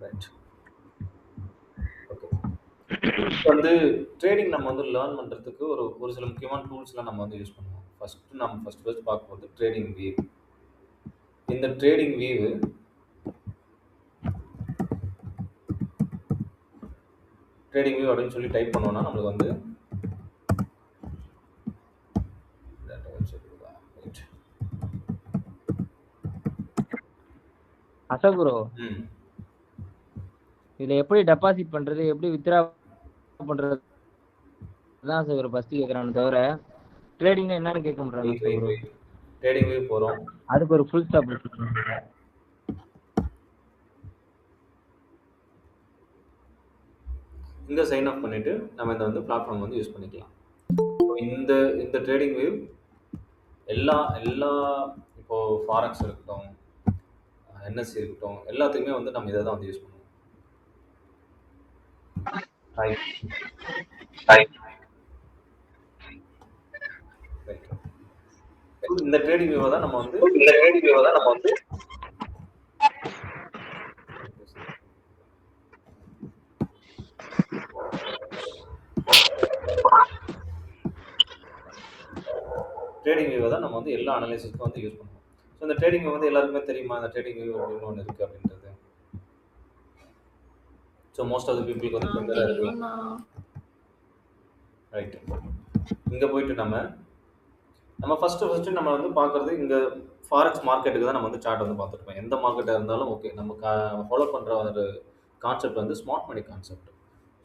Right. Okay. இப்போ வந்து trading நம்ம வந்து லேர்ன் பண்ணுறதுக்கு ஒரு ஒரு சில முக்கியமான டூல்ஸ்லாம் நம்ம வந்து யூஸ் பண்ணுவோம். ஃபர்ஸ்ட் பார்க்கும்போது ட்ரேடிங் வியூ. இந்த ட்ரேடிங் வியூ அப்படின்னு சொல்லி டைப் பண்ணோம்னா நம்மளுக்கு வந்து ரைட். அசோக் ப்ரோ, ம். இதுல எப்படி டெபாசிட் பண்றது, எப்படி வித்ரா பண்றது தான் அசோக் ப்ரோ ஃபர்ஸ்ட் கேக்குறானே தவிர ட்ரேடிங்னா என்னன்னு கேட்க முடியாது wait Ashok wait bro. Wait. Trading view போகிறோம். அதுக்கு ஒரு ஃபுல் ஸ்டாப் இங்கே சைன் அப் பண்ணிவிட்டு நம்ம இந்த வந்து பிளாட்ஃபார்ம் வந்து யூஸ் பண்ணிக்கலாம். இந்த இந்த ட்ரேடிங் வியூ எல்லா எல்லா இப்போ ஃபாரெக்ஸ் இருக்கட்டும், என்எஸ்சி இருக்கட்டும், எல்லாத்துக்குமே வந்து நம்ம இதை தான் வந்து யூஸ் பண்ணுவோம். ரைட். ரைட். இந்த ட்ரேடிங் வியூவை தான் நம்ம வந்து ட்ரேடிங் வியூவை தான் நம்ம வந்து எல்லா அனலைசிஸ்க்கும் வந்து யூஸ் பண்ணுவோம். ஸோ இந்த ட்ரேடிங் வியூ வந்து எல்லாருக்குமே தெரியுமா, இந்த ட்ரேடிங் வியூ அப்படின்னு ஒன்று இருக்குது அப்படின்றது. ஸோ மோஸ்ட் ஆஃப் த பீப்புளுக்கு வந்து ஃபெமிலியராக இருக்கலாம். ரைட். இங்கே போயிட்டு நம்ம ஃபஸ்ட்டு நம்ம வந்து பார்க்குறது இங்கே ஃபாரெக்ஸ் மார்க்கெட்டுக்கு தான் நம்ம வந்து சார்ட் வந்து பார்த்துருப்போம். எந்த மார்க்கெட்டாக இருந்தாலும் ஓகே, நம்ம ஃபாலோ பண்ணுற ஒரு கான்செப்ட் வந்து ஸ்மார்ட் மணி கான்செப்ட்.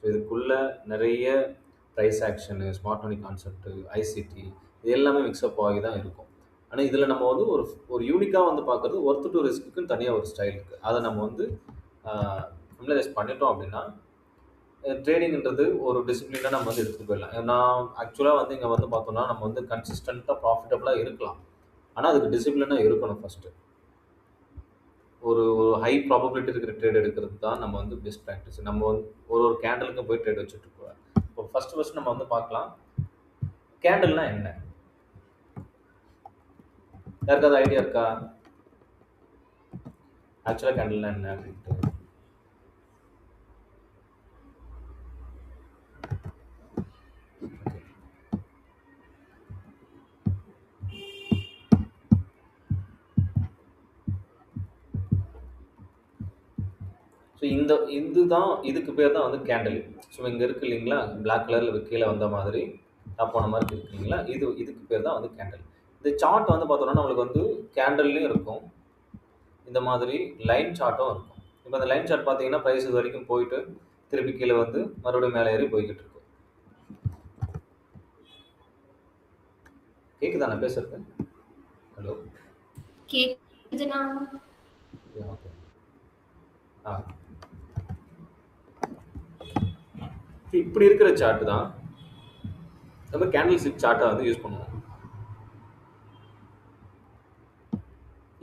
ஸோ இதுக்குள்ளே நிறைய price action, smart money concept, ICT, இது எல்லாமே மிக்ஸ்அப் ஆகி தான் இருக்கும். ஆனால் இதில் நம்ம வந்து ஒரு ஒரு யூனிக்காக வந்து பார்க்குறது ஒர்த்து டு ரிஸ்க்குன்னு தனியாக ஒரு ஸ்டைல் இருக்குது. அதை நம்ம வந்து ஃபெமிலரைஸ் பண்ணிட்டோம் அப்படின்னா ட்ரேடிங்ன்றது ஒரு டிசிப்ளினாக நம்ம வந்து எடுத்துகிட்டு போயிடலாம். நான் ஆக்சுவலாக வந்து இங்கே வந்து பார்த்தோம்னா நம்ம வந்து கன்சிஸ்டண்ட்டாக ப்ராஃபிட்டபுளாக இருக்கலாம். ஆனால் அதுக்கு டிசிப்ளினாக இருக்கணும் ஃபஸ்ட்டு. ஒரு ஒரு ஹை ப்ராபபிலிட்டி இருக்கிற ட்ரேட் எடுக்கிறது தான் நம்ம வந்து பெஸ்ட் ப்ராக்டிஸ். நம்ம வந்து ஒரு கேண்டலுக்கு போய் ட்ரேட் வச்சுட்டு இருக்கோம். இப்போ ஃபஸ்ட்டு நம்ம வந்து பார்க்கலாம், கேண்டல்னா என்ன? யாருக்காவது ஐடியா இருக்கா ஆக்சுவலாக கேண்டல்னா என்ன அப்படின்ட்டு? ஸோ இதுக்கு பேர் தான் வந்து கேண்டில். ஸோ இங்கே இருக்குது இல்லைங்களா, பிளாக் கலரில் கீழே வந்த மாதிரி டாப் போன மாதிரி இருக்கு இல்லைங்களா, இதுக்கு பேர் தான் வந்து கேண்டில். இந்த சார்ட் வந்து பார்த்தோம்னா நம்மளுக்கு வந்து கேண்டல்லையும் இருக்கும், இந்த மாதிரி லைன் சார்ட்டும் இருக்கும். இப்போ அந்த லைன் சார்ட் பார்த்தீங்கன்னா ப்ரைஸ் இது வரைக்கும் போயிட்டு திருப்பி கீழே வந்து மறுபடியும் மேலே ஏறி போய்கிட்டு இருக்கும். கேட்குதா நான் பேசுறது? ஹலோ, கேக்குதுண்ணா. ஓகே. இப்படி இருக்கிற சார்ட் தான் நம்ம கேண்டில் ஸ்டிக் சார்ட்டை வந்து யூஸ் பண்ணுவோம்.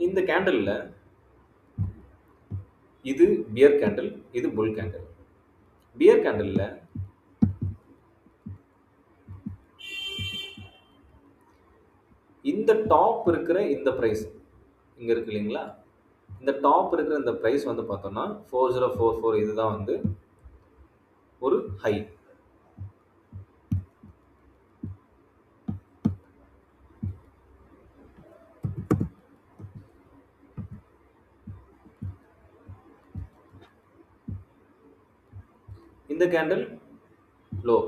இந்த கேண்டில்ல இது பியர் கேண்டில், இது புல் கேண்டில். பியர் கேண்டில்ல இந்த டாப் இருக்கிற இந்த பிரைஸ் இங்க இருக்கு இல்லைங்களா, இந்த டாப் இருக்கிற இந்த பிரைஸ் வந்து பார்த்தோம்னா 4044, இதுதான் வந்து ஒரு ஹை. இந்த கேண்டில் லோ.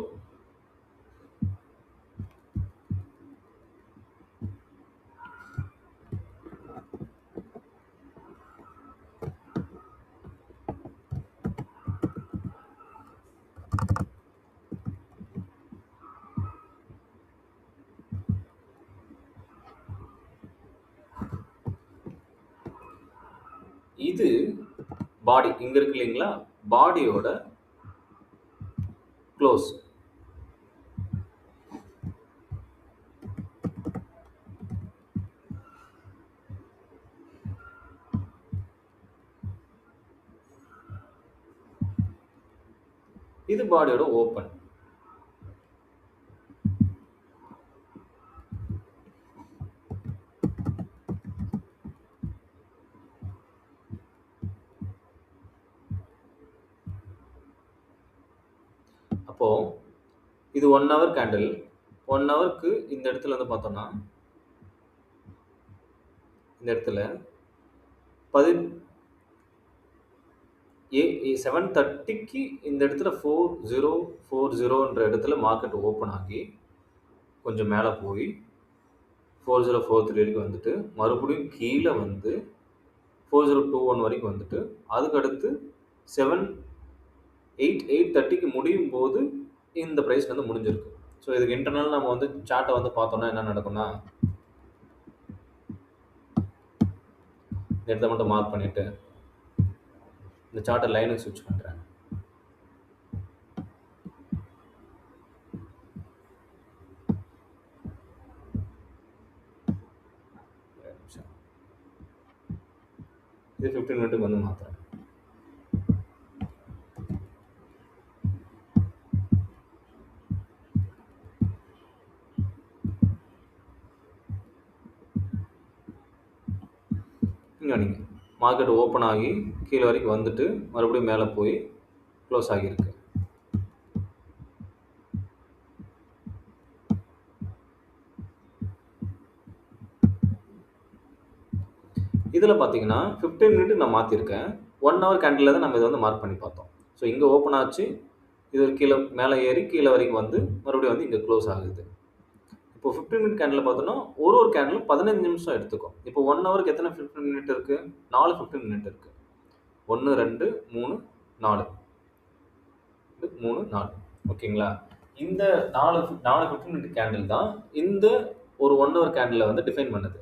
இது பாடி இங்க இருக்கு இல்லைங்களா, பாடியோட க்ளோஸ். இது பாடியோட ஓப்பன். அப்போது இது 1 ஹவர் கேண்டில். 1 ஹவருக்கு இந்த இடத்துல வந்து பார்த்தோம்னா இந்த இடத்துல 7:30க்கு இந்த இடத்துல 4040ன்ற இடத்துல மார்க்கெட் ஓப்பன் ஆகி கொஞ்சம் மேலே போய் 4043 வரைக்கும் வந்துட்டு மறுபடியும் கீழே வந்து 4021 வரைக்கும் வந்துட்டு அதுக்கடுத்து 8:30க்கு முடியும் போது இந்த ப்ரைஸ் வந்து முடிஞ்சிருக்கு. ஸோ இதுக்கு இன்டர்னல் நம்ம வந்து சார்ட்டை வந்து பார்த்தோம்னா என்ன நடக்கும்னா இந்த இடத்த மட்டும் மார்க் பண்ணிவிட்டு இந்த சார்ட்டை லைனுக்கு ஸ்விட்ச் பண்ணுறேன். இது 15 மினிட்டுக்கு வந்து மாற்றுறேன். இங்கே நீங்கள் மார்க்கெட் ஓப்பன் ஆகி கீழே வரைக்கும் வந்துட்டு மறுபடியும் மேலே போய் க்ளோஸ் ஆகியிருக்கு. இதில் பார்த்தீங்கன்னா 15 மினிட் நான் மாற்றிருக்கேன். 1 ஹவர் கேண்டில் தான் நம்ம இதை வந்து மார்க் பண்ணி பார்த்தோம். ஸோ இங்கே ஓப்பன் ஆச்சு, இது ஒரு கீழே மேலே ஏறி கீழே வரைக்கும் வந்து மறுபடியும் வந்து இங்கே க்ளோஸ் ஆகுது. இப்போ 15 மினிட் கேண்டில் பார்த்தோன்னா ஒரு கேண்டிலும் 15 நிமிஷம் எடுத்துக்கும். இப்போ 1 ஹவருக்கு எத்தனை 15 மினிட் இருக்குது? 4 15 மினிட் இருக்குது. 1 2 3 4 3 4 ஓகேங்களா? இந்த 4 15 மினிட் கேண்டில் தான் இந்த ஒரு 1 ஹவர் கேண்டில் வந்து டிஃபைன் பண்ணுது.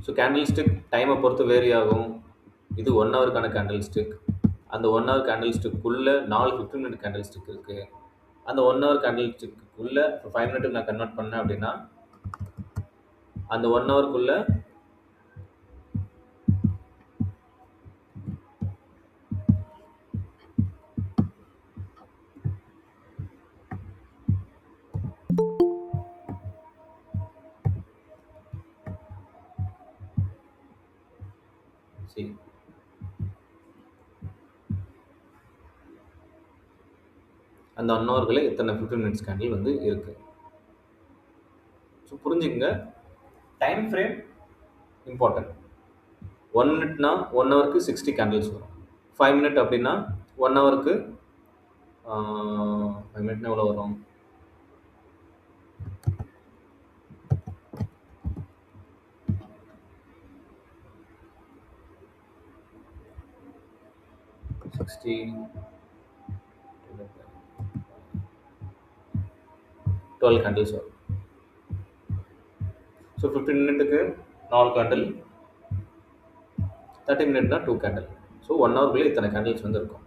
ஸோ கேண்டில் ஸ்டிக் டைமை பொறுத்து வேரி ஆகும். இது 1 ஹவருக்கான கேண்டில் ஸ்டிக். அந்த 1 ஹவர் கேண்டில் ஸ்டிக்குள்ளே 4 15 மினிட் கேண்டில் ஸ்டிக் இருக்குது. அந்த 1 ஹவர் கேண்டில் ஸ்டிக்குள்ளே இப்போ 5 மினிட்டுக்கு நான் கன்வெர்ட் பண்ணேன் அப்படின்னா அந்த 1 ஹவருக்குள்ளே அந்த 1 ஹவர்களில் இத்தனை 15 மினிட்ஸ் கேண்டில் வந்து இருக்குது. ஸோ புரிஞ்சுக்கங்க, டைம் ஃப்ரேம் இம்பார்ட்டன்ட். 1 மினிட்னா 1 ஹவருக்கு 60 கேண்டில்ஸ் வரும். 5 மினிட் அப்படின்னா 1 ஹவருக்கு 5 மினிட்னா எவ்வளோ வரும்? $60 12 கேண்டில்ஸ் வரும். So 15 மினிட்டுக்கு 4 candle, 30 மினிட்னா 2 candle. ஸோ 1 ஹவருக்குள்ளே இத்தனை கேண்டில்ஸ் வந்து இருக்கும்.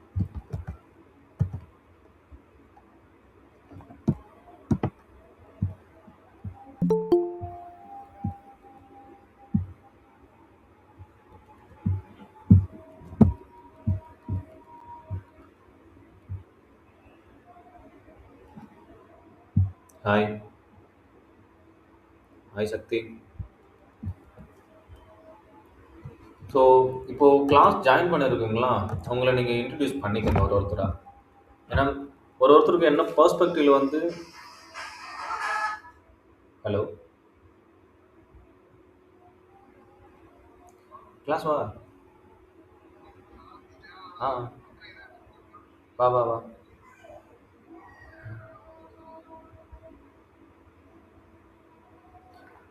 ஹாய் சக்தி. ஸோ இப்போது கிளாஸ் ஜாயின் பண்ணியிருக்குங்களா, அவங்கள நீங்கள் இன்ட்ரடியூஸ் பண்ணிக்கணும் ஒருத்தராக. ஏன்னா ஒருத்தருக்கு என்ன பர்ஸ்பெக்டிவ்ல வந்து ஹலோ கிளாஸ் வா வா வா வா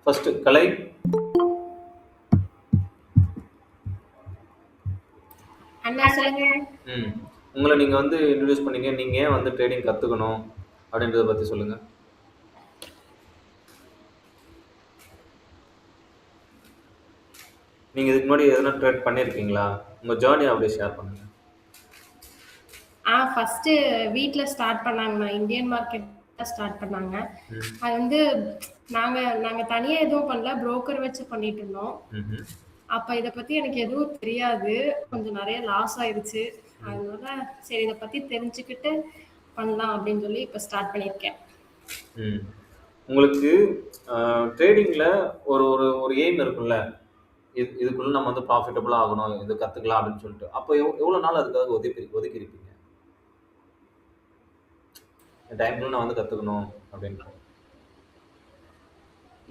ஃபர்ஸ்ட் கலை அண்ணா சொல்லுங்க. உங்களை நீங்கள் வந்து இன்ட்ரடியூஸ் பண்ணீங்க. நீங்கள் ஏன் வந்து ட்ரேடிங் கற்றுக்கணும் அப்படின்றத பற்றி சொல்லுங்கள். நீங்கள் இதுக்கு முன்னாடி எதனா ட்ரேட் பண்ணியிருக்கீங்களா? உங்கள் ஜேர்னி அப்படியே ஷேர் பண்ணுங்கள். ஃபஸ்ட்டு வீட்டில் ஸ்டார்ட் பண்ணாங்கண்ணா, இந்தியன் மார்க்கெட் ஸ்டார்ட் பண்ணாங்க. அது வந்து நாங்கள் தனியாக எதுவும் பண்ணல, புரோக்கர் வச்சு பண்ணிட்டு இருந்தோம். அப்போ இதை பற்றி எனக்கு எதுவும் தெரியாது, கொஞ்சம் நிறைய லாஸ் ஆயிடுச்சு. அதனால சரி இதை பற்றி தெரிஞ்சுக்கிட்டு பண்ணலாம் அப்படின்னு சொல்லி இப்போ ஸ்டார்ட் பண்ணியிருக்கேன். உங்களுக்கு ட்ரேடிங்கில் ஒரு ஒரு ஒரு எய்ம் இருக்கும்ல, இதுக்குள்ள நம்ம வந்து ப்ராஃபிட்டபிளா ஆகணும், இது கத்துக்கலாம் அப்படின்னு சொல்லிட்டு. அப்போ எவ்வளவு நாள் அதுக்காக ஒதுக்கி இருப்பீங்க? இந்த டைம்க்குள்ள நான் வந்து கத்துக்கணும் அப்படின்ட்டு.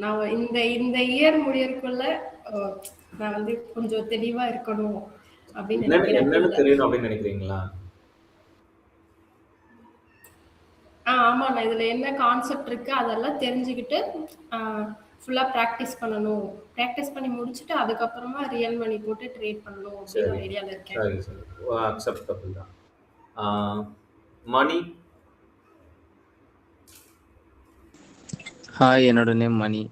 நான் இந்த இந்த இயர் முடியறதுக்குள்ள அஹ், நான் வந்து கொஞ்சம் தெளிவா இருக்கணும் அப்படின்னு என்னன்னு நினைக்கிறேன் என்னன்னு ஃபீல்ட்ல. தெரியணும் அப்படின்னு நினைக்கிறீங்களா? ஆமாண்ணா, இதுல என்ன கான்செப்ட் இருக்கு அதெல்லாம் தெரிஞ்சுக்கிட்டு ஃபுல்லா ப்ராக்டிஸ் பண்ணணும். ப்ராக்டிஸ் பண்ணி முடிச்சுட்டு அதுக்கப்புறமா ரியல் மணி போட்டு ட்ரேட் பண்ணணும் அப்படின்னு சரி, ஒரு ஐடியால இருக்கேன். சரி, சரி. அக்செப்டபிள் தான். மணி. ஹாய், என்னோட நேம் மணி.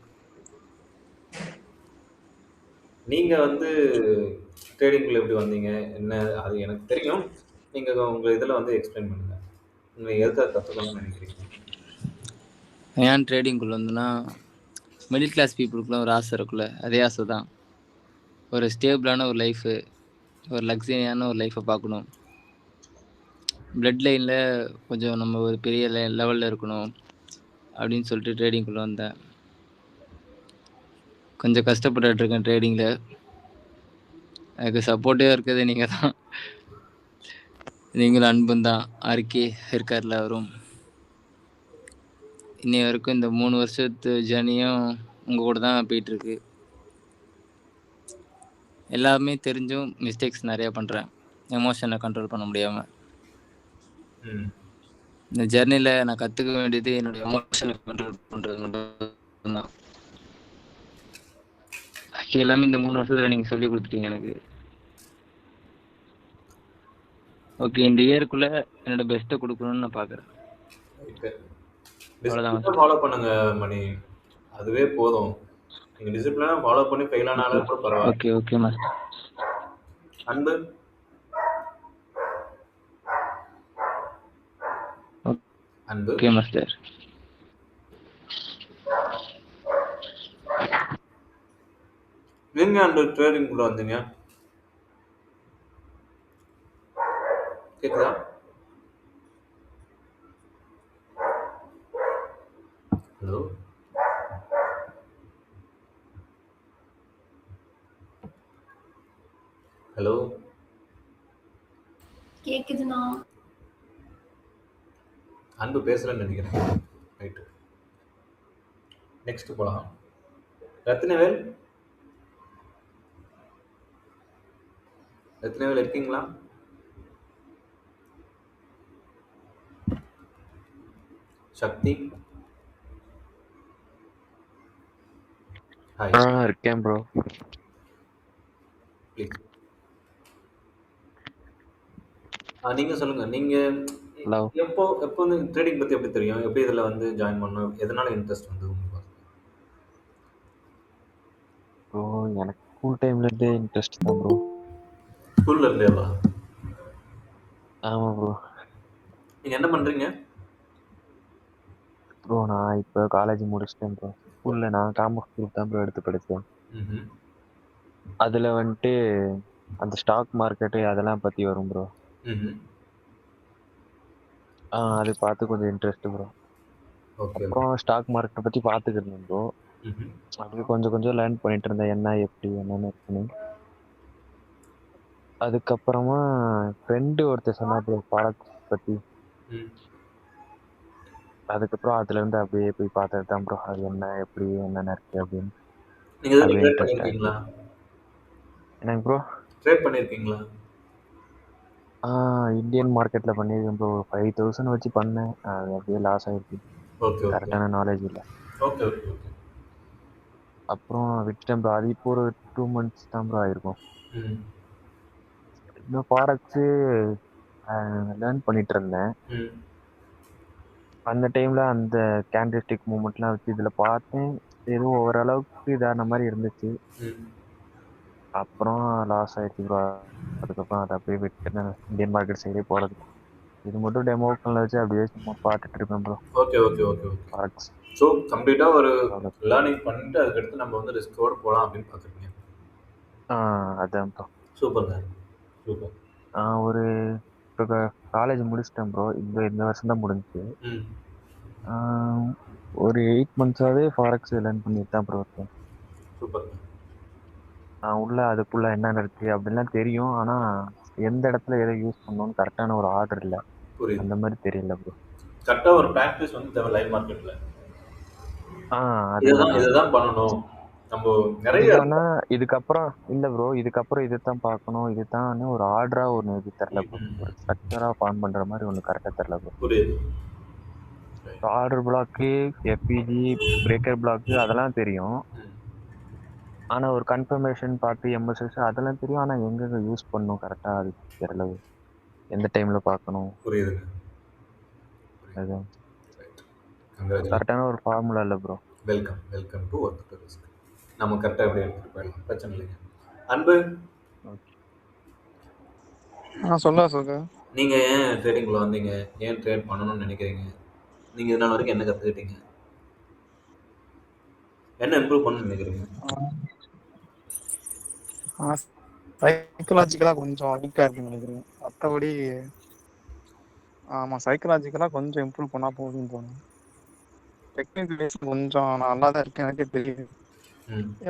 நீங்க வந்து ட்ரேடிங்குள்ள எப்படி வந்தீங்க? என்ன அது எனக்கு தெரியும். நீங்க உங்க இதுல வந்து எக்ஸ்பிளைன் பண்ணுங்க. நீங்க எதுக்காக கத்துக்கணும்னு நினைக்கிறீங்க? ஏன் ட்ரேடிங்குள்ள வந்துன்னா, மிடில் கிளாஸ் பீப்புளுக்குலாம் ஒரு ஆசை இருக்குல்ல, அதே ஆசை தான். ஒரு ஸ்டேபிளான ஒரு லைஃபு, ஒரு லக்ஸரியான ஒரு லைஃப்பை பார்க்கணும். பிளட் லைனில் கொஞ்சம் நம்ம ஒரு பெரிய லெவலில் இருக்கணும் அப்படின்னு சொல்லிட்டு ட்ரேடிங்குள்ளே வந்தேன். கொஞ்சம் கஷ்டப்பட்டுட்டு இருக்கேன் ட்ரேடிங்கில். எனக்கு சப்போர்ட்டிவாக இருக்கிறது நீங்கள் தான். நீங்களும் அன்பும் தான். ஆர்கே இருக்கார்ல, அவரும். இன்னை வரைக்கும் இந்த 3 வருஷத்து ஜேர்னியும் உங்கள் கூட தான் போயிட்டுருக்கு. எல்லாமே தெரிஞ்சும் மிஸ்டேக்ஸ் நிறையா பண்ணுறேன், எமோஷனை கண்ட்ரோல் பண்ண முடியாமல். இந்த ஜெர்னியில் நான் கற்றுக்க வேண்டியது என்னோட எமோஷனை கண்ட்ரோல் பண்ணுறது மட்டும்தான். எல்லாமே இந்த 3 வருஷத்தில் நீங்கள் சொல்லி கொடுத்துட்டீங்க எனக்கு. ஓகே, இந்த இயருக்குள்ளே என்னோட பெஸ்ட்டை கொடுக்கணும்னு நான் பார்க்குறேன். டிசிப்ளினா ஃபாலோ பண்ணுங்க மணி. அதுவே போதும். நீங்க டிசிப்ளினா ஃபாலோ பண்ணி ஃபெயில் ஆனாலும் கூட பரவாயில்ல. Okay okay master. Anbu. Anbu. Okay master. நீங்க அந்த ட்ரேடிங் குள்ள வந்தீங்க, கேக்குதா? ஹலோ, ஹலோ, கேக்குதுண்ணா. அன்பு பேசலன்னு நினைக்கிறேன். ரைட்டு, நெக்ஸ்ட் போலாம். ரத்னவேல், ரத்னவேல் இருக்கீங்களா? சக்தி. ஹாய். இருக்கேன் ப்ரோ. ப்ளீஸ். நீங்க சொல்லுங்க. நீங்க ஹலோ. எப்போ எப்போ வந்து ட்ரேடிங் பத்தி எப்படி தெரியும்? எப்படி இதுல வந்து ஜாயின் பண்ணணும்? எதனால இன்ட்ரெஸ்ட் வந்து உங்களுக்கு? ப்ரோ எனக்கு ஸ்கூல் டைம்ல இருந்தே இன்ட்ரெஸ்ட் தான் ப்ரோ. ஸ்கூல்ல இருந்தேவா? ஆமா ப்ரோ. நீங்க என்ன பண்றீங்க? ப்ரோ நான் இப்போ காலேஜ் முடிச்சிட்டேன் ப்ரோ. ஸ்கூல்ல நான் காமர்ஸ் குரூப் தான் ப்ரோ எடுத்து படித்தேன். அதில் வந்துட்டு அந்த ஸ்டாக் மார்க்கெட்டு அதெல்லாம் பற்றி வரும் ப்ரோ. அது பார்த்து கொஞ்சம் இன்ட்ரெஸ்ட் ப்ரோ. அப்புறம் ஸ்டாக் மார்க்கெட்டை பற்றி பார்த்துக்கிட்டு இருந்தேன் ப்ரோ. அப்படி கொஞ்சம் கொஞ்சம் லேர்ன் பண்ணிட்டு இருந்தேன், என்ன எப்படி என்னென்னு இருக்குன்னு. அதுக்கப்புறமா ஃப்ரெண்டு ஒருத்தர் சொன்னா ப்ரோ ப்ராடக்ட்ஸ் பற்றி. அதுக்கப்புறம் அதுலேருந்து அப்படியே போய் பார்த்துட்டு தான் ப்ரோ அது என்ன எப்படி என்னென்ன இருக்குது அப்படின்னு. என்னங்க ப்ரோ? ட்ரேட் பண்ணியிருக்கீங்களா? இந்தியன் மார்க்கெட்டில் பண்ணியிருக்கேன் ப்ரோ. 5000 வச்சு பண்ணேன், அது அப்படியே லாஸ் ஆகிருக்கு. கரெக்டான நாலேஜ் இல்லை. Okay okay okay. அப்புறம் விட்டுட்டேன் ப்ரோ. அது இப்போ ஒரு 2 months தான் ப்ரோ ஆயிருக்கும். இன்னும் ஃபாரெக்ஸு லேர்ன் பண்ணிட்டு இருந்தேன். அந்த டைமில் அந்த கேண்டில்ஸ்டிக் மூமெண்ட்லாம் வச்சு இதில் பார்த்தேன், எதுவும் ஓரளவுக்கு இதான மாதிரி இருந்துச்சு. அப்புறம் லாஸ் ஆயிடுச்சு ப்ரோ. அதுக்கப்புறம் அதை அப்படியே விட்டுட்டேன், இந்தியன் மார்க்கெட் சைடே போகிறது. இது மட்டும் டெமோக்கனில் வச்சு அப்படியே சும்மா பார்த்துட்டு இருக்கேன் bro. Okay okay okay okay. Forex so கம்ப்ளீட்டாக ஒரு லேர்னிங் பண்ணிட்டு அதுக்கடுத்து நம்ம வந்து ரிஸ்கோடு போகலாம் அப்படின்னு பார்க்குறீங்க. அதான் ப்ரோ. சூப்பர்ங்க, சூப்பர். ஒரு இப்போ காலேஜ் முடிச்சிட்டேன் ப்ரோ. இந்த வருஷம் தான் முடிஞ்சுச்சு. ஒரு 8 months ஃபாரெக்ஸ் லேர்ன் பண்ணிட்டு தான் ப்ரோ இருக்கேன். சூப்பர். உள்ள அதுக்குள்ள என்னென்ன இருக்கு அப்படின்லாம் தெரியும். ஆனா எந்த இடத்துல எதை யூஸ் பண்ணணும்னு கரெக்டான ஒரு ஆர்டர் இல்ல. புரியுது. அந்த மாதிரி தெரியல ப்ரோ. கரெக்டா ஒரு பிராக்டிஸ் வந்து தேவை லைவ் மார்க்கெட்ல. அதேதான் ப்ரோ. இதுதான் பண்ணணும். நம்ம நிறைய இதுதானா இதுக்கப்புறம் இல்ல ப்ரோ. இதுக்கப்புறம் இதுதான் பார்க்கணும். இதுதான் ஒரு ஆர்டரா ஒண்ணு இது தெரியல ப்ரோ. ஒரு ஸ்ட்ரக்சரா ஃபார்ம் பண்ற மாதிரி ஒண்ணு கரெக்டா தெரியல ப்ரோ. புரியுது. Order block, FVG, breaker block அதெல்லாம் தெரியும். ஆனா ஒரு கன்ஃபர்மேஷன் பார்த்து எம்எஸ்எஸ் அதெல்லாம் தெரியும். ஆனா எங்க யூஸ் பண்ணணும் கரெக்டா அது தெரியல bro. எந்த டைம்ல பார்க்கணும் புரியுது. அதுதான் Congratulations. கரெக்டான ஒரு ஃபார்முலா இல்ல bro. Welcome to work to risk. நம்ம கரெக்டாக எப்படி எடுத்துகிட்டு போயிடலாம், பிரச்சனை இல்லைங்க. அன்பு, சொல்லுங்க. நீங்கள் ஏன் ட்ரேடிங்குள்ள வந்தீங்க? ஏன் ட்ரேட் பண்ணணும்னு நினைக்கிறீங்க? நீங்கள் இதனால் வரைக்கும் என்ன கற்றுக்கிட்டீங்க? என்ன இம்ப்ரூவ் பண்ணணும்னு நினைக்கிறீங்க? சைக்கலாஜிக்கலா கொஞ்சம் வீக்கா இருக்குன்னு நினைக்கிறேன். மற்றபடி சைக்கலாஜிக்கலா கொஞ்சம் இம்ப்ரூவ் பண்ணா போதும்னு தோணும். டெக்னிக்கல் வைஸ் கொஞ்சம் நல்லா தான் இருக்கேன், எனக்கே தெரியுது.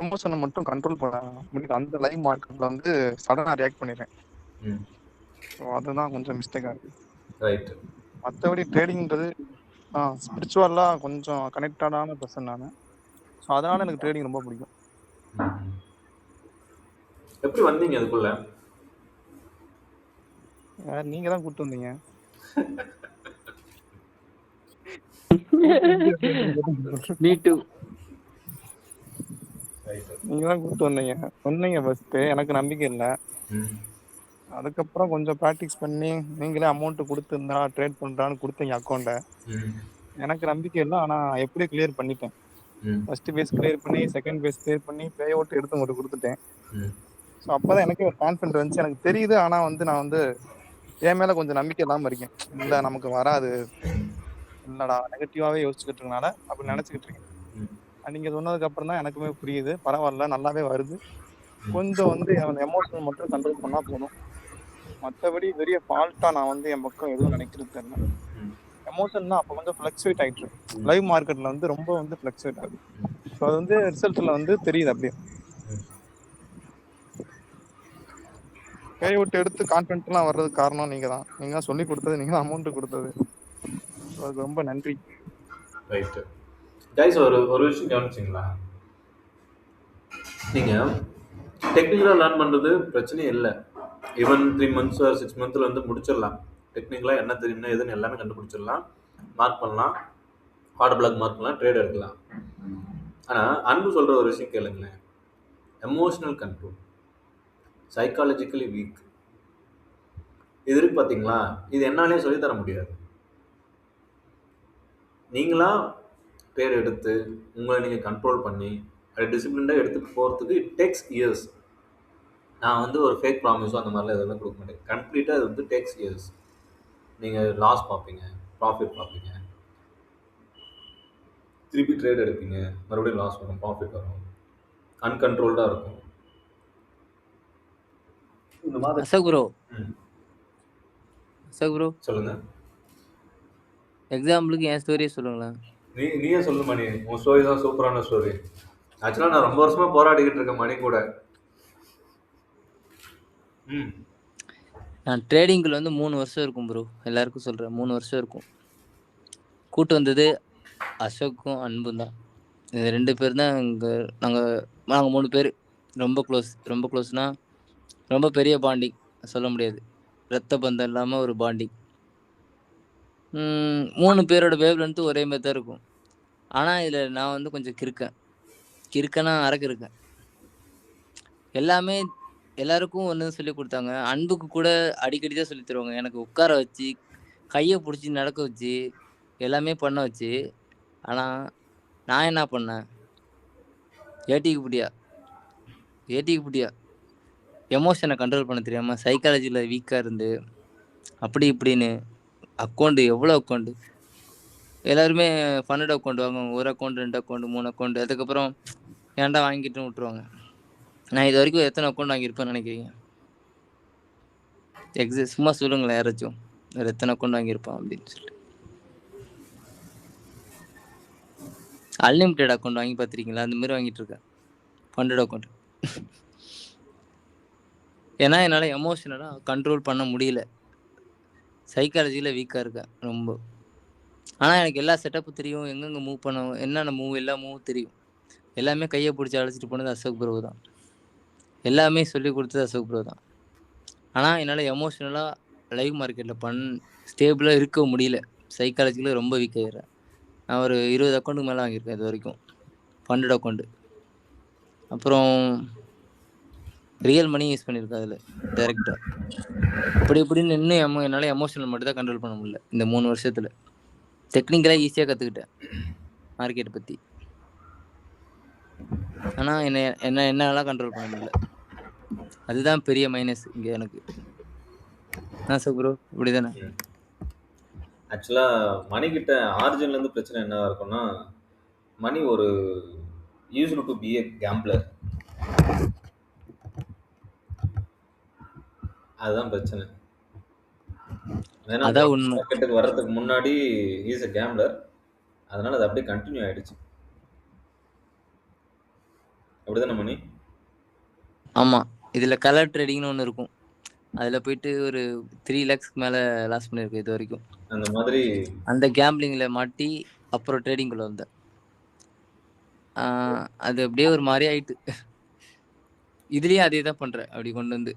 எமோஷனை மட்டும் கண்ட்ரோல் பண்ண முடியல. அந்த லைவ் மார்க்கெட்ல வந்து சடனா ரியாக்ட் பண்ணிடுறேன். ஸோ அதுதான் கொஞ்சம் மிஸ்டேக்கா இருக்கு. ரைட். மற்றபடி ட்ரேடிங்கிறது ஸ்பிரிச்சுவலா கொஞ்சம் கனெக்டடான பர்சன் நான். ஸோ அதனால எனக்கு ட்ரேடிங் ரொம்ப பிடிக்கும். எப்படி வந்தீங்க அதுக்குள்ள? நீங்க தான் கூப்பிட்டு வந்தீங்க. Me too. நீங்க தான் கூப்பிட்டு வந்தீங்க. சொன்னீங்க ஃபர்ஸ்ட், எனக்கு நம்பிக்கை இல்லை. அதுக்கப்புறம் கொஞ்சம் ப்ராக்டிஸ் பண்ணி நீங்களே அமௌண்ட் கொடுத்துருந்தா ட்ரேட் பண்றான்னு கொடுத்தீங்க அக்கௌண்ட்டை. எனக்கு நம்பிக்கை இல்லை, ஆனா எப்படி கிளியர் பண்ணிட்டேன். ஃபர்ஸ்ட் பேஸ் கிளியர் பண்ணி செகண்ட் பேஸ் கிளியர் பண்ணி பே அவுட் எடுத்து உங்களுக்கு கொடுத்துட்டேன். ஸோ அப்போதான் எனக்கே ஒரு கான்ஃபிடன்ட் வந்துச்சு. எனக்கு தெரியுது, ஆனா வந்து நான் வந்து என் மேல கொஞ்சம் நம்பிக்கை இல்லாம இருக்கேன். இல்லை நமக்கு வராது, இல்லடா நெகட்டிவாவே யோசிச்சுக்கிட்டு இருக்கனால அப்படி நினைச்சுக்கிட்டு இருக்கேன். நீங்க சொன்னதுக்கு அப்புறம் தான் எனக்குமே புரியுது, பரவாயில்ல நல்லாவே வருது. கொஞ்சம் வந்து எமோஷனல் மட்டும் கண்ட்ரோல் பண்ணா போதும். மற்றபடி பெரிய ஃபால்ட்டா நான் வந்து என் பக்கம் எதுவும் நினைக்கிறது தெரியல. எமோஷன் தான் அப்போ கொஞ்சம் ஃப்ளக்சுவேட் ஆயிட்டு இருக்கு. லைவ் மார்க்கெட்ல வந்து ரொம்ப வந்து ஃப்ளக்சுவேட் ஆகுது. ஸோ அது வந்து ரிசல்ட்ல வந்து தெரியுது. அப்படியே கை விட்டு எடுத்து கான்ஃபிடென்ட்லாம் வர்றதுக்கு காரணம் நீங்க தான். நீங்க தான் சொல்லி கொடுத்தது, நீங்க தான் அமௌண்ட் கொடுத்தது. அதுக்கு ரொம்ப நன்றி. ரைட்டு கைஸ், ஒரு விஷயம் கவனிச்சிங்களா? நீங்கள் டெக்னிக்கலாக லேர்ன் பண்ணுறது பிரச்சனையே இல்லை. ஈவன் 3 months or 6 months வந்து முடிச்சிடலாம். டெக்னிக்கலாக என்ன தெரியும்னா எதுன்னு எல்லாமே கண்டுபிடிச்சிடலாம், மார்க் பண்ணலாம், ஆர்டர் பிளாக் மார்க் பண்ணலாம், ட்ரேட் எடுக்கலாம். ஆனால் அன்பு சொல்கிற ஒரு விஷயம் கேளுங்களேன். எமோஷனல் கண்ட்ரோல், சைக்காலஜிக்கலி வீக், இது இருக்கு பார்த்தீங்களா? இது என்னாலே சொல்லித்தர முடியாது. நீங்களா ட்ரேட் எடுத்து உங்களை நீங்கள் கண்ட்ரோல் பண்ணி அதை டிசிப்ளின்டாக எடுத்துகிட்டு போகிறதுக்கு இட் டேக்ஸ் இயர்ஸ். நான் வந்து ஒரு ஃபேக் ப்ராமிஸோ அந்த மாதிரிலாம் எதுவும் கொடுக்க மாட்டேன். கம்ப்ளீட்டாக அது வந்து டேக்ஸ் இயர்ஸ். நீங்கள் லாஸ் பார்ப்பீங்க, ப்ராஃபிட் பார்ப்பீங்க, திருப்பி ட்ரேட் எடுப்பீங்க, மறுபடியும் லாஸ் வரும், ப்ராஃபிட் வரும், அன்கண்ட்ரோல்டாக இருக்கும். இந்த மாதிரி அசோக் ப்ரோ சொல்லுங்க. எக்ஸாம்பிளுக்கு என் ஸ்டோரியே சொல்லுங்களேன். நீயே சொல்லு மணி, உன் ஸ்டோரி தான் சூப்பரான ஸ்டோரி. ஆக்சுவலாக நான் ரொம்ப வருஷமாக போராடிக்கிட்டு இருக்கேன் மணி கூட. நான் ட்ரேடிங்கில் வந்து 3 வருஷம் இருக்கும் ப்ரோ. எல்லாருக்கும் சொல்கிறேன், 3 வருஷம் இருக்கும். கூட்டு வந்தது அசோக்கும் அன்பும் தான். இது 2 பேர் தான். நாங்கள் 3 பேர் ரொம்ப க்ளோஸ்னால் ரொம்ப பெரிய பாண்டிங் சொல்ல முடியாது. ரத்த பந்தம் இல்லாமல் ஒரு பாண்டிங். 3 பேரோட வேவ் லென்த்து ஒரே மாதிரி தான் இருக்கும். ஆனால் இதில் நான் வந்து கொஞ்சம் கிறுக்கனா இருக்கேன். எல்லாமே எல்லாருக்கும் ஒன்று சொல்லி கொடுத்தாங்க. அன்புக்கு கூட அடிக்கடி தான் சொல்லி தருவாங்க. எனக்கு உட்கார வச்சு கையை பிடிச்சி நடக்க வச்சு எல்லாமே பண்ண வச்சு. ஆனால் நான் என்ன பண்ணேன்? ஏட்டிக்கு பிடியா எமோஷனை கண்ட்ரோல் பண்ண தெரியாமல் சைக்காலஜியில் வீக்காக இருந்து அப்படி இப்படின்னு எவ்வளோ அக்கௌண்ட்டு எல்லாருமே ஃபண்டட் அக்கௌண்ட் வாங்குவாங்க. 1 அக்கௌண்ட் 2 அக்கௌண்ட் 3 அக்கௌண்ட். அதுக்கப்புறம் ஏன்டா வாங்கிட்டுன்னு விட்டுருவாங்க. நான் இது வரைக்கும் எத்தனை அக்கௌண்ட் வாங்கியிருப்பேன்னு நினைக்கிறீங்க? சும்மா சொல்லுங்களேன் யாராச்சும், வேறு எத்தனை அக்கௌண்ட் வாங்கியிருப்பான் அப்படின்னு சொல்லிட்டு. அன்லிமிட்டெட் அக்கௌண்ட் வாங்கி பார்த்துருக்கீங்களா? அந்த மாதிரி வாங்கிட்டு இருக்கேன், ஃபண்டட் அக்கௌண்ட். ஏன்னா என்னால் எமோஷனலாக கண்ட்ரோல் பண்ண முடியல. சைக்காலஜியில் வீக்காக இருக்கேன் ரொம்ப. ஆனால் எனக்கு எல்லா செட்டப்பும் தெரியும், எங்கெங்கே மூவ் பண்ணணும், என்னென்ன மூவ், எல்லா மூவும் தெரியும். எல்லாமே கையை பிடிச்சி அழைச்சிட்டு போனது அசோக் ப்ரோ தான். எல்லாமே சொல்லி கொடுத்தது அசோக் ப்ரோ தான். ஆனால் என்னால் எமோஷ்னலாக லைவ் மார்க்கெட்டில் ஸ்டேபிளாக இருக்க முடியல. சைக்காலஜிக்கலாக ரொம்ப வீக் ஆகிடுறேன். நான் ஒரு 20 அக்கௌண்ட்டுக்கு மேலே வாங்கியிருக்கேன் இது வரைக்கும், ஃபண்டட் அக்கௌண்ட்டு. அப்புறம் ரியல் மணி யூஸ் பண்ணியிருக்கேன் அதில் டைரெக்டாக. அப்படி இப்படின்னு இன்னும் என்னால் எமோஷனல் மட்டும் தான் கண்ட்ரோல் பண்ண முடியல இந்த 3 வருஷத்தில். டெக்னிக்கலாக ஈஸியாக கற்றுக்கிட்டேன் மார்க்கெட்டை பற்றி. ஆனால் என்னால் கண்ட்ரோல் பண்ண முடியல. அதுதான் பெரிய மைனஸ் இங்கே எனக்கு. ப்ரோ இப்படி தானே? ஆக்சுவலாக மணிக்கிட்ட ஆரிஜின்லேருந்து பிரச்சனை என்ன இருக்கும்னா, மணி ஒரு used to B A gambler. அதுதான் பிரச்சனை. ஏன்னா அதான் உண்மை. மார்க்கெட்டுக்கு வர்றதுக்கு முன்னாடி இஸ் எ கேம்பிளர். அதனால அது அப்படியே கண்டினியூ ஆயிடுச்சு. அப்படிதானே மணி? ஆமாம், இதில் கலர் ட்ரேடிங்னு ஒன்று இருக்கும். அதில் போயிட்டு ஒரு 3 lakhsக்கு மேலே லாஸ் பண்ணியிருக்கேன் இது வரைக்கும். அந்த மாதிரி அந்த கேம்பிளிங்கில் மாட்டி அப்புறம் ட்ரேடிங்குள்ளே வந்தேன். அது அப்படியே ஒரு மாதிரி ஆயிட்டு. இதுலேயும் அதே தான் பண்ணுறேன். அப்படி கொண்டு வந்து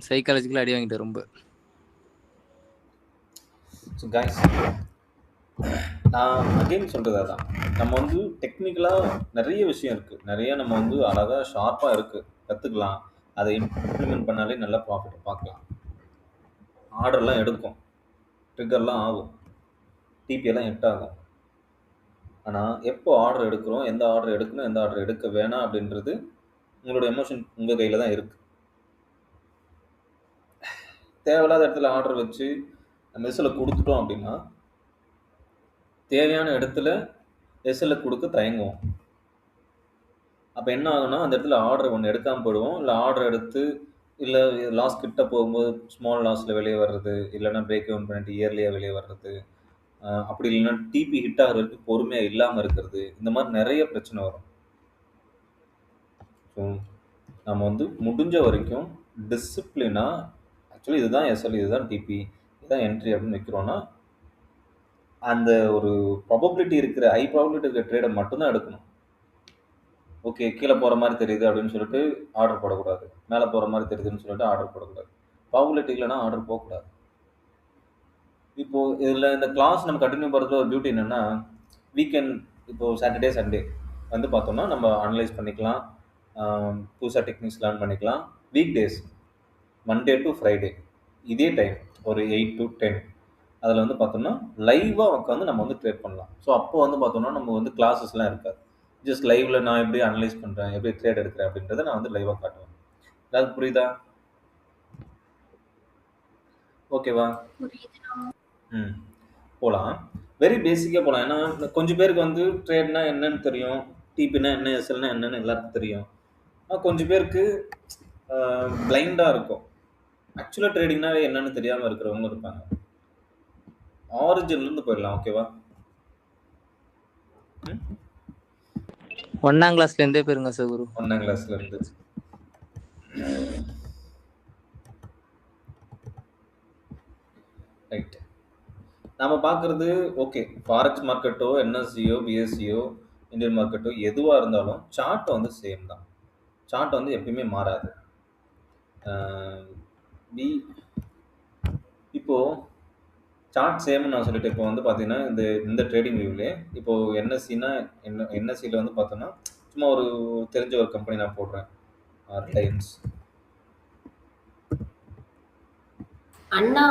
சைக்காலஜிக்கலாக அடி வாங்கிட்டேன் ரொம்ப. ஸோ கைஸ், நான் அகெயின் சொல்கிறது அதான். நம்ம வந்து டெக்னிக்கலாக நிறைய விஷயம் இருக்குது, நிறைய நம்ம வந்து அழகாக ஷார்ப்பாக இருக்குது, கற்றுக்கலாம். அதை இம்ப்ளிமெண்ட் பண்ணாலே நல்ல ப்ராஃபிட் பார்க்கலாம். ஆர்டர்லாம் எடுக்கும், ட்ரிகர்லாம் ஆகும், டிபிஎல்லாம் ஹிட் ஆகும். ஆனால் எப்போ ஆர்டர் எடுக்கிறோம், எந்த ஆர்டர் எடுக்கணும், எந்த ஆர்டர் எடுக்க வேணாம் அப்படின்றது உங்களோட எமோஷன் உங்கள் கையில் தான் இருக்குது. தேவையில்லாத இடத்துல ஆர்டர் வச்சு நம்ம எஸ்எல்ல கொடுத்துட்டோம் அப்படின்னா, தேவையான இடத்துல எஸ்எல்ல கொடுக்க தயங்குவோம். அப்போ என்ன ஆகுனா, அந்த இடத்துல ஆர்டர் ஒன்று எடுக்காமல் போயிடுவோம். இல்லை ஆர்டர் எடுத்து இல்லை லாஸ் கிட்ட போகும்போது ஸ்மால் லாஸில் வெளியே வர்றது, இல்லைன்னா பிரேக் டவுன் பண்ணிட்டு இயர்லியாக வெளியே வர்றது, அப்படி இல்லைன்னா டிபி ஹிட் ஆகிற வரைக்கும் பொறுமையாக இல்லாமல் இருக்கிறது. இந்த மாதிரி நிறைய பிரச்சனை வரும். ஸோ நம்ம வந்து முடிஞ்ச வரைக்கும் டிசிப்ளினாக, ஆக்சுவலி இதுதான் எஸ்எல், இதுதான் டிபி, இதுதான் என்ட்ரி அப்படின்னு வைக்கிறோன்னா, அந்த ஒரு ப்ராபபிலிட்டி இருக்கிற, ஹை ப்ராபபிலிட்டி இருக்கிற ட்ரேடை மட்டும்தான் எடுக்கணும். ஓகே, கீழே போகிற மாதிரி தெரியுது அப்படின்னு சொல்லிட்டு ஆர்டர் போடக்கூடாது, மேலே போகிற மாதிரி தெரியுதுன்னு சொல்லிட்டு ஆர்டர் போடக்கூடாது. ப்ராபபிலிட்டி இல்லைனா ஆர்டர் போகக்கூடாது. இப்போது இதில் இந்த கிளாஸ் நம்ம கண்டினியூ பண்ணுறதுல ஒரு பியூட்டி என்னென்னா, வீக்கெண்ட் இப்போது சாட்டர்டே சண்டே வந்து பார்த்தோம்னா நம்ம அனலைஸ் பண்ணிக்கலாம், புதுசாக டெக்னிக்ஸ் லேர்ன் பண்ணிக்கலாம். Week days Monday to Friday இதே டைம் ஒரு 8 to 10 அதில் வந்து பார்த்தோம்னா லைவாக உட்காந்து நம்ம வந்து ட்ரேட் பண்ணலாம். ஸோ அப்போ வந்து பார்த்தோம்னா நம்ம வந்து கிளாஸஸ்லாம் இருக்காது. ஜஸ்ட் லைவில் நான் எப்படி அனலைஸ் பண்ணுறேன், எப்படி ட்ரேட் எடுக்கிறேன் அப்படின்றத நான் வந்து லைவாக காட்டுவேன். ஏதாவது புரியுதா? ஓகேவா? போகலாம். வெரி பேசிக்காக போகலாம். ஏன்னா கொஞ்சம் பேருக்கு வந்து ட்ரேட்னா என்னன்னு தெரியும், டிபினா என்ன, எஸ்எல்னா என்னன்னு எல்லாருக்கும் தெரியும். கொஞ்சம் பேருக்கு பிளைண்டாக இருக்கும். ஆக்சுவலாக ட்ரேடிங்னாவே என்னன்னு தெரியாமல் இருக்கிறவங்களும் இருப்பாங்க. ஆரிஜின்லேருந்து போயிடலாம். ஓகேவா? 1ஆம் கிளாஸ்லேருந்தே போயிருங்க சார் குரு. 1ஆம் கிளாஸ்லேருந்து ரைட். நாம் பார்க்குறது ஓகே, ஃபாரெக்ஸ் மார்க்கெட்டோ, என்எஸ்சியோ, பிஎஸ்சியோ, இந்தியன் மார்க்கெட்டோ எதுவாக இருந்தாலும் சார்ட் வந்து சேம் தான். சார்ட் வந்து எப்பயுமே மாறாது. இப்போது சார்ட் சேம்னு நான் சொல்லிட்டு, இப்போ வந்து பார்த்தீங்கன்னா இந்த ட்ரேடிங் வியூவிலே இப்போது என்எஸ்சினா என்எஸ்சியில் வந்து பார்த்தோன்னா சும்மா ஒரு தெரிஞ்ச ஒரு கம்பெனி நான் போடுறேன், ரிலையன்ஸ். அண்ணா,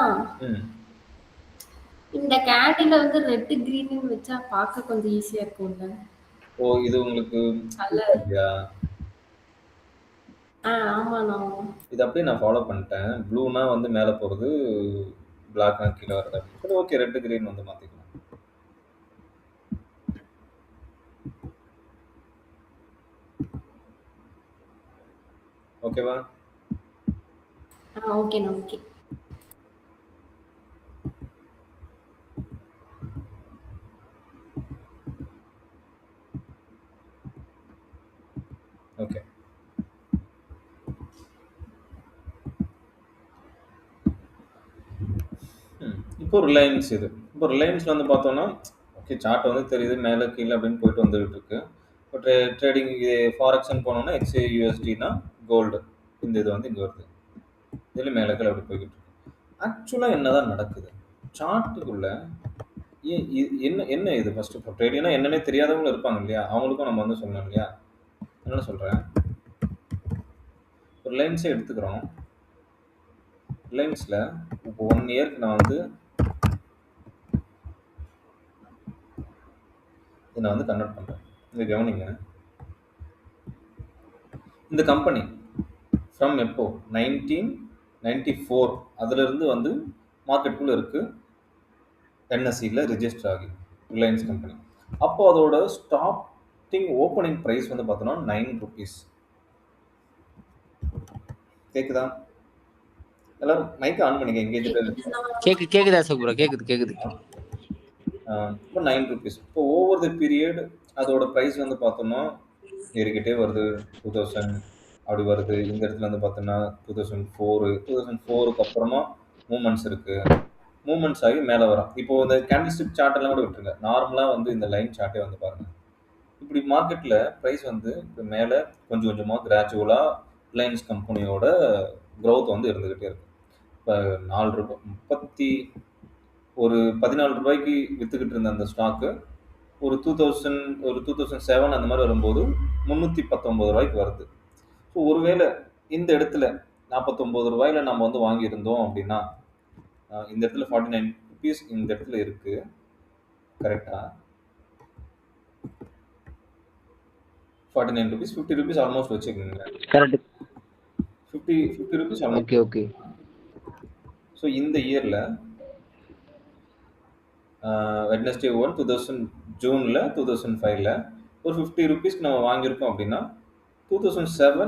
இந்த கேண்டில் வந்து ரெட் கிரீன் வச்சா பார்க்க கொஞ்சம் ஈஸியா இருக்கும்ல? ஓ, இது உங்களுக்கு இல்லையா? ஆமாண்ணா. இது அப்படியே நான் ஃபாலோ பண்ணிட்டேன். ப்ளூனா வந்து மேலே போகிறது, பிளாக்னா கீழே வருது. சரி, ஓகே, ரெட்டு கிரீன் வந்து மாற்றிக்கலாம். ஓகேவா? ஓகேண்ணா. ஓகே. ஓகே. இப்போ ரிலையன்ஸ் இது. இப்போ ரிலையன்ஸ்ல வந்து பார்த்தோம்னா, ஓகே சார்ட் வந்து தெரியுது. மேல கீழ அப்படின்னு போயிட்டு வந்துகிட்டு இருக்கு. இப்போ ட்ரேடிங் இது ஃபாரெக்ஸ்ன்னு போனோம்னா, எக்ஸ்ஏ யுஎஸ்டினா கோல்டு. இந்த இது வந்து இங்க வருது. இதுல மேல கீழ அப்படி போய்க்கிட்டு இருக்கு. ஆக்சுவலா என்னதான் நடக்குது? சார்ட்டுக்குள்ள என்ன என்ன இது ஃபர்ஸ்ட் இப்போ ட்ரேடிங்னா என்னன்னே தெரியாதவங்க இருப்பாங்க இல்லையா? அவங்களுக்கும் நம்ம வந்து சொல்லணும் இல்லையா? அதனால சொல்றேன். ரிலையன்ஸே எடுத்துக்கிறோம். ரிலையன்ஸ்ல இப்போ 1 இயர்க்கு நான் வந்து இத நான் வந்து கன்வெர்ட் பண்றேன். இத கவனிங்க. இந்த கம்பெனி ஃப்ரம் எப்போ 1994 அதிலிருந்து வந்து மார்க்கெட்டுக்குள்ள இருக்கு. என்எஸ்சில ரிஜிஸ்டர் ஆகி ரிலையன்ஸ் கம்பெனி. அப்போ அதோட ஸ்டார்டிங் ஓப்பனிங் பிரைஸ் வந்து பார்த்தோம்னா ₹9. கேக்குதா? எல்லாரும் மைக் ஆன் பண்ணிக்க எங்கேஜ் கேக்குதா அசோக் ப்ரோ? கேக்குது. இப்போ ₹9. இப்போ ஓவர் தி பீரியட் அதோட பிரைஸ் வந்து பார்த்தோம்னா ஏறிக்கிட்டே வருது. 2000 அப்படி வருது. இந்த இடத்துல வந்து பார்த்தோம்னா 2004க்கு அப்புறமா மூவ்மெண்ட்ஸ் இருக்கு. மூவ்மெண்ட்ஸ் ஆகி மேலே வரும். இப்போ இந்த கேண்டில்ஸ்டிக் சார்ட் எல்லாம் கூட விட்டுருங்க. நார்மலா வந்து இந்த லைன் சார்ட்டே வந்து பாருங்க. இப்படி மார்க்கெட்ல பிரைஸ் வந்து இப்போ மேலே கொஞ்சம் கொஞ்சமா கிராஜுவலா ரிலையன்ஸ் கம்பெனியோட growth வந்து இருந்துகிட்டே இருக்கு. இப்போ ₹14 வித்துக்கிட்டு இருந்த அந்த ஸ்டாக்கு ஒரு 2007 அந்த மாதிரி வரும்போது ₹319 வருது. ஸோ ஒருவேளை இந்த இடத்துல ₹49 நம்ம வந்து வாங்கியிருந்தோம் அப்படின்னா இந்த இடத்துல ₹49 இந்த இடத்துல இருக்கு கரெக்டா? ₹49 ₹50 ஆல்மோஸ்ட் வச்சுக்கோங்க. கரெக்ட். ₹50 ஆல்மோஸ்ட். ஓகே. ஸோ இந்த இயர்ல வெட்னஸ்டே 2000 ஜூன்ல 2005ல ஒரு ₹50 நம்ம வாங்கியிருக்கோம் அப்படின்னா 2007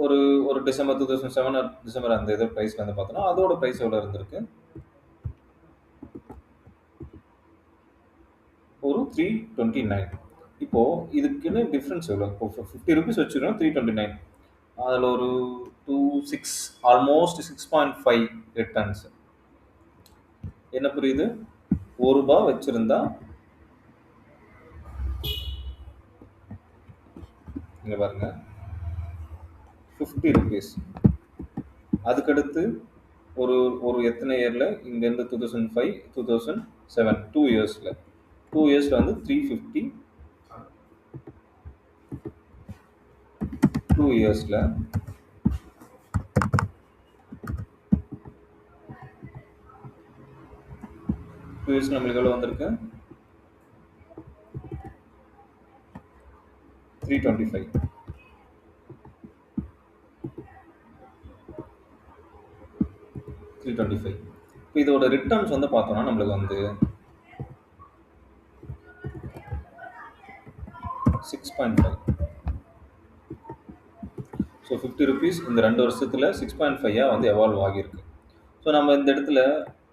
ஒரு ஒரு டிசம்பர் 2007 டிசம்பர் அந்த இது பிரைஸ் வந்து பார்த்தோம்னா அதோட பிரைஸ் எவ்வளோ இருந்திருக்கு? ஒரு 329. இப்போ இதுக்குன்னு டிஃபரன்ஸ் எவ்வளோ? இப்போ ₹50 வச்சுக்கிறோம் 329. அதில் ஒரு 26 ஆல்மோஸ்ட் 6.5 ரிட்டர்ன்ஸ். என்ன புரியுது? ₹1 வச்சிருந்தா இங்க பாருங்க ₹50. அதுக்கடுத்து ஒரு ஒரு எத்தனை இயர்ல இங்கேருந்து 2005 2007 2 இயர்ஸ்ல வந்து 350 2 இயர்ஸ்ல நம்மளுக்கு எவ்வளோ வந்திருக்கு? 325. இப்போ இதோட ரிட்டர்ன்ஸ் வந்து பார்த்தோம்னா நம்மளுக்கு வந்து 6.5. ஸோ ₹50 இந்த 2 வருஷத்துல 6.5 வந்து எவால்வ் ஆகியிருக்கு. ஸோ நம்ம இந்த இடத்துல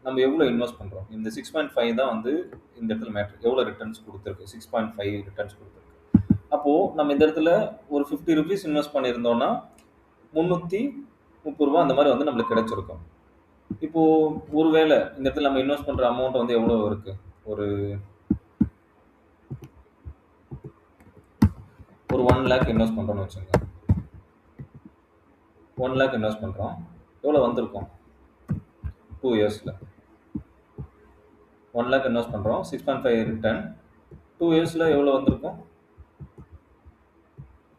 நம்ம எவ்வளோ இன்வெஸ்ட் பண்ணுறோம்? இந்த 6.5 தான் வந்து இந்த இடத்துல மேட்ரு. எவ்வளோ ரிட்டர்ன்ஸ் கொடுத்துருக்கு? 6.5 ரிட்டர்ன்ஸ் கொடுத்துருக்கு. அப்போது நம்ம இந்த இடத்துல ஒரு ₹50 இன்வெஸ்ட் பண்ணியிருந்தோம்னா ₹330 அந்த மாதிரி வந்து நம்மளுக்கு கிடைச்சிருக்கும். இப்போ ஒருவேளை இந்த இடத்துல நம்ம இன்வெஸ்ட் பண்ற அமௌண்ட் வந்து எவ்வளவு இருக்கு? ஒரு 1 லேக் இன்வெஸ்ட் பண்றோம்னு வச்சுங்க. 1 லேக் இன்வெஸ்ட் பண்றோம். எவ்வளவு வந்திருக்கும்? 2 இயர்ஸ்ல 1 லேக் இன்வெஸ்ட் பண்றோம். 6.5 ரிட்டர்ன் 2 இயர்ஸ்ல எவ்வளவு வந்திருக்கும்?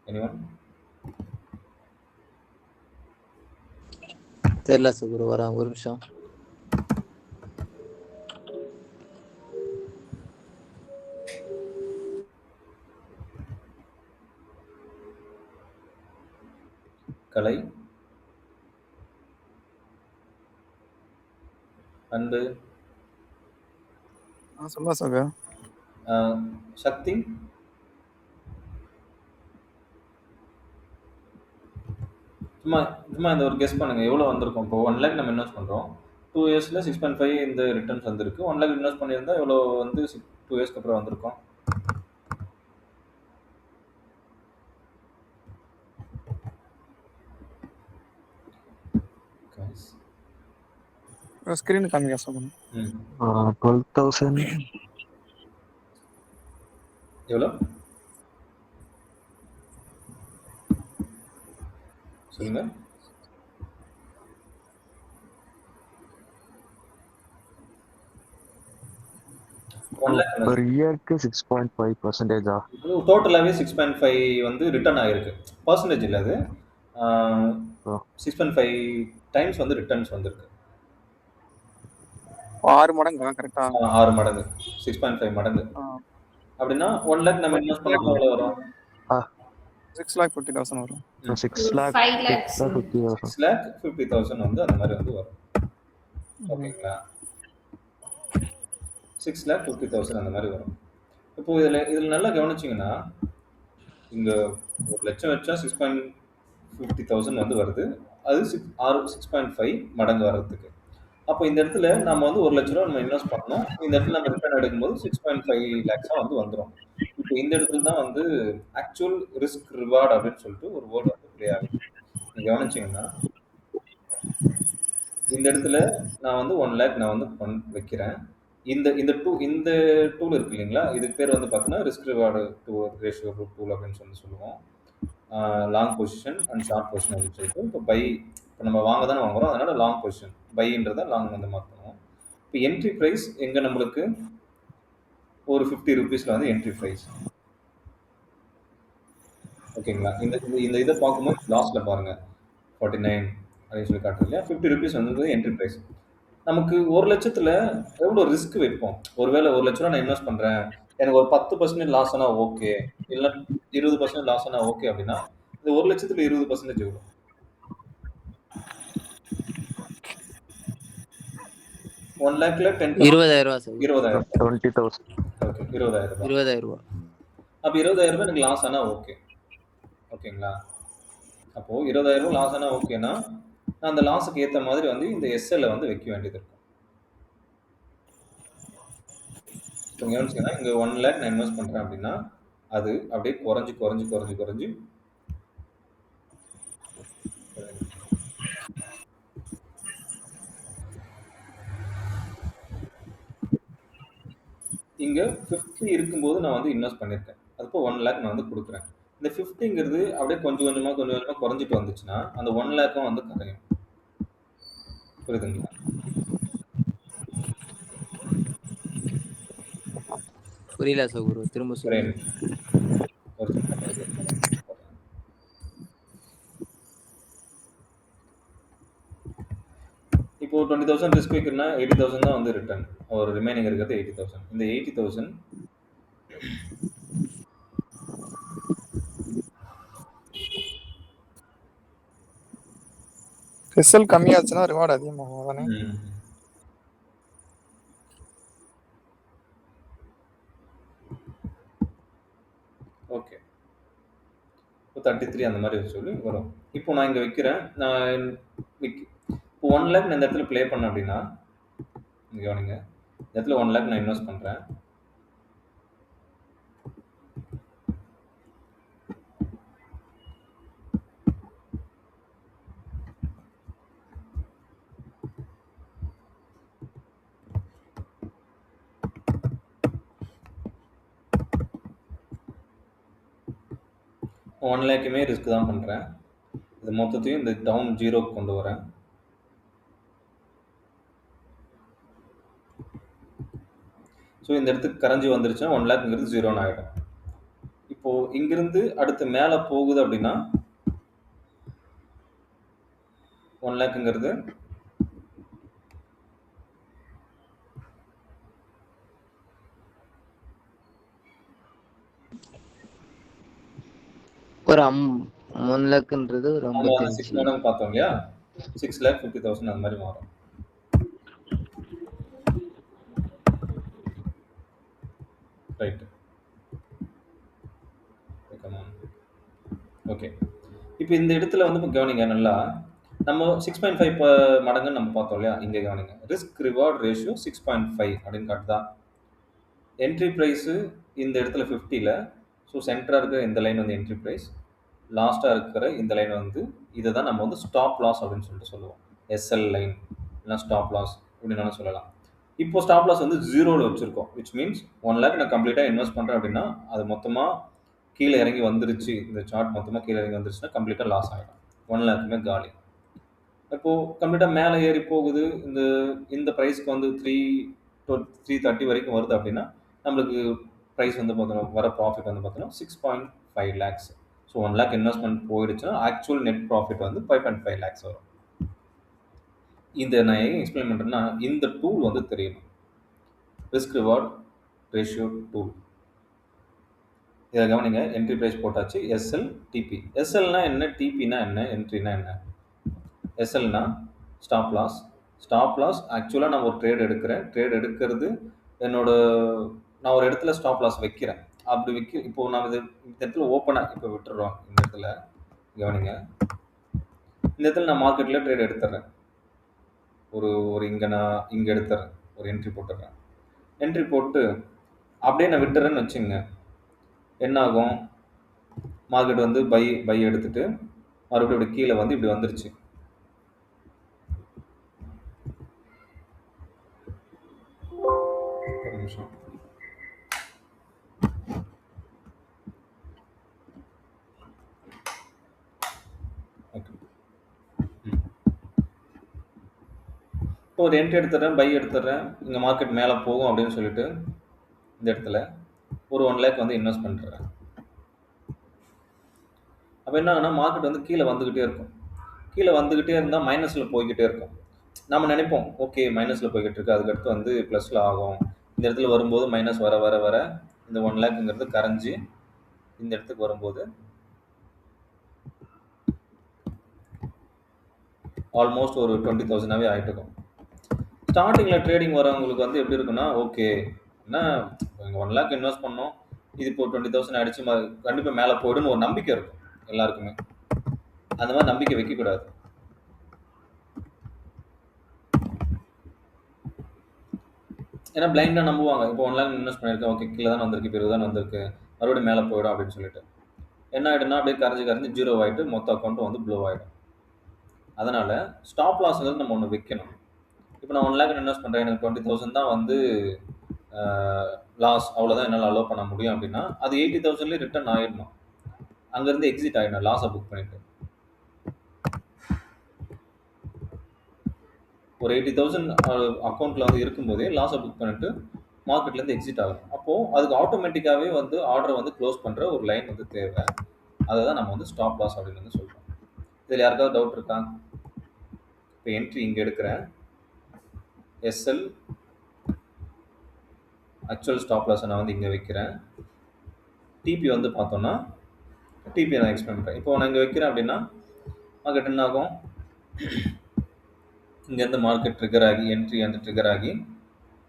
எனிவன்? தெரியல சுகுரு, வரேன் ஒரு நிமிஷம். கலை, அன்பு, சொல்லுவா சார். சக்தி, சும்மா சும்மா இந்த ஒரு கெஸ் பண்ணுங்க எவ்வளவு வந்திருக்கும்? இப்போ 1 லேக் நம்ம இன்வெஸ்ட் பண்றோம். 2 இயர்ஸ்ல 6.5 இந்த ரிட்டர்ன்ஸ் வந்திருக்கு. 1 லேக் இன்வெஸ்ட் பண்ணியிருந்தா எவ்வளவு வந்து 2 இயர்ஸ்க்கு அப்புறம் வந்திருக்கும்? ஸ்க்ரீன் காமிக்க சொல்லுங்க. 12,000. எவ்வளோ சொல்லுங்க? per yearக்கு 6.5% டோட்டலாகவே 6.5 வந்து ரிட்டர்ன் ஆகிருக்கு. பர்சன்டேஜ் இல்லை அது. 6.5 டைம்ஸ் வந்து ரிட்டர்ன்ஸ் வந்திருக்கு. 6 மடங்கா கரெக்டா? 6 மடங்கு, 6.5 மடங்கு. அப்படின்னா 1 lakh நம்ம இன்வெஸ்ட் பண்ணா எவ்வளோ வரும்? 6,50,000 வரும். 6,50,000. 6,50,000 வந்து அந்த மாதிரி வந்து வரும். ஓகேங்களா? 6,50,000 அந்த மாதிரி வரும். இப்போ இதில் நல்லா கவனிச்சிங்கன்னா இங்கே 1,00,000 வச்சா 6,50,000 வந்து வருது. அது 6.5 மடங்கு வர்றதுக்கு. அப்போ இந்த இடத்துல நம்ம வந்து 1,00,000 ரூபா நம்ம இன்வெஸ்ட் பண்ணோம். இந்த இடத்துல நம்ம ரிட்டர்ன் எடுக்கும்போது 6.5 lakhs வந்து வந்துடும். இப்போ இந்த இடத்துல தான் வந்து ஆக்சுவல் ரிஸ்க் ரிவார்டு அப்படின்னு சொல்லிட்டு ஒரு வேர்டு வந்து ப்ளே ஆகுது. நீங்கள் கவனிச்சிங்கன்னா இந்த இடத்துல நான் வந்து 1 lakh நான் வந்து வைக்கிறேன். இந்த டூல் இருக்கு இல்லைங்களா, இதுக்கு பேர் வந்து பார்த்தீங்கன்னா ரிஸ்க் ரிவார்டு ரேஷியோ டூல் அப்படின்னு சொல்லுவோம். Long position and short position அப்படின்னு சொல்லிட்டு இப்போ இப்போ நம்ம வாங்குறோம், அதனால லாங் பொசிஷன் பைன்றதை லாங் வந்து மார்க் பண்ணுவோம். இப்போ என்ட்ரி ப்ரைஸ் எங்கே நம்மளுக்கு ஒரு 50 rupeesல வந்து என்ட்ரி ப்ரைஸ். ஓகேங்களா? இந்த இதை பார்க்கும்போது லாஸ்ட்ல பாருங்க 49 அப்படின்னு சொல்லி காட்டுறது இல்லையா, 50 rupees வந்து என்ட்ரி ப்ரைஸ். நமக்கு 1,00,000த்துல எவ்வளோ ரிஸ்க் வைப்போம்? ஒருவேளை 1,00,000 ரூபா நான் இன்வெஸ்ட் பண்றேன், எனக்கு ஒரு 10% லாஸ் ஆனா ஓகே, இல்லை 20% லாஸ் ஆனா ஓகே அப்படின்னா இந்த 1,00,000த்துல 20% எவ்வளோ? 1 lakhல 20,000 ரூபா சார். 20,000. 20,000. ஓகே, 20,000 ரூபாய். 20,000 ரூபா. அப்போ 20,000 ரூபாய் எனக்கு லாஸ் ஆனா ஓகே. ஓகேங்களா? அப்போ 20,000 ரூபாய் லாஸ் ஆனா ஓகேனா நான் அந்த லாஸுக்கு ஏற்ற மாதிரி வந்து இந்த எஸ்எல்ல வந்து வைக்க வேண்டியது இருக்கும். இப்போ கவனிச்சிங்கன்னா இங்கே 1 lakh நான் இன்வெஸ்ட் பண்ணுறேன் அப்படின்னா அது அப்படியே குறைஞ்சி இங்கே 50 இருக்கும்போது நான் வந்து இன்வெஸ்ட் பண்ணியிருக்கேன். அதுப்போ 1 lakh நான் வந்து கொடுக்குறேன். இந்த 50ங்கிறது அப்படியே கொஞ்சம் கொஞ்சமாக குறைஞ்சிட்டு வந்துச்சுன்னா அந்த 1 lakhம் வந்து கரையும். புரியுதுங்களா? புரியல சகுரு, திரும்ப சொல்லுங்க. இப்போ 20,000 ரிஸ்க் வைக்கிறேன்னா 80,000 தான் வந்து ரிட்டர்ன். ஒரு ரிமைனிங் இருக்கிறது 80,000. இந்த 80,000 எஸ்எல் கம்மியாச்சுன்னா ரிவார்டு அதிகமாகும் தானே? ஓகே, இப்போ 33 அந்த மாதிரி சொல்லி வரும். இப்போ நான் இங்கே வைக்கிறேன். நான் இப்போ 1 lakh நான் இந்த இடத்துல ப்ளே பண்ணேன் அப்படின்னா இங்கே கவனிங்க, இந்த இடத்துல 1 lakh நான் இன்வெஸ்ட் பண்ணுறேன். ஒன் லேக்குமே ரிஸ்க் தான் பண்ணுறேன். இது மொத்தத்தையும் இந்த டவுன் 0க்கு கொண்டு வரேன். ஸோ இந்த இடத்துக்கு கரைஞ்சி வந்துருச்சுன்னா 1 lakங்கிறது 0ன்னு ஆகிடும். இப்போது இங்கிருந்து அடுத்து மேலே போகுது அப்படின்னா 1 lakங்கிறது ஒரு 1 லக்ன்றது ஒரு 6 மடங்கு பார்த்தோம் இல்லையா, 6,50,000 அந்த மாதிரி மாறும். Right, okay. இப்போ இந்த இடத்துல வந்து இப்போ கவனிங்க, நல்லா நம்ம 6.5 மடங்குன்னு நம்ம பார்த்தோம் இல்லையா, இங்கே கவனிங்க, ரிஸ்க் ரிவார்ட் ரேஷியோ 6.5 அப்படின்னு காட்டுதா. என்ட்ரி ப்ரைஸு இந்த இடத்துல 50ல், ஸோ சென்டராக இருக்கிற இந்த லைன் வந்து என்ட்ரி ப்ரைஸ், லாஸ்ட்டாக இருக்கிற இந்த லைன் வந்து இதை தான் நம்ம வந்து ஸ்டாப் லாஸ் அப்படின்னு சொல்லிட்டு சொல்லுவோம். எஸ்எல் லைன் இல்லைனா ஸ்டாப் லாஸ் அப்படின்னாலும் சொல்லலாம். இப்போ ஸ்டாப் லாஸ் வந்து 0ல வச்சிருக்கோம். விச் மீன்ஸ் 1 லேக் நான் கம்ப்ளீட்டா இன்வெஸ்ட் பண்றேன் அப்படின்னா, அது மொத்தமா கீழ இறங்கி வந்துருச்சு. இந்த சார்ட் மொத்தமா கீழ இறங்கி வந்துருச்சுன்னா கம்ப்ளீட்டா லாஸ் ஆயிடும். 1 லேக்குமே காலி. இப்போ கம்ப்ளீட்டா மேல ஏறி போகுது. இந்த இந்த பிரைஸ்க்கு வந்து 330 வரைக்கும் வருது அப்படின்னா, நம்மளுக்கு பிரைஸ் வந்து பார்த்தோம்னா வர ப்ராஃபிட் வந்து பார்த்தோம்னா 6.5 லேக்ஸ். ஸோ 1 லேக் இன்வெஸ்ட்மென்ட் போயிடுச்சுன்னா, ஆக்சுவல் நெட் ப்ராஃபிட் வந்து 5.5 லேக்ஸ் வரும். இந்த நான் ஏன் எக்ஸ்பிளைன் பண்றேன்னா, இந்த டூல் வந்து தெரியணும். Risk reward ratio tool. இத கவனிங்க. என்ட்ரி பிரைஸ் போட்டாச்சு. SL, TP. எஸ்எல்னா என்ன? டிபினா என்ன? என்ட்ரினா என்ன? எஸ்எல்னா ஸ்டாப் லாஸ். ஸ்டாப் லாஸ் ஆக்சுவலா நான் ஒரு ட்ரேட் எடுக்கிறேன். ட்ரேட் எடுக்கிறது என்னோட நான் ஒரு இடத்துல ஸ்டாப் லாஸ் வைக்கிறேன். அப்படி இப்போ நான் இந்த இடத்துல ஓப்பனா இப்போ விட்டுறோம். இந்த இடத்துல கவனிங்க. இந்த இடத்துல நான் மார்க்கெட்ல ட்ரேட் எடுத்துறேன். ஒரு இங்க எடுத்துறேன். ஒரு என்ட்ரி போட்டுறேன். என்ட்ரி போட்டு அப்படியே நான் விட்டுறேன்னு வச்சுங்க. என்ன ஆகும்? மார்க்கெட் வந்து பை எடுத்துட்டு மறுபடியும் இப்படி கீழே வந்து இப்படி வந்துருச்சு. ஒரு நிமிஷம். ஓகே. இப்போ ஒரு என்ட்ரி எடுத்துறேன், பை எடுத்துறேன். இங்க மார்க்கெட் மேல போகும் அப்படின்னு சொல்லிட்டு இந்த இடத்துல ஒரு 1 லேக் வந்து இன்வெஸ்ட் பண்றேன். அப்ப என்ன ஆகும்னா மார்க்கெட் வந்து கீழே வந்துகிட்டே இருக்கும். கீழே வந்துகிட்டே இருந்தா மைனஸ்ல போய்கிட்டே இருக்கும். நம்ம நினைப்போம், ஓகே மைனஸ்ல போய்கிட்டு இருக்கு. அதுக்கடுத்து வந்து பிளஸ்ல ஆகும். இந்த இடத்துல வரும்போது மைனஸ் வர வர வர இந்த 1 லேக்ங்கிறது கரைஞ்சு இந்த இடத்துக்கு வரும்போது ஆல்மோஸ்ட் ஒரு 20,000ஆவே ஆயிட்டு இருக்கும். ஸ்டார்டிங்ல ட்ரேடிங் வரவங்களுக்கு வந்து எப்படி இருக்குன்னா, ஓகே என்ன 1 லேக் இன்வெஸ்ட் பண்ணோம். இது இப்போ 20,000 ஆயிடுச்சு. கண்டிப்பா மேல போயிடும்னு ஒரு நம்பிக்கை இருக்கும் எல்லாருக்குமே. அந்த மாதிரி நம்பிக்கை வைக்கக்கூடாது. ஏன்னா பிளைண்டா நம்புவாங்க. இப்போ 1 லேக் இன்வெஸ்ட் பண்ணியிருக்கேன். ஓகே கீழே தான் வந்திருக்கு. இப்போ 20 தான் வந்திருக்கு. மறுபடியும் மேலே போயிடும் அப்படின்னு சொல்லிட்டு. என்ன ஆயிடும்னா அப்படியே கரைஞ்சு 0 ஆயிட்டு மொத்த அக்கௌண்ட்டும் வந்து ப்ளோ ஆயிடும். அதனால ஸ்டாப் லாஸ்ங்கிறது நம்ம ஒன்று வைக்கணும். இப்போ நான் 1 லேக் இன்வெஸ்ட் பண்ணுறேன். எனக்கு 20,000 தான் வந்து லாஸ். அவ்வளோதான் என்னால் அலோவ் பண்ண முடியும் அப்படின்னா அது 80,000லேயே ரிட்டர்ன் ஆயிடணும். அங்கேருந்து எக்ஸிட் ஆகிடணும் லாஸை புக் பண்ணிட்டு. ஒரு 80,000 அக்கௌண்ட்டில் வந்து இருக்கும்போதே லாஸை புக் பண்ணிட்டு மார்க்கெட்லேருந்து எக்ஸிட் ஆகும். அப்போது அதுக்கு ஆட்டோமேட்டிக்காகவே வந்து ஆர்டரை வந்து க்ளோஸ் பண்ணுற ஒரு லைன் வந்து தேவை. அதை தான் நம்ம வந்து ஸ்டாப் லாஸ் அப்படின்னு வந்து சொல்கிறோம். இதில் யாருக்காவது டவுட் இருக்கா? இப்போ என்ட்ரி இங்கே எடுக்கிறேன். எஸ்எல் ஆக்சுவல் ஸ்டாப் லாஸை நான் வந்து இங்கே வைக்கிறேன். டிபி வந்து பார்த்தோன்னா டிபியை நான் எக்ஸ்பிளைன் பண்ணுறேன். இப்போ நான் இங்கே வைக்கிறேன் அப்படின்னா மார்க்கெட் என்ன ஆகும்? இங்கேருந்து மார்க்கெட் ட்ரிகர் ஆகி என்ட்ரி வந்து ட்ரிகர் ஆகி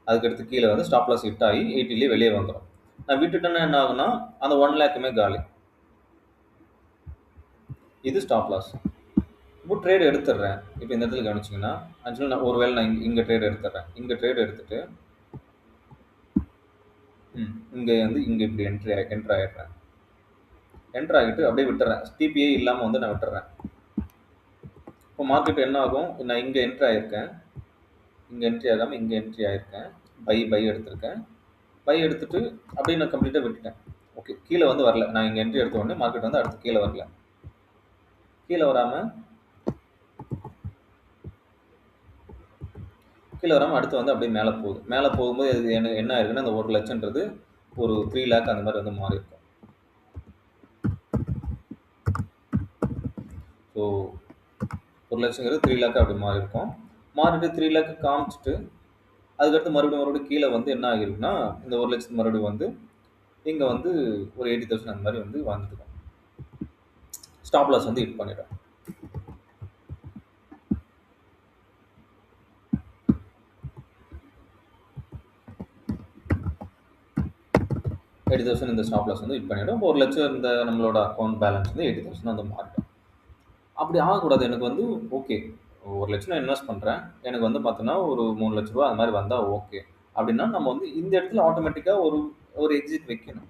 அதுக்கடுத்து கீழே வந்து ஸ்டாப் லாஸ் ஹிட் ஆகி 80லேயே வெளியே வந்துடும். நான் விட்டுட்டேன்னா என்ன ஆகுனா அந்த 1 லேக்குமே காலி. இது ஸ்டாப் லாஸ். இப்போ ட்ரேட் எடுத்துடுறேன். இப்போ இந்த இடத்துல கவனிச்சிங்கன்னா ஆக்சுவலாக நான் ஒருவேளை நான் இங்கே ட்ரேட் எடுத்துடுறேன். இங்கே ட்ரேட் எடுத்துட்டு இங்கே வந்து இங்கே இப்படி என்ட்ரு ஆகிடுறேன். என்ட்ரு ஆகிட்டு அப்படியே விட்டுறேன். டிபிஏ இல்லாமல் வந்து நான் விட்டுறேன். இப்போ மார்க்கெட் என்ன ஆகும்? நான் இங்கே என்ட்ரி ஆகிருக்கேன். இங்கே என்ட்ரி ஆகாமல் இங்கே என்ட்ரி ஆகிருக்கேன். பை எடுத்திருக்கேன். பை எடுத்துட்டு அப்படியே நான் கம்ப்ளீட்டாக விட்டுட்டேன். ஓகே கீழே வந்து வரல. நான் இங்கே என்ட்ரி எடுத்த உடனே மார்க்கெட் வந்து அடுத்து கீழே வரல. கீழே வராமல் அடுத்து வந்து அப்படியே மேலே போகுது. மேலே போகும்போது அது என்ன ஆயிருக்குன்னா அந்த 1 லட்சம்ன்றது ஒரு 3 லேக் அந்த மாதிரி வந்து மாறி இருக்கும். ஸோ 1 லட்சங்கிறது 3 லேக்காக அப்படி மாறி இருக்கும். மாறிட்டு 3 லேக்கு காமிச்சிட்டு அதுக்கடுத்து மறுபடியும் கீழே வந்து என்ன ஆகிருக்குன்னா இந்த 1 லட்சத்துக்கு மறுபடியும் வந்து இங்கே வந்து ஒரு 80,000 அந்த மாதிரி வந்து வந்துட்டு ஸ்டாப் லாஸ் வந்து ஹிட் பண்ணிடும். $80,000 இந்த ஸ்டாப் லாஸ் வந்து ஹிட் பண்ணிடும். 1 லட்சம் இந்த நம்மளோட அக்கௌண்ட் பேலன்ஸ் வந்து 80,000 வந்து மாறிடும். அப்படி ஆகக்கூடாது. எனக்கு வந்து ஓகே 1 லட்சம் நான் இன்வெஸ்ட் பண்ணுறேன். எனக்கு வந்து பார்த்தோன்னா ஒரு 3 லட்ச ரூபா அது மாதிரி வந்தால் ஓகே அப்படின்னா நம்ம வந்து இந்த இடத்துல ஆட்டோமேட்டிக்காக ஒரு எக்ஸிட் வைக்கணும்.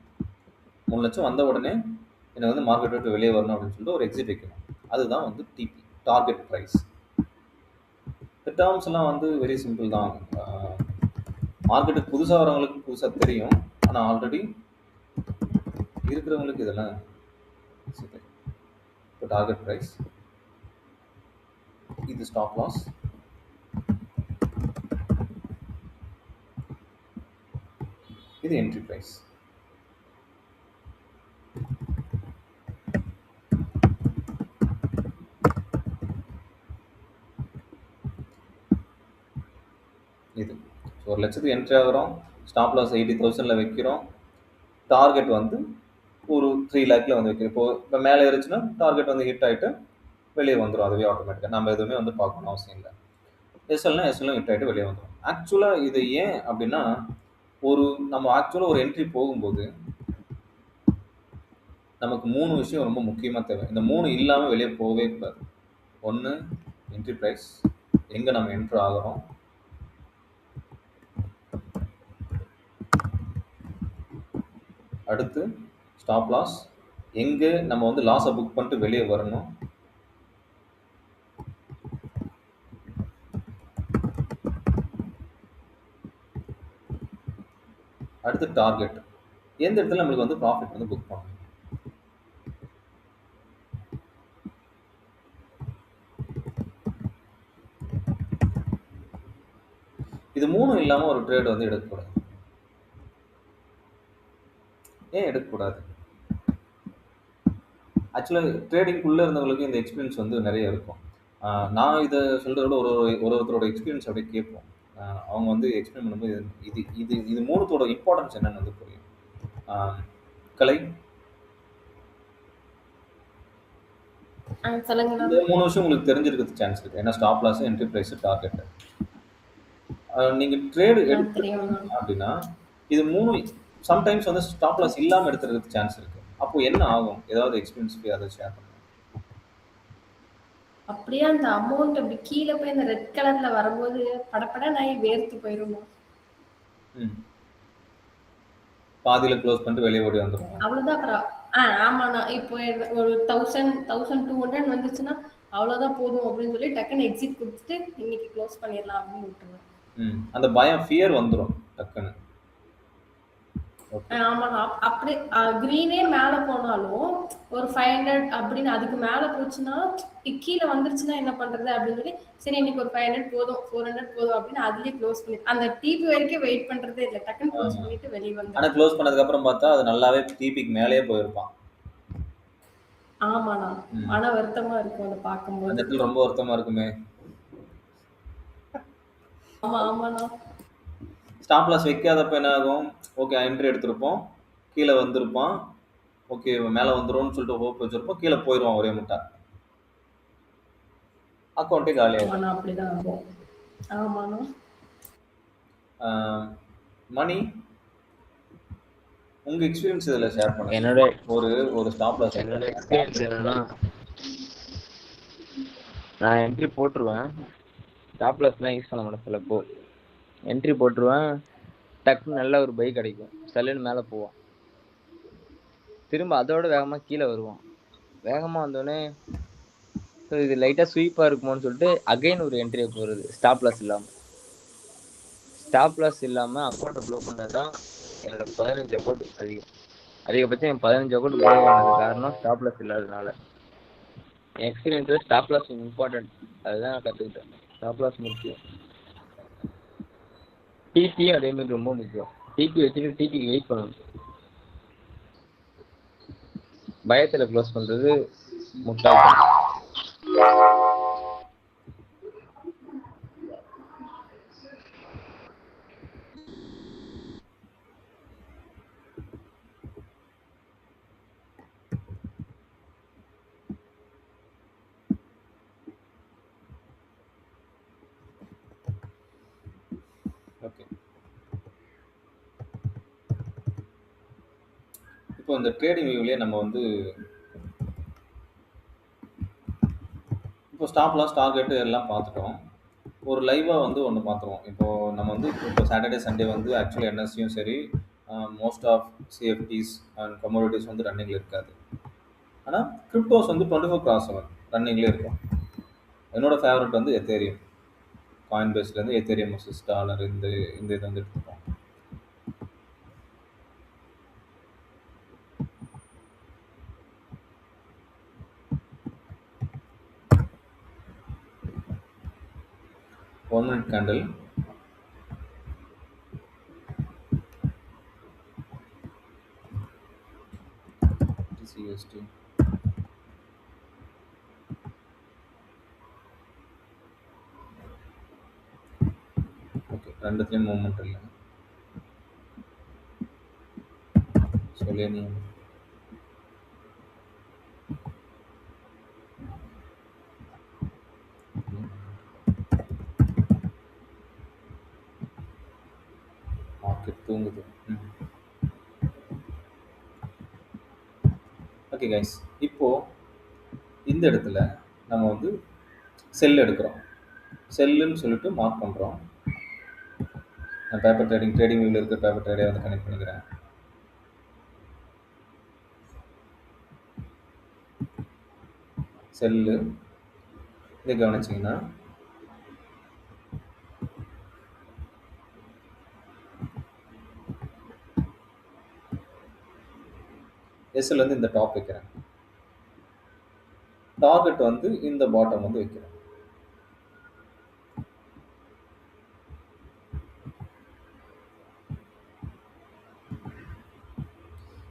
3 லட்சம் வந்த உடனே எனக்கு வந்து மார்க்கெட் விட்டு வெளியே வரணும் அப்படின்னு சொல்லிட்டு ஒரு எக்ஸிட் வைக்கணும். அதுதான் வந்து டிபி டார்கெட் ப்ரைஸ். இந்த டேர்ம்ஸ் எல்லாம் வந்து வெரி சிம்பிள் தான். மார்க்கெட்டுக்கு புதுசாக வரவங்களுக்கு புதுசாக தெரியும். ஆனால் ஆல்ரெடி இருக்கிறவங்களுக்கு இதெல்லாம் இப்போ டார்கெட் ப்ரைஸ், இது ஸ்டாப் லாஸ், இது என்ட்ரி ப்ரைஸ். இது 1 லட்சத்துக்கு என்ட்ரி ஆகிறோம், ஸ்டாப் லாஸ் 80,000 வைக்கிறோம், டார்கெட் வந்து ஒரு 3 லேக்கில் வந்து வைக்கிறோம். இப்போ மேலே இருந்துச்சுன்னா டார்கெட் வந்து ஹிட் ஆகிட்டு வெளியே வந்துடும். அதுவே ஆட்டோமேட்டிக்காக நம்ம எதுவுமே வந்து பார்க்கணும் அவசியம் இல்லை. எஸ்எல்லும் ஹிட் ஆகிட்டு வெளியே வந்துடும். ஆக்சுவலாக இது ஏன் அப்படின்னா, நம்ம ஆக்சுவலாக ஒரு என்ட்ரி போகும்போது நமக்கு 3 விஷயம் ரொம்ப முக்கியமாக தேவை. இந்த 3 இல்லாமல் வெளியே போகவே கூடாது. 1 என்ட்ரி ப்ரைஸ், எங்கே நம்ம என்ட்ரு ஆகிறோம். அடுத்து ஸ்டாப் லாஸ், எங்கே நம்ம வந்து லாஸை புக் பண்ணிட்டு வெளியே வரணும். அடுத்து டார்கெட், எந்த இடத்துல நம்மளுக்கு வந்து ப்ராஃபிட் வந்து புக் பண்ணணும். இது 3 இல்லாமல் ஒரு ட்ரேட் வந்து எடுக்கக்கூடாது. ஏன் எடுக்கக்கூடாது? ஆக்சுவலாக ட்ரேடிங்குள்ளே இருந்தவங்களுக்கு இந்த எக்ஸ்பீரியன்ஸ் வந்து நிறைய இருக்கும். நான் இதை சொல்கிறத விட ஒருத்தரோட எக்ஸ்பீரியன்ஸ் அப்படியே கேட்போம். அவங்க வந்து எக்ஸ்பிளைன் பண்ணும்போது இது இது இது 3த்தோட இம்பார்ட்டன்ஸ் என்னன்னு வந்து புரியும். கலை, சொல்லுங்க. இந்த 3 விஷயம் உங்களுக்கு தெரிஞ்சிருக்கிறது சான்ஸ் இருக்குது. ஏன்னா stop loss, entry price, target. நீங்கள் ட்ரேடு எடுத்து அப்படின்னா இது 3 சம்டைம்ஸ் வந்து ஸ்டாப் லாஸ் இல்லாமல் எடுத்துறதுக்கு சான்ஸ் இருக்குது. அப்போ என்ன ஆகும்? ஏதாவது எக்ஸ்பீரியன்ஸ் அதை ஷேர் பண்ணுங்க. அப்படியே அந்த அமௌண்ட் அப்படி கீழே போய் அந்த ரெட் கலர்ல வரும்போது படப்பட நான் வேர்த்து போயிருமா. பாதியில க்ளோஸ் பண்ணிட்டு வெளியே ஓடி வந்துடும். அவ்வளவுதான். அப்புறம் ஆமாண்ணா, இப்போ ஒரு 1200 வந்துச்சுன்னா அவ்வளவுதான் போதும் அப்படின்னு சொல்லி டக்குன்னு எக்ஸிட் கொடுத்துட்டு இன்னைக்கு க்ளோஸ் பண்ணிடலாம் அப்படின்னு விட்டுருவேன். அந்த பயம், ஃபியர் வந்துடும் டக்குன்னு. ஆமாண்ணா, அப்படி கிரீனே மேல போனாலும் ஒரு 500 அப்படின்னு அதுக்கு மேல போச்சுன்னா கீழே வந்துருச்சுன்னா என்ன பண்றது அப்படின்னு சொல்லி, சரி இன்னைக்கு ஒரு 500 போதும், 400 போதும் அப்படின்னு அதுலயே க்ளோஸ் பண்ணி அந்த டிபி வரைக்கும் வெயிட் பண்றதே இல்லை, டக்குன்னு க்ளோஸ் பண்ணிட்டு வெளியே வந்து. ஆனா க்ளோஸ் பண்ணதுக்கு அப்புறம் பார்த்தா அது நல்லாவே டிபிக்கு மேலேயே போயிருப்பான். ஆமாண்ணா, மன வருத்தமா இருக்கும் அதை பார்க்கும்போது. அந்த இடத்துல ரொம்ப வருத்தமா இருக்குமே. ஆமா ஆமாண்ணா. ஸ்டாப் லாஸ் வைக்காதப்ப என்ன ஆகும்? ஓகே, என்ட்ரி எடுத்திருப்போம், கீழே வந்திருப்பான், ஓகே மேலே வந்துரும்னு சொல்லிட்டு ஹோப் வச்சிருப்போம், கீழே போயிடுவான் ஒரே முட்டா, அக்கௌண்ட்டே காலியாகும். அப்படிதான் ஆகும். ஆமாண்ணா. மணி, உங்க எக்ஸ்பீரியன்ஸ் இதில் ஷேர் பண்ணுங்க. என்னோட ஒரு ஸ்டாப் லாஸ் என்னோட எக்ஸ்பீரியன்ஸ் என்னன்னா, நான் என்ட்ரி போட்டுருவேன், ஸ்டாப் லாஸ்லாம் யூஸ் பண்ண மாட்டேன். சிலப்போ என்ட்ரி போட்டுருவேன், டக்குன்னு நல்ல ஒரு பை கிடைக்கும், சல்லுன்னு மேலே போவான், திரும்ப அதோட வேகமாக கீழே வருவான். வேகமாக வந்தோடனே ஸோ இது லைட்டாக ஸ்வீப்பாக இருக்குமோன்னு சொல்லிட்டு அகைன் ஒரு என்ட்ரியை போகிறது, ஸ்டாப் லாஸ் இல்லாமல். ஸ்டாப் லாஸ் இல்லாமல் அக்கௌண்ட்டை ப்ளோ பண்ணது தான் என்னோட 15 அக்கௌண்ட் அதிகபட்சம் என் 15 அக்கௌண்ட் ப்ளோ பண்ணது காரணம் ஸ்டாப் லாஸ் இல்லாததுனால. என் எக்ஸ்பீரியன்ஸில் ஸ்டாப் லாஸ் இம்பார்ட்டன்ட், அதுதான் நான் கற்றுக்கிட்டேன். ஸ்டாப் லாஸ் முக்கியம், டிபியும் அதேமாதிரி ரொம்ப முக்கியம். டிபி வச்சுட்டு டிபிக்கு வெயிட் பண்ணணும், பயத்தில் க்ளோஸ் பண்ணுறது முட்டாள். ஓகே, இப்போ இந்த ட்ரேடிங் வியூவிலே நம்ம வந்து இப்போ ஸ்டாப் லாஸ், டார்கெட்டு எல்லாம் பார்த்துட்டோம். ஒரு லைவாக வந்து ஒன்று பார்த்துருவோம். இப்போது நம்ம வந்து இப்போ சாட்டர்டே சண்டே வந்து ஆக்சுவலி என்எஸ்சியும் சரி, மோஸ்ட் ஆஃப் சிஎஃப்டிஸ் அண்ட் கமோடிட்டிஸ் வந்து ரன்னிங்கில் இருக்காது. ஆனால் கிரிப்டோஸ் வந்து 24/7 ரன்னிங்லேயே இருக்கும். என்னோடய ஃபேவரட் வந்து எத்தேரியம். காயின் பேஸ்லேருந்து எத்தேரியம் வர்சஸ் டாலர் இந்த இது வந்து எடுத்துப்போம். One minute candle CST okay, ரெண்டுத்துலேயும் மூவ்மெண்ட் இல்லை. செலேனியம் மார்க்கெட் தூங்குது. ஓகே கைஸ், இப்போது இந்த இடத்துல நம்ம வந்து செல் எடுக்கிறோம். செல்லுன்னு சொல்லிட்டு மார்க் பண்ணுறோம். நான் பேப்பர் ட்ரேடிங் வியூவில் இருக்கிற பேப்பர் ட்ரேடை வந்து கனெக்ட் பண்ணிக்கிறேன். செல்லு இதை கவனிச்சிங்கன்னா எஸ்எல் வந்து இந்த டாப் வைக்கிறேன். டார்கெட் வந்து இந்த பாட்டம் வந்து வைக்கிறேன்.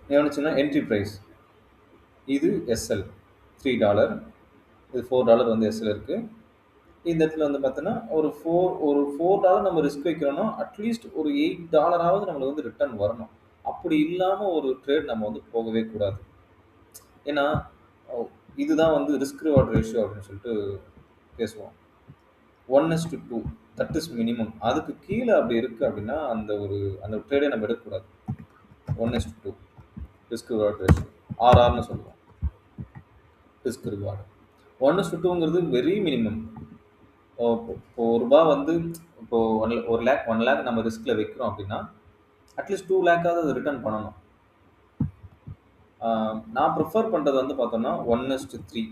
கவனிச்சுன்னா என்ட்ரி ப்ரைஸ் இது எஸ்எல் $3, இது $4 வந்து எஸ்எல் இருக்குது. இந்த இடத்துல வந்து பார்த்தோன்னா ஒரு $4 நம்ம ரிஸ்க் வைக்கிறோன்னா அட்லீஸ்ட் ஒரு $8 நம்மளுக்கு வந்து ரிட்டர்ன் வரணும். அப்படி இல்லாமல் ஒரு ட்ரேட் நம்ம வந்து போகவே கூடாது. ஏன்னா இதுதான் வந்து ரிஸ்க் ரிவார்ட் ரேஷியோ அப்படின்னு சொல்லிட்டு பேசுவோம். 1:2 தட் இஸ் மினிமம். அதுக்கு கீழே அப்படி இருக்குது அப்படின்னா அந்த ட்ரேடை நம்ம எடுக்கக்கூடாது. 1:2 ரிஸ்க் ரிவார்ட் ரேஷியோ, RRன்னு சொல்லுவோம். ரிஸ்க் ரிவார்டு 1:2ங்கிறது வெரி மினிமம். இப்போ $1 வந்து இப்போ 1 lakh நம்ம ரிஸ்கில் வைக்கிறோம் அப்படின்னா அட்லீஸ்ட் 2 lakh அது ரிட்டர்ன் பண்ணணும். நான் ப்ரிஃபர் பண்ணுறது வந்து பார்த்தோன்னா 1:3.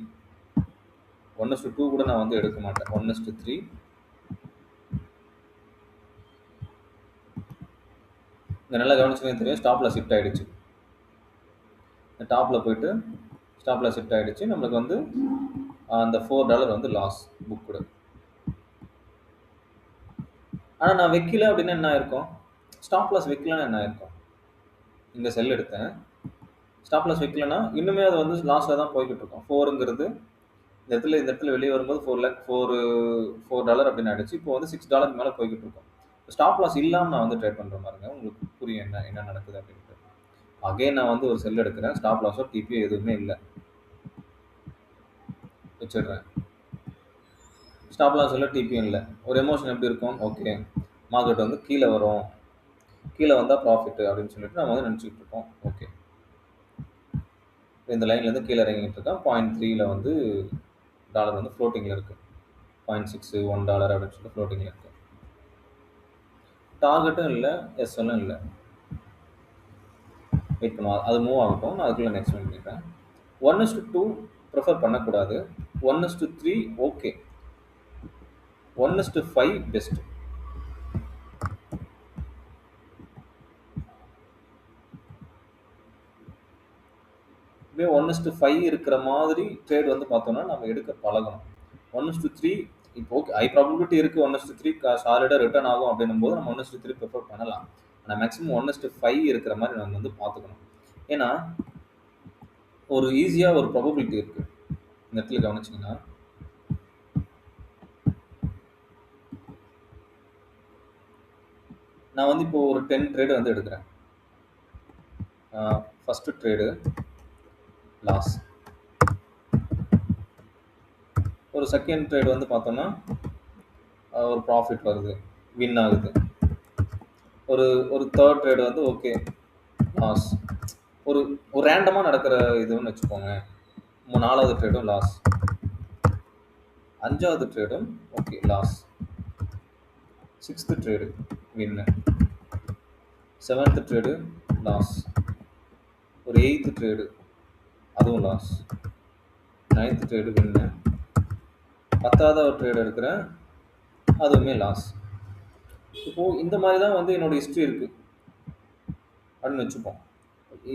1:2 கூட நான் வந்து எடுக்க மாட்டேன். 1:3. இங்கே நல்லா கவனிச்சுன்னு தெரியும், ஸ்டாப்பில் ஷிஃப்ட் ஆகிடுச்சு. இந்த டாப்பில் போயிட்டு ஸ்டாப்பில் ஷிஃப்ட் ஆகிடுச்சு. நம்மளுக்கு வந்து அந்த $4 வந்து லாஸ் புக்குடு. ஆனால் நான் வைக்கல அப்படின்னா என்ன ஆயிருக்கும்? ஸ்டாப் லாஸ் வைக்கலன்னா என்ன ஆயிருக்கும்? இங்கே செல் எடுத்தேன், ஸ்டாப் லாஸ் வைக்கலன்னா இன்னுமே அது வந்து லாஸில் தான் போய்கிட்டு இருக்கும். 4ங்கிறது இந்த இடத்துல வெளியே வரும்போது $4 அப்படின்னு ஆகிடுச்சு. இப்போ வந்து $6 மேலே போய்கிட்டு இருக்கும். ஸ்டாப் லாஸ் இல்லாமல் நான் வந்து ட்ரேட் பண்ணுற மாதிரிங்க. உங்களுக்கு புரியும் என்ன நடக்குது அப்படின்ட்டு. அகைன் நான் வந்து ஒரு செல் எடுக்கிறேன், ஸ்டாப் லாஸோ டிபிஓ எதுவுமே இல்லை, வச்சிடுறேன். ஸ்டாப் லாஸ் இல்லை, டிபியும் இல்லை. ஒரு எமோஷன் எப்படி இருக்கும்? ஓகே, மார்க்கெட் வந்து கீழே வரும், கீழே வந்தால் ப்ராஃபிட்டு அப்படின்னு சொல்லிட்டு நம்ம வந்து நினச்சிக்கிட்டு இருக்கோம். ஓகே, இந்த லைன்லேருந்து கீழே இறங்கிட்டு இருக்கேன். 0.3 வந்து டாலர் வந்து ஃப்ளோட்டிங்கில் இருக்குது. 0.6 $1 அப்படின்னு சொல்லிட்டு ஃப்ளோட்டிங்கில் இருக்குது. டார்கெட்டும் இல்லை, எஸ்எல்லும் இல்லை. வெயிட் பண்ணுவோம், அது மூவ் ஆகட்டும். நான் அதுக்குள்ளே நெக்ஸ்ட் பண்ணிக்கிறேன். 1:2 ப்ரிஃபர் பண்ணக்கூடாது. 1:3 ஓகே. 1:5 பெஸ்ட். இப்படியே 1:5 இருக்கிற மாதிரி ட்ரேட் வந்து பார்த்தோம்னா நம்ம எடுக்க பழகணும். 1:3 இப்போ ஓகே, ஹை ப்ராபபிலிட்டி இருக்குது 1:3 சாலிடாக ரிட்டர்ன் ஆகும் அப்படின்னும் போது நம்ம 1:3 ப்ரிஃபர் பண்ணலாம். ஆனால் மேக்ஸிமம் 1:5 இருக்கிற மாதிரி நம்ம வந்து பார்த்துக்கணும். ஏன்னா ஒரு ஈஸியாக ஒரு ப்ராபபிலிட்டி இருக்குது. இந்த இடத்துல கவனிச்சிங்கன்னா நான் வந்து இப்போ ஒரு 10 ட்ரேடு வந்து எடுக்கிறேன். First trade loss. ஒரு செகண்ட் ட்ரேட் வந்து பார்த்தோன்னா ஒரு ப்ராஃபிட் வருது, வின் ஆகுது. ஒரு தேர்ட் ட்ரேடு வந்து ஓகே லாஸ். ஒரு ரேண்டமாக நடக்கிற இதுன்னு வச்சுக்கோங்க. 4வது ட்ரேடும் லாஸ், 5வது ட்ரேடும் okay loss, 6th trade win, 7th trade loss, ஒரு 8th ட்ரேடு அதுவும் லாஸ், 9th ட்ரேடு வின்னு, 10வது ட்ரேடு எடுக்கிறேன் அதுவுமே லாஸ். இப்போது இந்த மாதிரி தான் வந்து என்னோடய ஹிஸ்ட்ரி இருக்குது அப்படின்னு வச்சுப்போம்.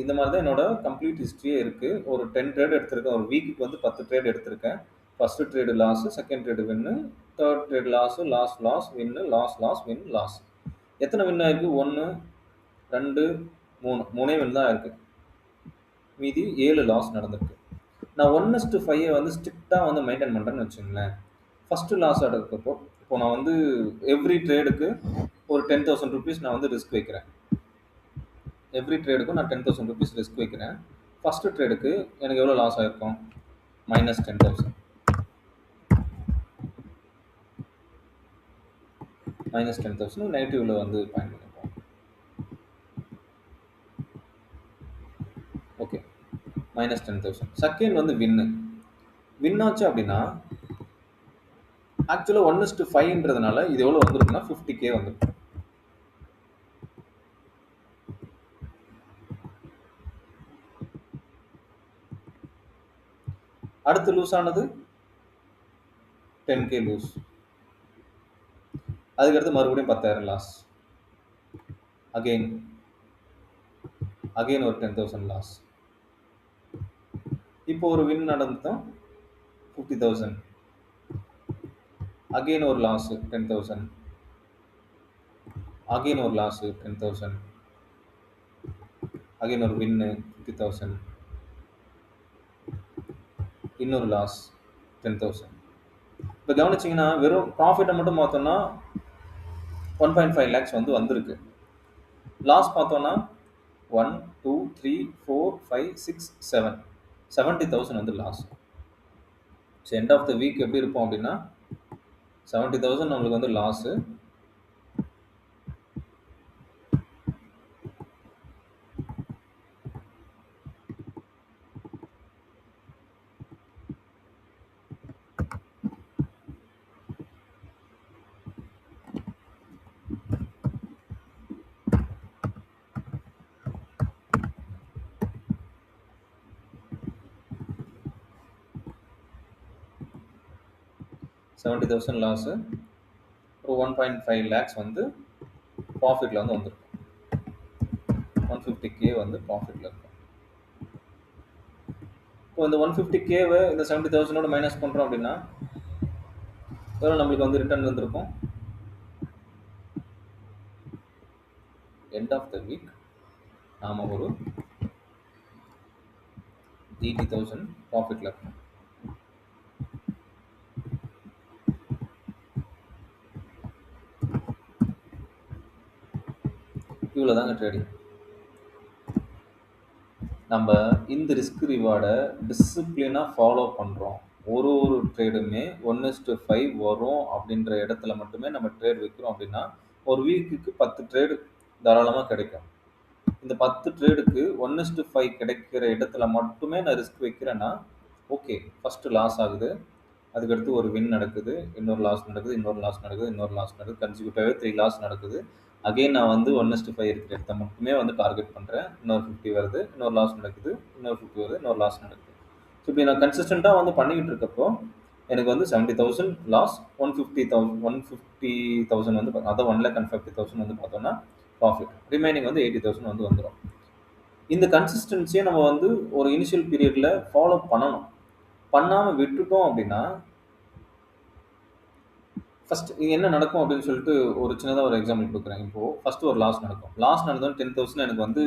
இந்த மாதிரி தான் என்னோட கம்ப்ளீட் ஹிஸ்ட்ரியே இருக்குது. ஒரு 10 ட்ரேட் எடுத்திருக்கேன். ஒரு வீக்குக்கு வந்து 10 ட்ரேட் எடுத்திருக்கேன். First trade loss, second trade win, third trade loss, loss win, loss win, loss. எத்தனை வின் ஆயிருக்கு? 1, 2, 3. 3 வின் தான் இருக்குது. மீதி 7 லாஸ் நடந்திருக்கு. நான் 1:5 வந்து ஸ்ட்ரிக்டாக வந்து மெயின்டைன் பண்ணுறேன்னு வச்சுங்களேன். ஃபஸ்ட்டு லாஸ் எடுக்கிறப்போ இப்போ நான் வந்து எவ்ரி ட்ரேடுக்கு ஒரு 10,000 ருபீஸ் நான் வந்து ரிஸ்க் வைக்கிறேன். எவ்ரி ட்ரேடுக்கும் நான் 10,000 ருபீஸ் ரிஸ்க் வைக்கிறேன். ஃபஸ்ட்டு ட்ரேடுக்கு எனக்கு எவ்வளோ லாஸ் ஆகிருக்கும்? -10,000. -10,000 நெகட்டிவ்ல வந்து பாயிண்ட் பண்ணிப்போம். ஓகே, -10,000. செகண்ட் வந்து வின் ஆச்சு அப்படின்னா ஆக்சுவலாக 1:5ன்றதுனால இது எவ்வளோ வந்திருக்குன்னா 50K வந்துருக்கு. அடுத்து லூஸ் ஆனது 10K லூஸ். அதுக்கடுத்து மறுபடியும் 10,000 லாஸ். அகெயின் ஒரு 10,000 லாஸ். இப்போ ஒரு வின் நடந்ததும் 50,000. அகெயின் ஒரு லாஸ் 10,000. அகெயின் ஒரு லாஸ் 10,000. அகெயின் ஒரு வின்னு 50,000. இன்னொரு லாஸ் 10,000. இப்போ கவனிச்சிங்கன்னா வெறும் ப்ராஃபிட்டை மட்டும் பார்த்தோன்னா 1.5 lakhs வந்து வந்திருக்கு. லாஸ் பார்த்தோன்னா 1, 2, 3, 4, 5, 6, 7. 70,000 வந்து loss. So end of the week எப்படி இருப்போம் அப்படின்னா 70,000 நம்மளுக்கு வந்து லாஸு. லாஸு. ஒரு 1.5 lakhs வந்து ப்ராஃபிட்டில் வந்து வந்துருக்கும். 150K வந்து ப்ராஃபிட்டில் இருக்கும். இப்போ இந்த 150Kவை இந்த 70,000ஓட மைனஸ் பண்ணுறோம் அப்படின்னா எவ்வளோ நம்மளுக்கு வந்து ரிட்டர்ன் வந்துருக்கும்? எண்ட் ஆஃப் த வீக் நாம் ஒரு 80,000 ப்ராஃபிட்டில் இருக்கும். இவ்வளோ தாங்க ட்ரேடிங். நம்ம இந்த ரிஸ்க் ரிவார்டை டிசிப்ளினாக ஃபாலோ பண்ணுறோம். ஒரு ட்ரேடுமே 1:5 வரும் அப்படின்ற இடத்துல மட்டுமே நம்ம ட்ரேட் வைக்கிறோம் அப்படின்னா ஒரு வீக்குக்கு 10 ட்ரேடு தாராளமாக கிடைக்கும். இந்த 10 ட்ரேடுக்கு 1:5 கிடைக்கிற இடத்துல மட்டுமே நான் ரிஸ்க் வைக்கிறேன்னா ஓகே, ஃபஸ்ட்டு லாஸ் ஆகுது, அதுக்கடுத்து ஒரு வின் நடக்குது, இன்னொரு லாஸ் நடக்குது, இன்னொரு லாஸ் நடக்குது, இன்னொரு லாஸ் நடக்குது, கன்சிக்யூட்டிவாகவே 3 லாஸ் நடக்குது. அகெயின் நான் வந்து 1:5 இருக்கிற இடத்த மட்டுமே வந்து டார்கெட் பண்ணுறேன். இன்னொரு 50 வருது, இன்னொரு லாஸ் நடக்குது, இன்னொரு 50 வருது, இன்னொரு லாஸ் நடக்குது. ஸோ இப்படி நான் கன்சிஸ்டண்ட்டாக வந்து பண்ணிக்கிட்டு இருக்கப்போ எனக்கு வந்து 70,000 லாஸ், 150,000 வந்து அதான் 1,50,000 வந்து பார்த்தோன்னா ப்ராஃபிட். ரிமைனிங் வந்து 80,000 வந்து வந்துடும். இந்த கன்சிஸ்டன்சியை நம்ம வந்து ஒரு இனிஷியல் பீரியடில் ஃபாலோ பண்ணணும். பண்ணாமல் விட்டுட்டோம் அப்படின்னா ஃபஸ்ட் என்ன நடக்கும் அப்படின்னு சொல்லிட்டு ஒரு சின்னதாக ஒரு எக்ஸாம்பிள் கொடுக்குறேன். இப்போது ஃபஸ்ட்டு ஒரு லாஸ் நடக்கும். லாஸ் நடந்தோன்னு 10,000 எனக்கு வந்து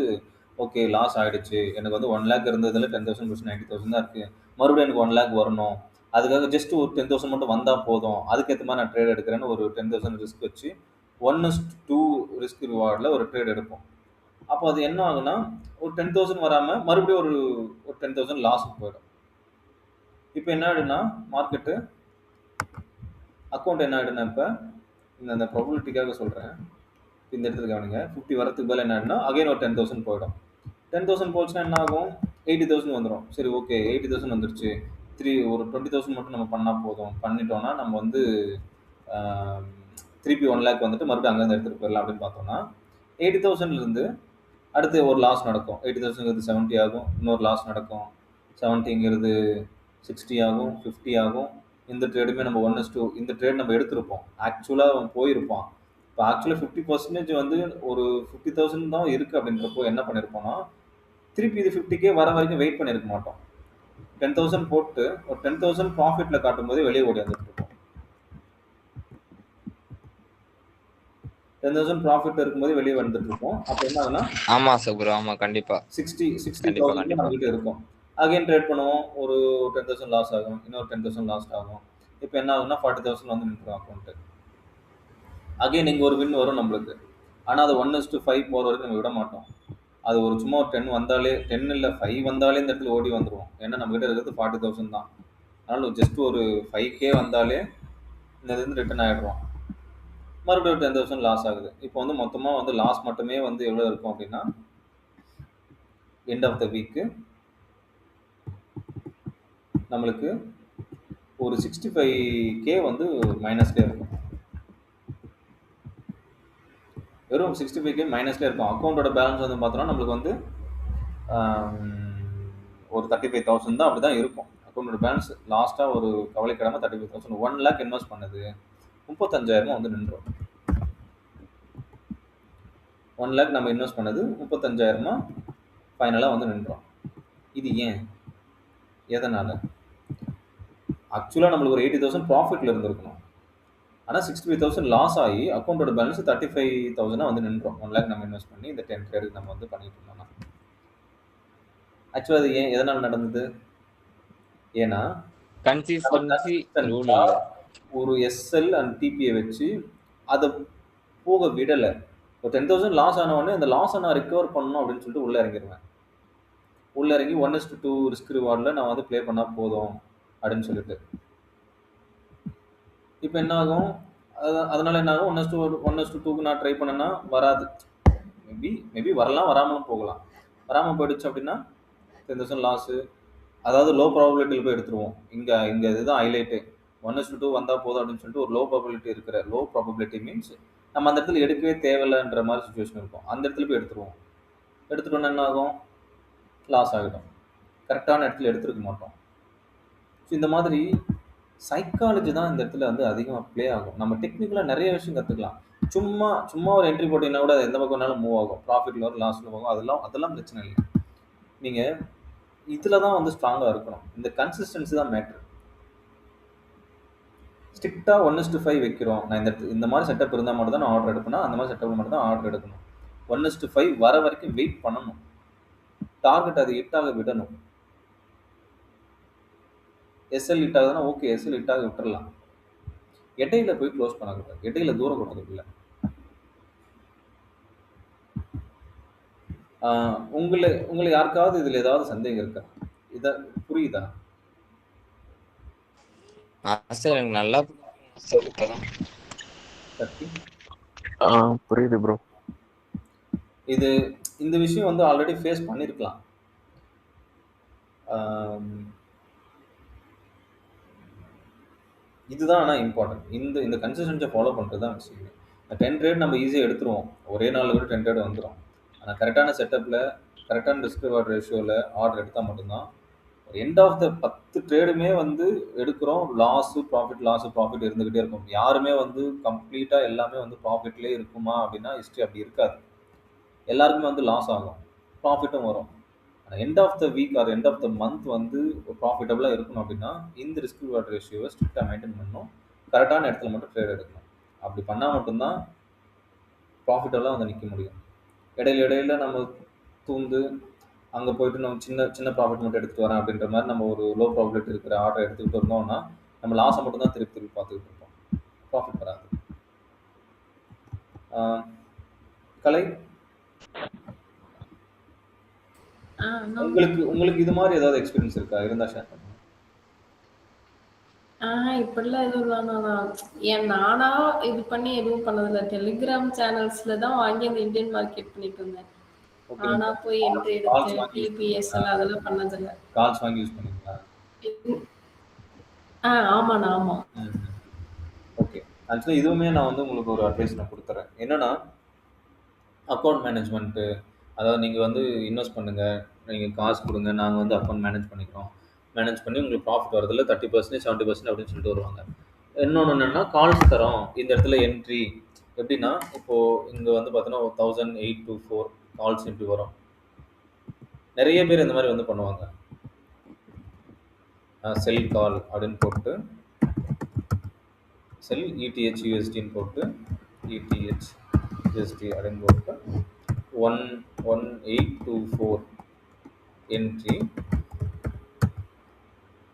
ஓகே லாஸ் ஆகிடுச்சு. எனக்கு வந்து 1 lakh இருந்ததில் 10,000 + 90,000 தான் இருக்குது. மறுபடியும் எனக்கு 1 lakh வரணும். அதுக்காக ஜஸ்ட் ஒரு 10,000 மட்டும் வந்தால் போதும், அதுக்கேற்ற மாதிரி நான் ட்ரேட் எடுக்கிறேன்னு ஒரு 10,000 ரிஸ்க் வச்சு 1:2 ரிஸ்க் ரிவார்டில் ஒரு ட்ரேட் எடுப்போம். அப்போ அது என்ன ஆகுனா ஒரு 10,000 வராமல் மறுபடியும் ஒரு 10,000 லாஸுக்கு போயிடும். இப்போ என்ன ஆகிடுன்னா மார்க்கெட்டு அக்கௌண்ட் என்ன ஆகிடுன்னா இப்போ இந்த ப்ராபபிலிட்டிக்காக சொல்கிறேன். இந்த இடத்துல கவனிங்க, 50 வரத்துக்கு பதில் என்ன ஆகிடுன்னா அகைன் ஒரு 10,000 போயிடும். 10,000 போச்சுன்னா என்ன ஆகும்? 80,000 வந்துடும். சரி ஓகே, 80,000 வந்துருச்சு, ஒரு 20,000 மட்டும் நம்ம பண்ணால் போதும். பண்ணிட்டோன்னா நம்ம வந்து திருப்பி 1 lakh வந்துட்டு மறுபடியும் அங்கேருந்து எடுத்துகிட்டு போயிடலாம் அப்படின்னு பார்த்தோன்னா 80,000லேருந்து அடுத்து ஒரு லாஸ் நடக்கும். 80,000ங்கிறது 70 ஆகும், இன்னொரு லாஸ் நடக்கும். 70ங்கிறது 60 ஆகும், 50 ஆகும், இந்த ட்ரேடுமே நம்ம 1:2 இந்த ட்ரேட் நம்ம எடுத்திருப்போம். ஆக்சுவலாக அவன் போயிருப்பான். இப்போ ஆக்சுவலாக 50% வந்து ஒரு 50,000 தான் இருக்குது அப்படின்றப்போ என்ன பண்ணியிருப்போம்னா, திருப்பி இது 50K வர வரைக்கும் வெயிட் பண்ணியிருக்க மாட்டோம். 10,000 போட்டு ஒரு 10,000 ப்ராஃபிட்டில் காட்டும்போது வெளியே ஓடி வந்துட்டு இருப்போம். 10,000 ப்ராஃபிட் இருக்கும்போது வெளியே வந்துட்டு இருப்போம். அப்போ என்ன ஆகுனா ஆமா சப்ரோ, ஆமா கண்டிப்பா 60,000 நம்ம கிட்ட இருக்கும். அகைன் ட்ரேட் பண்ணுவோம். ஒரு 10,000 லாஸ் ஆகும். இன்னொரு 10,000 லாஸ் ஆகும். இப்போ என்ன ஆகும்னா 40,000 வந்து நின்றுடும் அக்கௌண்ட்டு. அகைன் இங்கே ஒரு வின் வரும் நம்மளுக்கு. ஆனால் அது 1:5 போகிற வரைக்கும் நம்ம விட மாட்டோம். அது ஒரு சும்மா ஒரு 10 வந்தாலே 10 இல்லை 5 வந்தாலே இந்த இடத்துல ஓடி வந்துடுவோம். ஏன்னா நம்மகிட்ட இருக்கிறது 40,000 தான். அதனால் ஜஸ்ட் ஒரு 5K வந்தாலே இந்த இதுலேருந்து ரிட்டர்ன் ஆகிடுவோம். மறுபடியும் 10,000 லாஸ் ஆகுது. இப்போ வந்து மொத்தமாக வந்து லாஸ் மட்டுமே வந்து எவ்வளோ இருக்கும் அப்படின்னா, எண்ட் ஆஃப் த வீக்கு நம்மளுக்கு ஒரு 65K வந்து மைனஸ்லேயே இருக்கும். வெறும் 65K மைனஸ்லேயே இருக்கும். அக்கௌண்ட்டோட பேலன்ஸ் வந்து பார்த்தோன்னா நம்மளுக்கு வந்து ஒரு 35,000 தான் அப்படி தான் இருக்கும். அக்கௌண்ட்டோட பேலன்ஸ் லாஸ்ட்டாக ஒரு கவலைக்கிடாமல் 35,000 1 lakh இன்வெஸ்ட் பண்ணது 35,000 வந்து நின்றோம். 1 lakh நம்ம இன்வெஸ்ட் பண்ணது 35,000 ஃபைனலாக வந்து நின்றோம். இது ஏன், எதனால்? ஆக்சுவலாக நம்மளுக்கு ஒரு 80,000 ப்ராஃபிட்டில் இருந்திருக்கணும். ஆனால் 65,000 லாஸ் ஆகி அக்கௌண்ட்டோட பேலன்ஸ் 35,000 வந்து நின்றோம். 1 lakh நம்ம இன்வெஸ்ட் பண்ணி இந்த 10 ட்ரேடுக்கு நம்ம வந்து பண்ணிட்டு இருந்தோம்னா. ஆக்சுவலாக அது ஏன் எதனால் நடந்தது? ஏன்னா கன்சிஸ்டன்சி ரூல் ஒரு எஸ்எல் அண்ட் டிபியை வச்சு அதை போக விடலை. ஒரு 10,000 லாஸ் ஆனவொடனே அந்த லாஸை நான் ரிகவர் பண்ணணும் அப்படின்னு சொல்லிட்டு உள்ளே இறங்கிடுவேன். உள்ளே இறங்கி 1:2 ரிஸ்க் ரிவார்டில் நான் வந்து ப்ளே பண்ணால் போதும் அப்படின்னு சொல்லிட்டு. இப்போ என்ன ஆகும், அதனால் என்ன ஆகும், 1:2க்கு நான் ட்ரை பண்ணேன்னா வராது. மேபி வரலாம், வராமலும் போகலாம். வராமல் போயிடுச்சு அப்படின்னா 10,000 லாஸு. அதாவது லோ ப்ராபபிலிட்டியில் போய் எடுத்துருவோம். இங்கே இதுதான் ஹைலைட்டு. 1:2 வந்தால் போதும் அப்படின்னு சொல்லிட்டு ஒரு லோ ப்ராபபிலிட்டி மீன்ஸ் நம்ம அந்த இடத்துல எடுக்கவே தேவையில்லைன்ற மாதிரி சுச்சுவேஷன் இருக்கும். அந்த இடத்துல போய் எடுத்துருவோம். எடுத்துட்டோன்னா என்ன ஆகும், லாஸ் ஆகிடும். கரெக்டான இடத்துல எடுத்துருக்க மாட்டோம். ஸோ இந்த மாதிரி சைக்காலஜி தான் இந்த இடத்துல வந்து அதிகமாக ப்ளே ஆகும். நம்ம டெக்னிக்கலாக நிறைய விஷயம் கற்றுக்கலாம். சும்மா ஒரு என்ட்ரி போட்டிங்கன்னா கூட அது எந்த பக்கம் வேணாலும் மூவ் ஆகும். ப்ராஃபிட்டில் வரும், லாஸில் போகும். அதெல்லாம் பிரச்சனை இல்லை. நீங்கள் இதில் தான் வந்து ஸ்ட்ராங்காக இருக்கணும். இந்த கன்சிஸ்டன்சி தான் மேட்ரு. ஸ்ட்ரிக்டாக 1:5 வைக்கிறோம். நான் இந்த மாதிரி செட்டப் இருந்தால் மட்டும் தான் நான் ஆர்டர் எடுப்பேன்னா அந்த மாதிரி செட்டப்பில் மட்டும் தான் ஆர்டர் எடுக்கணும். 1:5 வர வரைக்கும் வெயிட் பண்ணணும். டார்கெட் அது ஹிட்டாக விடணும். எஸ்எல் ஹிட் ஆகுதுன்னா ஓகே, எஸ்எல் ஹிட்டாக விட்டுறலாம். இடையில போய் க்ளோஸ் பண்ணக்கூடாது. இடையில தூரம் கொடுறது இல்லை. உங்களை யாருக்காவது இதில் ஏதாவது சந்தேகம் இருக்கா? இதை புரியுதா? எனக்கு நல்லா புரியுது ப்ரோ. இந்த விஷயம் வந்து ஆல்ரெடி ஃபேஸ் பண்ணியிருக்கலாம். இதுதான் ஆனால் இம்பார்ட்டன்ட். இந்த கன்சிஸ்டன்சியை ஃபாலோ பண்ணுறது தான் விஷயம். 10 ட்ரேட் நம்ம ஈஸியாக எடுத்துருவோம். ஒரே நாளில் கூட 10 ட்ரேட் வந்துடும். ஆனால் கரெக்டான செட்டப்பில் கரெக்டான ரிஸ்க் ரிவார்ட் ரேஷியோவில் ஆர்டர் எடுத்தால் மட்டும்தான் எண்ட் ஆஃப் த 10 ட்ரேடுமே வந்து எடுக்கிறோம். ப்ராஃபிட் இருந்துக்கிட்டே இருக்கும். யாருமே வந்து கம்ப்ளீட்டாக எல்லாமே வந்து ப்ராஃபிட்லேயே இருக்குமா அப்படின்னா ஹிஸ்ட்ரி அப்படி இருக்காது. எல்லாருக்குமே வந்து லாஸ் ஆகும், ப்ராஃபிட்டும் வரும். ஆனால் end of the week or end of the month வந்து ப்ராஃபிட்டபுளாக இருக்கணும் அப்படின்னா இந்த ரிஸ்க் ரிவார்ட் ரேஷியோவை ஸ்ட்ரிக்டாக மெயின்டைன் பண்ணணும். கரெக்டான இடத்துல மட்டும் ட்ரேட் எடுக்கணும். அப்படி பண்ணால் மட்டும்தான் ப்ராஃபிட்டபுளாக வந்து நிற்க முடியும். இடையில நம்ம தூந்து அங்கே போயிட்டு நம்ம சின்ன ப்ராஃபிட் மட்டும் எடுத்துகிட்டு வரேன் அப்படின்ற மாதிரி நம்ம ஒரு லோ ப்ராபிலிட்டி இருக்கிற ஆர்டர் எடுத்துக்கிட்டு இருந்தோம்னா நம்ம லாஸை மட்டும் தான் திருப்பி பார்த்துக்கிட்டு இருப்போம். ப்ராஃபிட் வராது. கலை, உங்களுக்கு இது மாதிரி ஏதாவது எக்ஸ்பீரியன்ஸ் இருக்கா? இருந்தா ஷேர் பண்ணுங்க. இப்படிலாம் எதுவும் இல்லை. நானா இது பண்ணி எதுவும் பண்ணதில்லை. டெலிகிராம் சேனல்ஸ்ல தான் வாங்கி அந்த இந்தியன் மார்க்கெட் பண்ணிட்டு இருந்தேன். ஆனா போய் என்ட்ரி எடுத்து டிபிஎஸ் அதெல்லாம் பண்ணதில்லை. கால்ஸ் வாங்கி யூஸ் பண்ணீங்களா? ஆமாண்ணா, ஆமா. ஓகே. ஆக்சுவலாக இதுவுமே நான் வந்து உங்களுக்கு ஒரு அட்வைஸ் நான் கொடுத்துறேன். என்னன்னா அக்கௌண்ட் மேனேஜ்மெண்ட்டு, அதாவது நீங்கள் வந்து இன்வெஸ்ட் பண்ணுங்கள், நீங்கள் காசு கொடுங்க, நாங்கள் வந்து அக்கௌண்ட் மேனேஜ் பண்ணிக்கிறோம். மேனேஜ் பண்ணி உங்களுக்கு ப்ராஃபிட் வரதில்ல 30% 70% அப்படின்னு சொல்லிட்டு வருவாங்க. இன்னொன்று என்னென்னா கால்ஸ் தரோம் இந்த இடத்துல என்ட்ரி எப்படின்னா இப்போது இங்கே வந்து பார்த்தோன்னா 1008 to 4 கால்ஸ் இப்படி வரும். நிறைய பேர் இந்த மாதிரி வந்து பண்ணுவாங்க. செல் கால் அப்படின்னு போட்டு செல் ETH/USDன்னு போட்டு ETH/USD அப்படின்னு போட்டு 1824 என்ட்ரி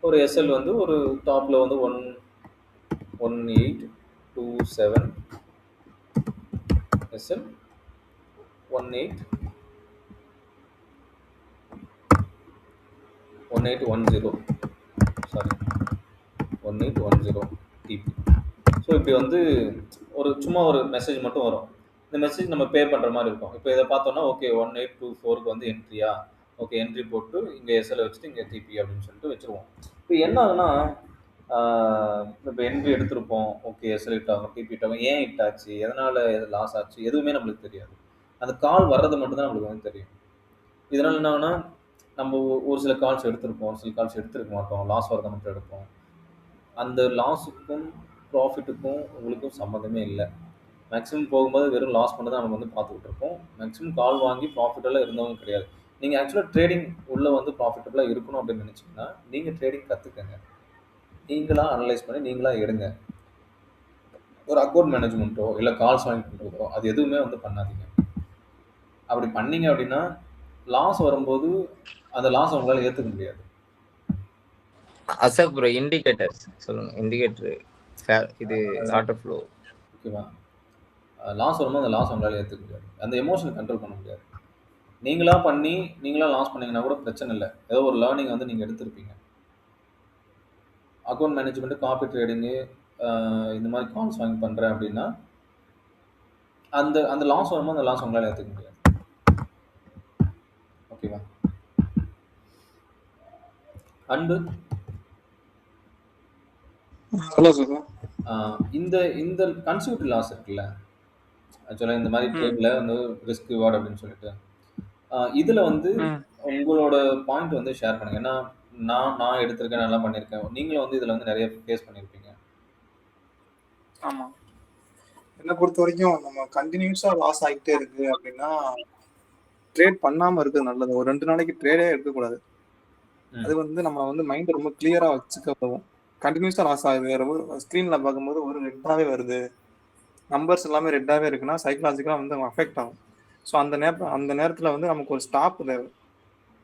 ஒரு எஸ்எல் வந்து ஒரு டாப்பில் வந்து 1827 எஸ்எல் 1810 சாரி 1810 டிபி. ஸோ இப்படி வந்து ஒரு சும்மா ஒரு மெசேஜ் மட்டும் வரும். இந்த மெசேஜ் நம்ம பே பண்ணுற மாதிரி இருக்கும். இப்போ இதை பார்த்தோன்னா ஓகே 1824க்கு வந்து என்ட்ரியா, ஓகே என்ட்ரி போட்டு இங்கே எஸ்எல் வச்சுட்டு இங்கே டிபி அப்படின்னு சொல்லிட்டு வச்சுருவோம். இப்போ என்ன ஆகுனா இப்போ என்ட்ரி எடுத்திருப்போம், ஓகே எஸ்எல் ஹிட் ஆகும், டிபி ஹிட் ஆகும், ஏன் ஹிட் ஆச்சு, எதனால் லாஸ் ஆச்சு எதுவுமே நம்மளுக்கு தெரியாது. அந்த கால் வர்றது மட்டும்தான் நம்மளுக்கு வந்து தெரியும். இதனால் என்ன ஆகுனா நம்ம ஒரு சில கால்ஸ் எடுத்திருப்போம், ஒரு சில கால்ஸ் எடுத்துருக்க மாட்டோம், லாஸ் வரதை மட்டும் எடுப்போம். அந்த லாஸுக்கும் ப்ராஃபிட்டுக்கும் உங்களுக்கும் சம்மந்தமே இல்லை. மேக்ஸிமம் போகும்போது வெறும் லாஸ் பண்ண தான் நம்ம வந்து பார்த்துக்கிட்டு இருப்போம். மேக்ஸிமம் கால் வாங்கி ப்ராஃபிட்டெல்லாம் இருந்தவங்க கிடையாது. நீங்கள் ஆக்சுவலாக ட்ரேடிங் உள்ளே வந்து ப்ராஃபிட்டபுளாக இருக்கணும் அப்படின்னு நினச்சிங்கன்னா நீங்கள் ட்ரேடிங் கற்றுக்கங்க. நீங்களாக அனலைஸ் பண்ணி நீங்களாக எடுங்க. ஒரு அக்கௌண்ட் மேனேஜ்மெண்ட்டோ இல்லை கால்ஸ் வாங்கி பண்ணுறதோ அது எதுவுமே வந்து பண்ணாதீங்க. அப்படி பண்ணீங்க அப்படின்னா லாஸ் வரும்போது அந்த லாஸ் உங்களால் ஏற்றுக்க முடியாது. அசோக் ப்ரோ இண்டிகேட்டர்ஸ் சொல்லுங்க. இண்டிகேட்டர் இது ஆர்டர் ஃப்ளோ ஓகேவா? லாஸ் வரும்போது அந்த லாஸ் உங்களால் ஏற்றுக்க முடியாது. அந்த எமோஷனை கண்ட்ரோல் பண்ண முடியாது. நீங்களாக பண்ணி நீங்களாக லாஸ் பண்ணீங்கன்னா கூட பிரச்சனை இல்லை. ஏதோ ஒரு லேர்னிங் வந்து நீங்கள் எடுத்திருப்பீங்க. அக்கௌண்ட் மேனேஜ்மெண்ட்டு, காப்பி ட்ரேடிங்கு இந்த மாதிரி கால்ஸ் வாங்கி பண்ணுறேன் அப்படின்னா அந்த அந்த லாஸ் வரும்போது அந்த லாஸ் உங்களால் ஏற்றுக்க முடியாது. ஓகேவா? அன்பு இந்த இந்த கன்சியூட்டிவ் லாஸ் இருக்குல்ல, ஆக்சுவலாக இந்த மாதிரி ட்ரேடில் வந்து ரிஸ்க் ரிவார்டு அப்படின்னு சொல்லிட்டு இதில் வந்து உங்களோட பாயிண்ட் வந்து ஷேர் பண்ணுங்க. ஏன்னா நான் எடுத்திருக்கேன், நல்லா பண்ணியிருக்கேன். நீங்களும் வந்து இதில் வந்து நிறைய ஃபேஸ் பண்ணியிருப்பீங்க. ஆமாம், என்னை பொறுத்த வரைக்கும் நம்ம கண்டினியூஸாக லாஸ் ஆகிட்டே இருக்கு அப்படின்னா ட்ரேட் பண்ணாமல் இருக்கிறது நல்லது. ஒரு 2 நாளைக்கு ட்ரேடே இருக்கக்கூடாது. அது வந்து நம்ம வந்து மைண்டை ரொம்ப கிளியராக வச்சுக்க உதவும். கண்டினியூஸாக லாஸ் ஆகுது, ஸ்க்ரீனில் பார்க்கும்போது ஒரு ரெட்டாகவே வருது, நம்பர்ஸ் எல்லாமே ரெட்டாகவே இருக்குன்னா சைக்கலாஜிக்கலாக வந்து அஃபெக்ட் ஆகும். ஸோ அந்த நேரத்தில் வந்து நமக்கு ஒரு ஸ்டாப் தேவை.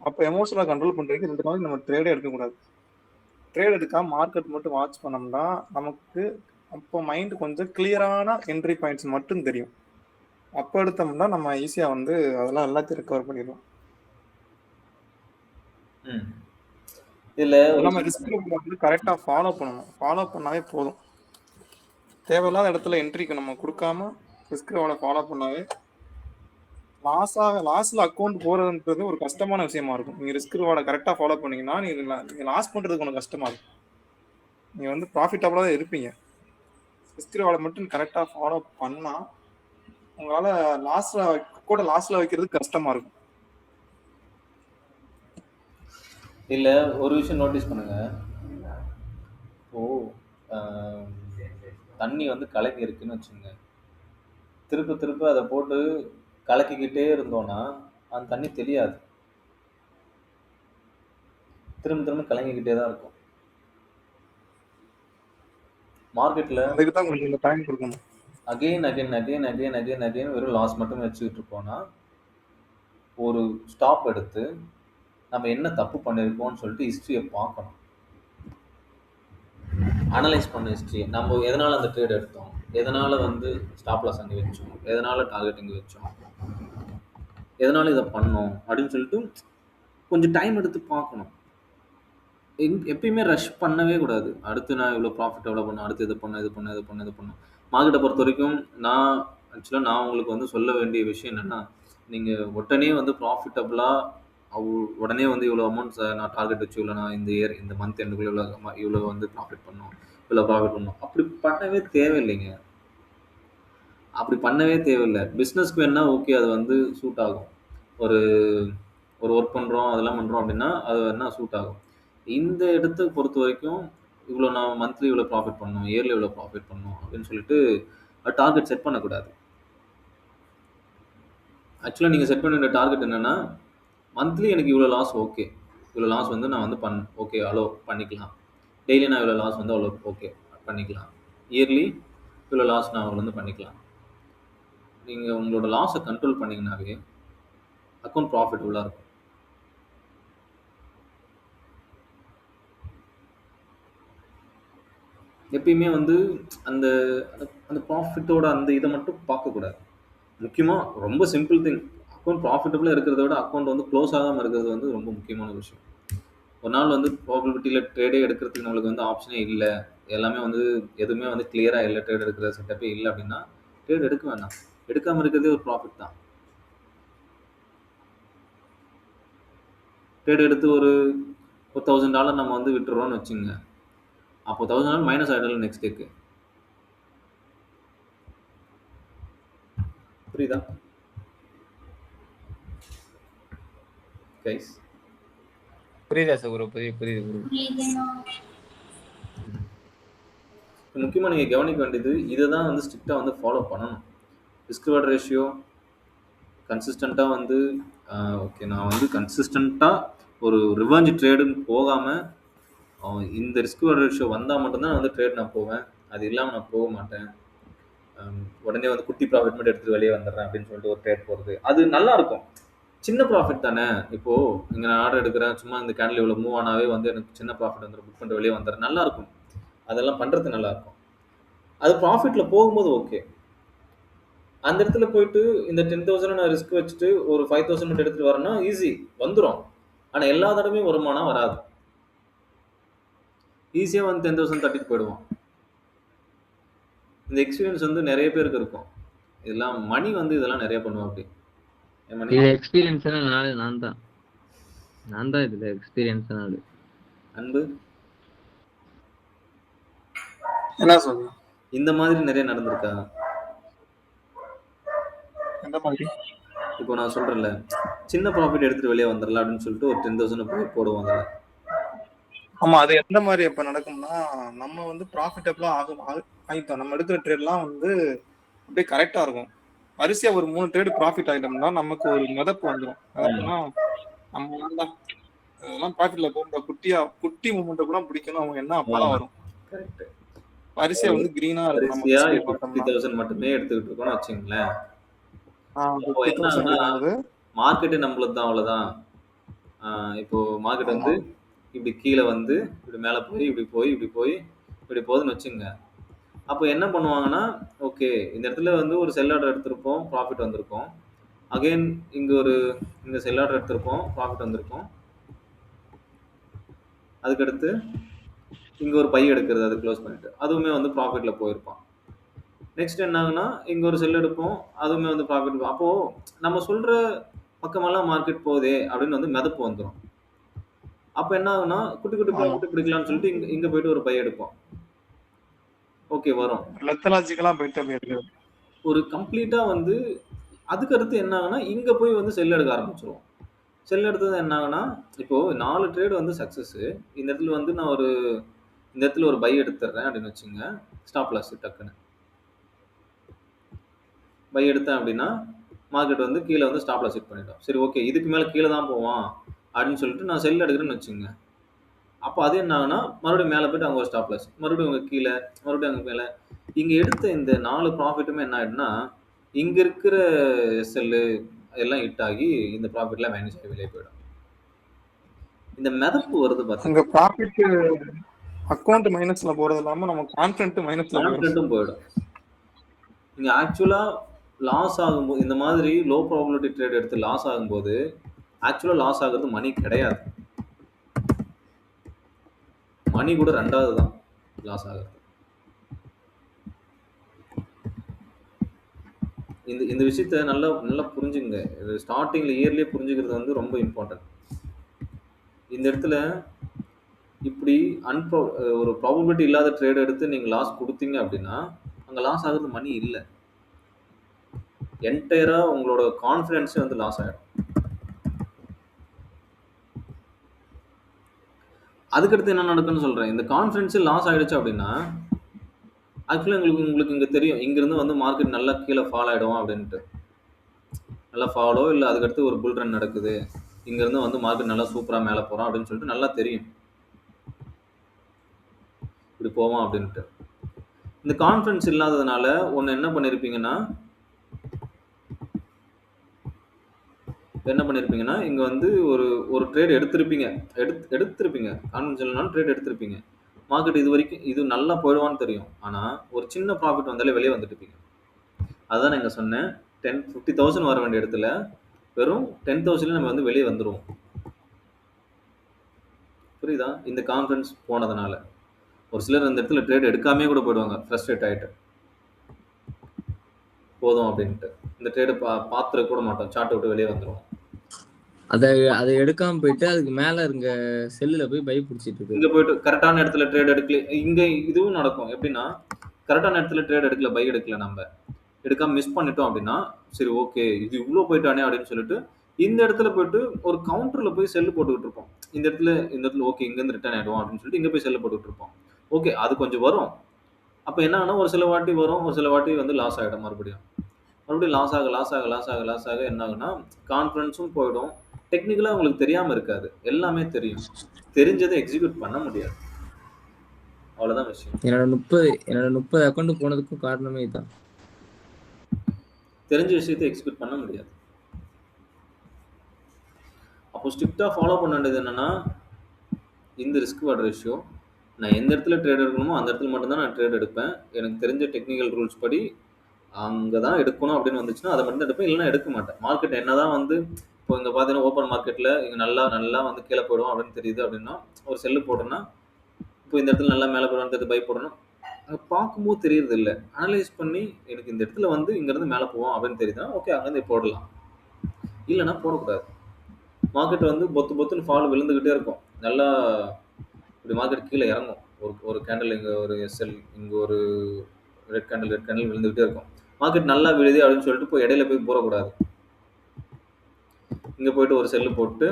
அப்போ எமோஷனலாக கண்ட்ரோல் பண்ணுறதுக்கு 2 நாளைக்கு நம்ம ட்ரேடே எடுக்கக்கூடாது. ட்ரேட் எடுக்காமல் மார்க்கெட் மட்டும் வாட்ச் பண்ணோம்னா நமக்கு அப்போ மைண்டு கொஞ்சம் கிளியரான என்ட்ரி பாயிண்ட்ஸ் மட்டும் தெரியும். அப்போ எடுத்தோம்னா நம்ம ஈஸியாக வந்து அதெல்லாம் எல்லாத்தையும் ரெக்கவர் பண்ணிடுவோம். இதில் நம்ம ரிஸ்க் வந்து கரெக்டாக ஃபாலோ பண்ணணும். ஃபாலோ பண்ணாவே போதும். தேவையில்லாத இடத்துல என்ட்ரிக்கு நம்ம கொடுக்காம ரிஸ்க் ஃபாலோ பண்ணாவே லாஸில் அக்கௌண்ட் போகிறதுன்றது ஒரு கஷ்டமான விஷயமா இருக்கும். நீங்கள் ரிஸ்க் ரிவார்டை கரெக்டாக ஃபாலோ பண்ணீங்கன்னா நீங்கள் லாஸ் பண்ணுறதுக்கு ஒன்று கஷ்டமாக இருக்கும். நீங்கள் வந்து ப்ராஃபிட்டபுளாக தான் இருப்பீங்க. ரிஸ்க் ரிவார்டை மட்டும் கரெக்டாக ஃபாலோ பண்ணால் உங்களால் லாஸில் வைக்கிறது கஷ்டமாக இருக்கும். இல்லை ஒரு விஷயம் நோட்டீஸ் பண்ணுங்க. தண்ணி வந்து கலக்கி இருக்குன்னு வச்சுங்க, திருப்ப அதை போட்டு கலக்கிக்கிட்டே இருந்தோம்னா அந்த தண்ணி தெரியாது, திரும்ப கலங்கிக்கிட்டே தான் இருக்கும். மார்க்கெட்டில் அதுக்கு தான் கொஞ்சம் டைம் கொடுக்கணும். அகெயின் வெறும் லாஸ் மட்டும் வச்சுக்கிட்டு இருப்போம்னா ஒரு ஸ்டாப் எடுத்து நம்ம என்ன தப்பு பண்ணியிருக்கோம்னு சொல்லிட்டு ஹிஸ்ட்ரியை பார்க்கணும், அனலைஸ் பண்ண ஹிஸ்ட்ரியை. நம்ம எதனால் அந்த ட்ரேட் எடுத்தோம், எதனால் வந்து ஸ்டாப் லாஸ் அங்கே வச்சோம், எதனால் டார்கெட் இங்கே வச்சோம், எதனால் இதை பண்ணோம் அப்படின்னு சொல்லிட்டு கொஞ்சம் டைம் எடுத்து பார்க்கணும். எப்பயுமே ரஷ் பண்ணவே கூடாது. அடுத்து நான் இவ்வளோ ப்ராஃபிட் எவ்வளோ பண்ணேன், அடுத்து இது பண்ணேன். மார்க்கெட்டை பொறுத்த வரைக்கும் நான் உங்களுக்கு வந்து சொல்ல வேண்டிய விஷயம் என்னென்னா, நீங்கள் உடனே வந்து ப்ராஃபிட்டபுளாக உடனே வந்து இவ்வளோ அமௌண்ட்ஸ் நான் டார்கெட் வச்சு இவ்வளோ நான் இந்த மந்த் எண்டுக்குள்ளே இவ்வளோ வந்து ப்ராஃபிட் பண்ணோம், அப்படி பண்ணவே தேவையில்லைங்க. அப்படி பண்ணவே தேவையில்லை. பிஸ்னஸ்க்கு வேணால் ஓகே, அது வந்து சூட் ஆகும். ஒரு ஒர்க் பண்ணுறோம் அதெல்லாம் பண்ணுறோம் அப்படின்னா அது வேணால் சூட் ஆகும். இந்த இடத்த பொறுத்த வரைக்கும் இவ்வளோ நான் மந்த்லி இவ்வளோ ப்ராஃபிட் பண்ணணும், இயர்லி இவ்வளோ ப்ராஃபிட் பண்ணணும் அப்படின்னு சொல்லிட்டு டார்கெட் செட் பண்ணக்கூடாது. ஆக்சுவலா நீங்க செட் பண்ண வேண்டிய டார்கெட் என்னன்னா, மந்த்லி எனக்கு இவ்வளோ லாஸ் ஓகே. இவ்வளோ லாஸ் வந்து நான் வந்து ஓகே அலோ பண்ணிக்கலாம். டெய்லி நான் இவ்வளோ லாஸ் வந்து அவ்வளோ ஓகே பண்ணிக்கலாம். இயர்லி இவ்வளோ லாஸ் நான் அவ்வளோ வந்து பண்ணிக்கலாம். நீங்க உங்களோட லாஸை கண்ட்ரோல் பண்ணீங்கன்னாவே அக்கவுண்ட் ப்ராஃபிட்டபுளா இருக்கும். எப்பயுமே வந்து அந்த அந்த ப்ராஃபிட்டோட அந்த இதை மட்டும் பார்க்கக்கூடாது. முக்கியமா ரொம்ப சிம்பிள் திங். அக்கவுண்ட் ப்ராஃபிட்டபுளா இருக்கிறத விட அக்கவுண்ட் வந்து க்ளோஸ் ஆகாம இருக்கிறது வந்து ரொம்ப முக்கியமான விஷயம். ஒரு நாள் வந்து ப்ராபபிலிட்டியில ட்ரேடே எடுக்கிறதுக்கு நம்மளுக்கு வந்து ஆப்ஷனே இல்ல. எல்லாமே வந்து எதுவுமே வந்து கிளியரா இல்ல. ட்ரேட் எடுக்கிற செட்டப்பே இல்ல அப்படின்னா, ட்ரேட் எடுக்க வேணாம். எடுக்காம இருக்கிறதே ஒரு ப்ராஃபிட் தான். ட்ரேட் எடுத்து ஒரு $1000 நம்ம வந்து விட்டுறோம்னு வச்சுக்கங்க. அப்போ $1000 மைனஸ் ஆயிடும்ல நெக்ஸ்ட் டேக்கு. புரியுதா? கைஸ். புரியுதா சார் ப்ரோ? புரியுது. முக்கியமா நீங்க கவனிக்க வேண்டியது இதை தான் வந்து ஸ்ட்ரிக்டா வந்து ஃபாலோ பண்ணணும். ரிஸ்க் ரிவார்ட் ரேஷியோ கன்சிஸ்டண்டா வந்து ஓகே நான் வந்து கன்சிஸ்டண்டா ஒரு ரிவெஞ்ச் ட்ரேடுன்னு போகாம இந்த ரிஸ்க் ரிவார்ட் ரேஷியோ வந்தால் மட்டும்தான் நான் வந்து ட்ரேட் நான் போவேன். அது இல்லாமல் நான் போக மாட்டேன். உடனே வந்து குட்டி ப்ராஃபிட் மட்டும் எடுத்துட்டு வெளியே வந்துடுறேன் அப்படின்னு சொல்லிட்டு ஒரு ட்ரேட் போகிறது அது நல்லா இருக்கும். சின்ன ப்ராஃபிட் தானே. இப்போ இங்கே நான் ஆர்டர் எடுக்கிறேன், சும்மா இந்த கேண்டில் இவ்வளோ மூவ் ஆனாவே வந்து எனக்கு சின்ன ப்ராஃபிட் வந்துடும், புக் பண்ணிட்டு வெளியே வந்துடுறேன், நல்லா இருக்கும். அதெல்லாம் பண்ணுறது நல்லா இருக்கும். அது ப்ராஃபிட்டில் போகும்போது ஓகே. அந்த இடத்துல போயிட்டு இந்த 10,000 நான் ரிஸ்க் வச்சுட்டு ஒரு 5,000 மட்டும் எடுத்துட்டு வரேன்னா ஈஸி வந்துடும். ஆனால் எல்லா தடவையும் வருமானம் வராது. ஈஸியாக வந்து 10,000 தட்டிட்டு போயிடுவோம். இந்த எக்ஸ்பீரியன்ஸ் வந்து நிறைய பேருக்கு இருக்கும். இதெல்லாம் மணி வந்து இதெல்லாம் நிறைய பண்ணுவோம். அப்படி இது எக்ஸ்பீரியன்ஸ் நான் தான் இதுல எக்ஸ்பீரியன்ஸ் நாள். அன்பு என்ன சொல்ற? இந்த மாதிரி நிறைய நடந்திருக்கா? எந்த மாதிரி? இப்போ நான் சொல்றேன்ல, சின்ன ப்ராஃபிட் எடுத்துட்டு வெளியே வந்துடலாம் அப்படின்னு சொல்லிட்டு ஒரு 10,000 போய் போடுவாங்க. ஆமா, அது எந்த மாதிரி எப்ப நடக்கும்னா, நம்ம வந்து ப்ராஃபிட்டபிளா ஆகிட்டோம். நம்ம எடுக்கிற ட்ரேட்லாம் வந்து அப்படியே கரெக்டா இருக்கும். வரிசையா ஒரு 3 ட்ரேடு ப்ராஃபிட் ஆகிட்டோம்னா நமக்கு ஒரு மிதப்பு வந்துடும். மிதப்புனா நம்ம நல்லா அதெல்லாம் ப்ராஃபிட்ல போகும்போது குட்டி மூமெண்ட் கூட பிடிக்கணும். அவங்க என்ன அப்பதான் வரும். கரெக்ட். வரிசையா வந்து கிரீனா இருக்கும். நம்ம வரிசையா display இப்போ பார்த்தோம்னா 50,000 மட்டுமே எடுத்துக்கிட்டு இருக்கோம்னு வச்சுங்களேன். இப்போ 50,000 என்ன இருக்கும்போது மார்க்கெட்டே நம்மளுக்கு தான், அவ்வளவுதான். இப்போ மார்க்கெட் வந்து இப்படி கீழே வந்து இப்படி மேலே போய் இப்படி போய் இப்படி போய் இப்படி போகுதுன்னு வச்சுங்க. அப்போ என்ன பண்ணுவாங்கன்னா, ஓகே இந்த இடத்துல வந்து ஒரு செல் ஆர்டர் எடுத்திருப்போம், ப்ராஃபிட் வந்திருக்கும். அகைன் இங்கே செல் ஆர்டர் எடுத்திருப்போம், ப்ராஃபிட் வந்திருக்கும். அதுக்கடுத்து இங்கே ஒரு பை எடுக்கிறது, அது க்ளோஸ் பண்ணிட்டு அதுவுமே வந்து ப்ராஃபிட்டில் போயிருப்பான். நெக்ஸ்ட் என்ன ஆகுனா, இங்கே ஒரு செல் எடுப்போம், அதுவுமே வந்து ப்ராஃபிட். அப்போது நம்ம சொல்கிற பக்கமெல்லாம் மார்க்கெட் போகுதே அப்படின்னு வந்து மிதப்பு வந்துடும். அப்போ என்ன ஆகுனா, குட்டி குட்டி ப்ராஃபிட் பிடிக்கலாம்னு சொல்லிட்டு இங்கே போயிட்டு ஒரு பை எடுப்போம். ஓகே வரும், லெத்தலாஜிக்கலாக போயிட்டு அப்படி இருக்கு. ஒரு கம்ப்ளீட்டாக வந்து அதுக்கடுத்து என்ன ஆகுனா, இங்கே போய் வந்து செல் எடுக்க ஆரம்பிச்சிருவோம். செல் எடுத்தது என்ன ஆகுனா, இப்போது 4 ட்ரேடு வந்து சக்ஸஸ்ஸு. இந்த இடத்துல வந்து நான் இந்த இடத்துல ஒரு பை எடுத்துடுறேன் அப்படின்னு வச்சுங்க. ஸ்டாப் லாஸ் டக்குன்னு பை எடுத்தேன் அப்படின்னா மார்க்கெட் வந்து கீழே வந்து ஸ்டாப் லாஸ் செட் பண்ணிட்டோம். சரி ஓகே இதுக்கு மேலே கீழே தான் போவான் அப்படின்னு சொல்லிட்டு நான் செல் எடுக்கிறேன்னு வச்சுங்க. அப்போ அது என்ன ஆகுனா, மறுபடியும் மேலே போய்ட்டு அங்கே ஒரு ஸ்டாப் லாஸ், மறுபடியும் அங்கே கீழே, மறுபடியும் அங்கே மேலே. இங்கே எடுத்த இந்த 4 ப்ராஃபிட்டுமே என்ன ஆகிடுனா, இங்கே இருக்கிற செல்லு எல்லாம் ஹிட் ஆகி இந்த ப்ராஃபிட்லாம் மைனஸ் ஆகி வெளியே போயிடும். இந்த மிதப்பு வருது அங்க ப்ராஃபிட் அக்கவுண்ட் மைனஸ்ல போறது இல்லாம நம்ம கான்ஃபிடன்ட் மைனஸ்ல போயிடும். நீங்க ஆக்சுவலா லாஸ் ஆகும்போது, இந்த மாதிரி லோ ப்ராபபிலிட்டி ட்ரேட் எடுத்து லாஸ் ஆகும்போது ஆக்சுவலா லாஸ் ஆகுறது மணி கிடையாது. மணி கூட 2வது தான் லாஸ் ஆகுது. இந்த விஷயத்த நல்லா புரிஞ்சுங்க. ஸ்டார்டிங்ல இயர்லயே புரிஞ்சுக்கிறது வந்து ரொம்ப இம்பார்ட்டன்ட். இந்த இடத்துல இப்படி ஒரு ப்ராபபிலிட்டி இல்லாத ட்ரேட் எடுத்து நீங்க லாஸ் கொடுத்தீங்க அப்படின்னா அங்க லாஸ் ஆகுறது மணி இல்லை. என்டையரா உங்களோட கான்ஃபிடன்ஸே வந்து லாஸ் ஆயிடும். அதுக்கடுத்து என்ன நடக்குன்னு சொல்றேன். இந்த கான்ஃபிடன்ஸ் லாஸ் ஆயிடுச்சு அப்படின்னா, ஆக்சுவலா உங்களுக்கு இங்க தெரியும். இங்கிருந்து வந்து மார்க்கெட் நல்லா கீழ ஃபால் ஆயிடும் அப்படின்ட்டு. நல்லா ஃபாலோ இல்ல அதுக்கடுத்து ஒரு புல் ரன் நடக்குது. இங்கிருந்து வந்து மார்க்கெட் நல்லா சூப்பரா மேல போறான் அப்படின்னு சொல்லிட்டு நல்லா தெரியும். இப்படி போவான் அப்படின்ட்டு. இந்த கான்ஃபிடன்ஸ் இல்லாததுனால ஒண்ணு என்ன பண்ணிருப்பீங்கன்னா, இங்க வந்து ஒரு ட்ரேட் எடுத்திருப்பீங்க. எடுத்திருப்பீங்க. கான்ஃபிடன்ஸ் இல்லனாலும் ட்ரேட் எடுத்திருப்பீங்க. மார்க்கெட் இதுவரைக்கும் இது நல்லா போயிடுவான்னு தெரியும். ஆனா, ஒரு சின்ன ப்ராஃபிட் வந்தாலே வெளிய வந்துட்டுருப்பீங்க. அதான் நான் இங்க சொன்னேன். 50,000 வர வேண்டிய இடத்துல வெறும் 10,000ல நம்ம வந்து வெளிய வந்துருவோம். புரியுதா? இந்த கான்ஃபிடன்ஸ் போனதுனால. ஒரு சிலர் இந்த இடத்துல ட்ரேட் எடுக்காமயே கூட போயிடுவாங்க. ஃப்ரஸ்ட்ரேட் ஆயிட்டு. போதும் அப்படின்ட்டு. இந்த ட்ரேட பார்த்துருக்க கூட மாட்டோம். சார்ட்ட விட்டு வெளிய வந்துருவோம். அதை எடுக்காம போயிட்டு அதுக்கு மேல இருக்க செல்லுல போய் பை பிடிச்சிட்டு இருக்கு. இங்க போயிட்டு கரெக்டான இடத்துல ட்ரேட் எடுக்கல. இங்க இதுவும் நடக்கும். எப்படின்னா, கரெக்டான இடத்துல ட்ரேட் எடுக்கல, பை எடுக்கல நம்ம. எடுக்காம மிஸ் பண்ணிட்டோம் அப்படின்னா, சரி ஓகே இது இவ்ளோ போயிட்டானே அப்படின்னு சொல்லிட்டு, இந்த இடத்துல போயிட்டு ஒரு கவுண்டர்ல போய் செல் போட்டுக்கிட்டு இருப்போம். இந்த இடத்துல ஓகே இங்கேருந்து ரிட்டர்ன் ஆயிடும் அப்படின்னு சொல்லிட்டு இங்க போய் செல் போட்டுக்கிட்டு இருப்போம். ஓகே அது கொஞ்சம் வரும். அப்ப என்ன ஆகும்னா, ஒரு சில வாட்டி வரும், ஒரு சில வாட்டி வந்து லாஸ் ஆயிடும் மறுபடியும். மறுபடியும் லாஸ் ஆக என்ன ஆகும்னா, கான்ஃபிடன்ஸும் போயிடும். டெக்னிக்கலா உங்களுக்கு தெரியாம இருக்காது. எல்லாமே தெரியும். தெரிஞ்சதை எக்ஸிக்யூட் பண்ண முடியாது. அவ்வளவுதான் விஷயம். என்னோட 30 அக்கௌண்ட் போனதுக்கும் காரணமே இதான். தெரிஞ்ச விஷயத்தை எக்ஸிக்யூட் பண்ண முடியாது. அப்போ ஸ்ட்ரிக்டா ஃபாலோ பண்ண வேண்டியது என்னன்னா, இந்த ரிஸ்க் வாட் ரேஷியோ நான் எந்த இடத்துல ட்ரேட் எடுக்கணுமோ அந்த இடத்துல மட்டும்தான் நான் ட்ரேட் எடுப்பேன். எனக்கு தெரிஞ்ச டெக்னிக்கல் ரூல்ஸ் படி அங்கே தான் எடுக்கணும் அப்படின்னு வந்துச்சுன்னா அதை மட்டும் தான் எடுப்பேன். இல்லைன்னா எடுக்க மாட்டேன். மார்க்கெட் என்னதான் வந்து இப்போ இங்கே பார்த்தீங்கன்னா ஓப்பன் மார்க்கெட்டில் இங்கே நல்லா வந்து கீழே போயிடும் அப்படின்னு தெரியுது அப்படின்னா ஒரு செல்லு போடுறேன்னா இப்போ இந்த இடத்துல நல்லா மேலே போடுறோன்னு பை போடணும். அதை பார்க்கும்போது தெரியறது இல்லை. அனலைஸ் பண்ணி எனக்கு இந்த இடத்துல வந்து இங்கேருந்து மேலே போவோம் அப்படின்னு தெரியுதுன்னா ஓகே அங்கேருந்து போடலாம். இல்லைன்னா போடக்கூடாது. மார்க்கெட் வந்து பொத்துன்னு ஃபால் விழுந்துக்கிட்டே இருக்கும். நல்லா இப்படி மார்க்கெட் கீழே இறங்கும். ஒரு கேண்டில் இங்கே ஒரு எஸ்எல் இங்கே ஒரு ரெட் கேண்டில் விழுந்துக்கிட்டே இருக்கும். மார்க்கெட் நல்லா விழுது அப்படின்னு சொல்லிட்டு போய் இடையில போய் போடக்கூடாது. இங்கே போயிட்டு ஒரு செல்லு போட்டு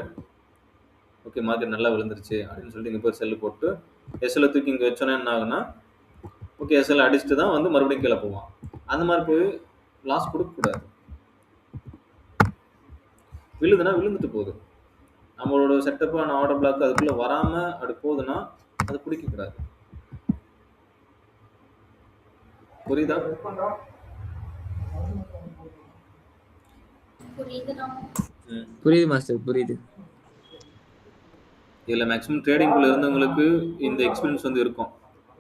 ஓகே மார்க்கெட் நல்லா விழுந்துருச்சு அப்படின்னு சொல்லிட்டு இங்கே போய் செல்லு போட்டு எஸ்எல்லை தூக்கி இங்கே வச்சோன்னா என்ன ஆகுனா ஓகே எஸ்எல் அடிச்சுட்டு தான் வந்து மறுபடியும் கீழே போவான். அந்த மாதிரி போய் லாஸ் கொடுக்கக்கூடாது. விழுதுன்னா விழுந்துட்டு போகுது. நம்மளோட செட்டப்பான ஆர்டர் பிளாக் அதுக்குள்ளே வராமல் அப்படி போகுதுன்னா அது பிடிக்கக்கூடாது. புரியுதா? புரியுது மாஸ்டர், புரியுது. இதில் மேக்ஸிமம் ட்ரேடிங்குள்ள இருந்தவங்களுக்கு இந்த எக்ஸ்பீரியன்ஸ் வந்து இருக்கும்.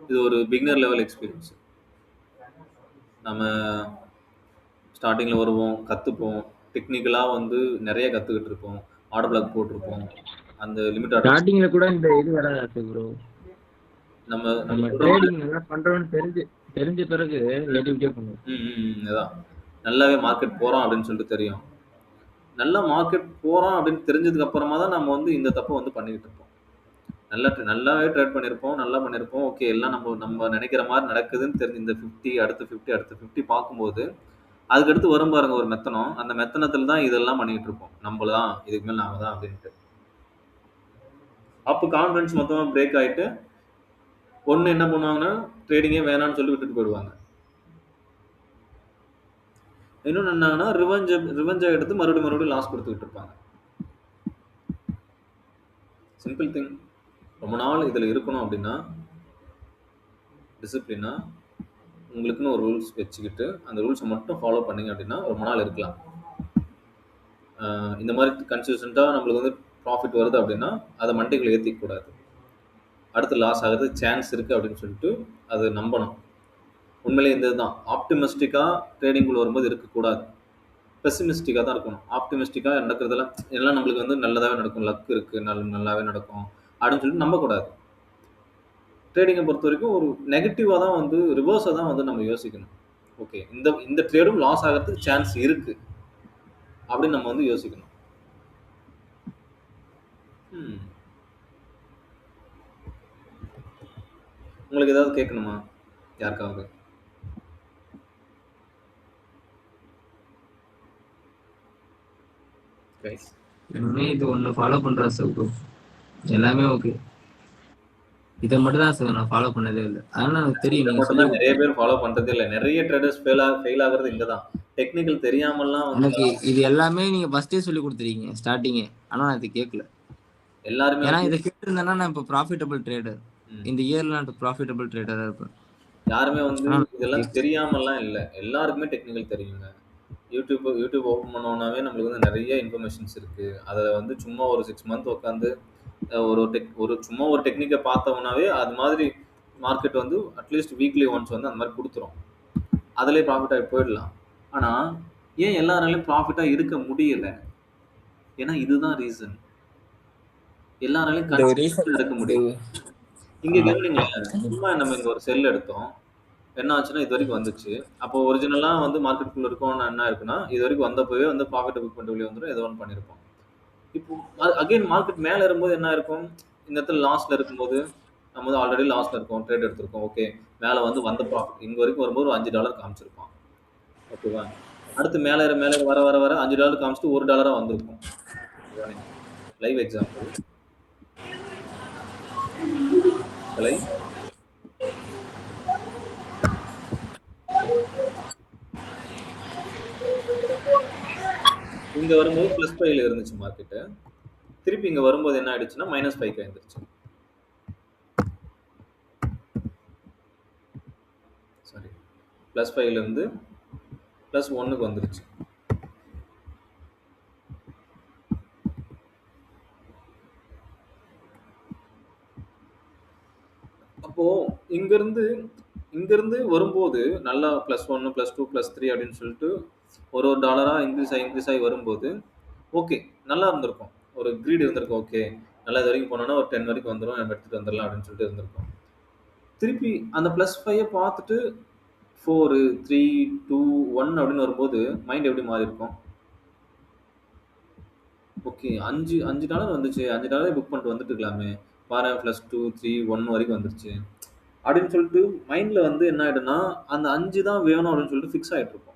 இது ஒரு பிகினர் லெவல் எக்ஸ்பீரியன்ஸ். நம்ம ஸ்டார்டிங்கில் வருவோம், கற்றுப்போம், டெக்னிக்கலாக வந்து நிறைய கற்றுக்கிட்டு இருப்போம், ஆர்டர் பிளாக் போட்டிருப்போம். அந்த லிமிட் ஸ்டார்டிங்கில் கூட இந்த இது வராது ப்ரோ. நம்ம ட்ரேடிங் நல்லா பண்ணுறோன்னு தெரிஞ்ச பிறகு ஏடிவிட்டியே பண்ணுவோம். அதான் நல்லாவே மார்க்கெட் போகிறோம் அப்படின்னு சொல்லிட்டு தெரியும். நல்லா மார்க்கெட் போகிறோம் அப்படின்னு தெரிஞ்சதுக்கு அப்புறமா தான் நம்ம வந்து இந்த தப்பை வந்து பண்ணிக்கிட்டு இருப்போம். நல்லாவே ட்ரேட் பண்ணியிருப்போம், நல்லா பண்ணியிருப்போம். ஓகே எல்லாம் நம்ம நினைக்கிற மாதிரி நடக்குதுன்னு தெரிஞ்சு இந்த 50 அடுத்து 50 பார்க்கும்போது அதுக்கடுத்து வரும் பாருங்க ஒரு மெத்தனம். அந்த மெத்தனத்தில் தான் இதெல்லாம் பண்ணிக்கிட்டு இருப்போம். நம்மள தான் இதுக்கு மேலே நாம தான் அப்படின்ட்டு. அப்போ கான்ஃபிடன்ஸ் மொத்தமாக பிரேக் ஆகிட்டு ஒன்று என்ன பண்ணுவாங்கன்னா ட்ரேடிங்கே வேணான்னு சொல்லி விட்டுட்டு போயிடுவாங்க. இன்னொன்று என்னன்னா ரிவெஞ்சாக எடுத்து மறுபடியும் லாஸ் கொடுத்துக்கிட்டு இருப்பாங்க. Simple thing. ரொம்ப நாள் இதில் இருக்கணும் அப்படின்னா டிசிப்ளினா உங்களுக்குன்னு ஒரு ரூல்ஸ் வச்சுக்கிட்டு அந்த ரூல்ஸை மட்டும் ஃபாலோ பண்ணிங்க அப்படின்னா ரொம்ப நாள் இருக்கலாம். இந்த மாதிரி கன்சிஸ்டண்ட்டாக நம்மளுக்கு வந்து ப்ராஃபிட் வருது அப்படின்னா அதை மண்டைக்குள்ளே ஏற்றிக்கூடாது. அடுத்து லாஸ் ஆகிறது சான்ஸ் இருக்குது அப்படின்னு சொல்லிட்டு அதை நம்பணும். உண்மையிலே இந்த இதுதான் ஆப்டிமிஸ்டிக்காக ட்ரேடிங்குள்ள வரும்போது இருக்கக்கூடாது. பெசிமிஸ்டிக்காக தான் இருக்கணும். ஆப்டிமிஸ்டிக்காக நடக்கிறதெல்லாம் எல்லாம் நம்மளுக்கு வந்து நல்லதாகவே நடக்கும், லக் இருக்குது, நல்லாவே நடக்கும் அப்படின்னு சொல்லிட்டு நம்பக்கூடாது. ட்ரேடிங்கை பொறுத்த வரைக்கும் ஒரு நெகட்டிவாக தான் வந்து ரிவர்ஸாக தான் வந்து நம்ம யோசிக்கணும். ஓகே இந்த ட்ரேடும் லாஸ் ஆகிறதுக்கு சான்ஸ் இருக்குது அப்படின்னு நம்ம வந்து யோசிக்கணும். உங்களுக்கு ஏதாவது கேட்கணுமா யாருக்காவது? இது ஒன்று ஃபாலோ பண்ணுற எல்லாமே ஓகே. இதை மட்டும் தான் சார் நான் ஃபாலோ பண்ணதே இல்லை. அதனால எனக்கு தெரியும் இதை நீங்க மட்டும் சொல்லி தான் நிறைய பேர் ஃபாலோ பண்றதே இல்லை. நிறைய ட்ரேடர்ஸ் ஃபெயில் ஆகுறது இங்க தான். டெக்னிக்கல் தெரியாமல்லாம் வந்து எனக்கு இது எல்லாமே நீங்க ஃபர்ஸ்டே சொல்லி கொடுத்துருக்கீங்க ஸ்டார்டிங்கே. ஆனா நான் இது கேட்கல. எல்லாருமே ஏன்னா வந்து இதை கேட்டிருந்தேன்னா நான் இப்போ ப்ராஃபிட்டபிள் ட்ரேடர், ம், இந்த இயர்ல நான் ப்ராஃபிட்டபிள் ட்ரேடராக இருப்பேன். யாருமே வந்து ஆனா நான் இதெல்லாம் கேட்கல. தெரியாமல்லாம் இல்லை. எல்லாருக்குமே டெக்னிக்கல் தெரியுங்க. யூடியூப் ஓப்பன் பண்ணோம்னாவே நம்மளுக்கு வந்து நிறைய இன்ஃபர்மேஷன்ஸ் இருக்கு. அதை வந்து சும்மா ஒரு 6 மந்த் உட்காந்து சும்மா ஒரு டெக்னிக்கை பார்த்தோம்னாவே அது மாதிரி மார்க்கெட் வந்து அட்லீஸ்ட் வீக்லி ஒன்ஸ் வந்து அந்த மாதிரி கொடுத்துரும். அதுலேயே ப்ராஃபிட் ஆகி போயிடலாம். ஆனால் ஏன் எல்லாராலையும் ப்ராஃபிட்டாக இருக்க முடியல? ஏன்னா இதுதான் ரீசன். எல்லாராலையும் இந்த ஒரு ரீசன் கன்சிஸ்டன்ட் இருக்க முடியல. இங்கே கவனிங்களேன், சும்மா நம்ம இங்கே ஒரு செல் எடுத்தோம். என்ன ஆச்சுன்னா இது வரைக்கும் வந்துச்சு. அப்போ ஒரிஜினலாக வந்து மார்க்கெட்டுக்குள்ள இருக்கோம்னா என்ன இருக்குன்னா, இது வரைக்கும் வந்தப்போவே வந்து ப்ராஃபிட்டை புக் பண்ணிட்டு வெளியே வந்துடும். ஏதோ ஒன்று பண்ணியிருப்போம். இப்போ அகைன் மார்க்கெட் மேலே இருக்கும்போது என்ன இருக்கும், இந்த இடத்துல லாஸ்ல இருக்கும்போது நம்ம வந்து ஆல்ரெடி லாஸ்ல இருக்கோம், ட்ரேட் எடுத்திருக்கோம். ஓகே, மேலே வந்து வந்த ப்ராஃபிட் இங்கே வரைக்கும் வரும்போது ஒரு $5 காமிச்சிருப்பான். ஓகேவா? அடுத்து மேலே மேலே வர வர வர $5 காமிச்சிட்டு $1 வந்திருக்கும். Live example. லைவ் இங்க வரும்போது +5ல இருந்துச்சு மார்க்கெட்டு. திருப்பி இங்க வரும்போது என்ன ஆயிடுச்சுன்னா -5க்கு வந்துருச்சு. சாரி, +5ல இருந்து +1க்கு வந்துருச்சு. அப்போ இங்கிருந்து வரும்போது நல்லா +1 +2 +3 அப்படின்னு சொல்லிட்டு ஒரு டாலரா இன்க்ரீஸ் ஆகி வரும்போது ஓகே, நல்லா இருந்திருக்கும். ஒரு கிரீட் இருந்திருக்கும். ஓகே, நல்லா இது வரைக்கும் போனோம்னா ஒரு 10 வரைக்கும் வந்துடும், நம்ம எடுத்துட்டு வந்துடலாம் அப்படின்னு சொல்லிட்டு இருந்திருக்கும். திருப்பி அந்த +5 பார்த்துட்டு 4 3 2 1 அப்படின்னு வரும்போது மைண்ட் எப்படி மாறி இருக்கும்? ஓகே, $5 வந்துச்சு, $5 புக் பண்ணிட்டு வந்துட்டு இருக்கலாமே, பாரு +2 3 1 வரைக்கும் வந்துருச்சு அப்படின்னு சொல்லிட்டு மைண்ட்ல வந்து என்ன ஆயிடும்னா அந்த 5 தான் வேணும் அப்படின்னு சொல்லிட்டு ஃபிக்ஸ் ஆயிட்டு இருக்கும்.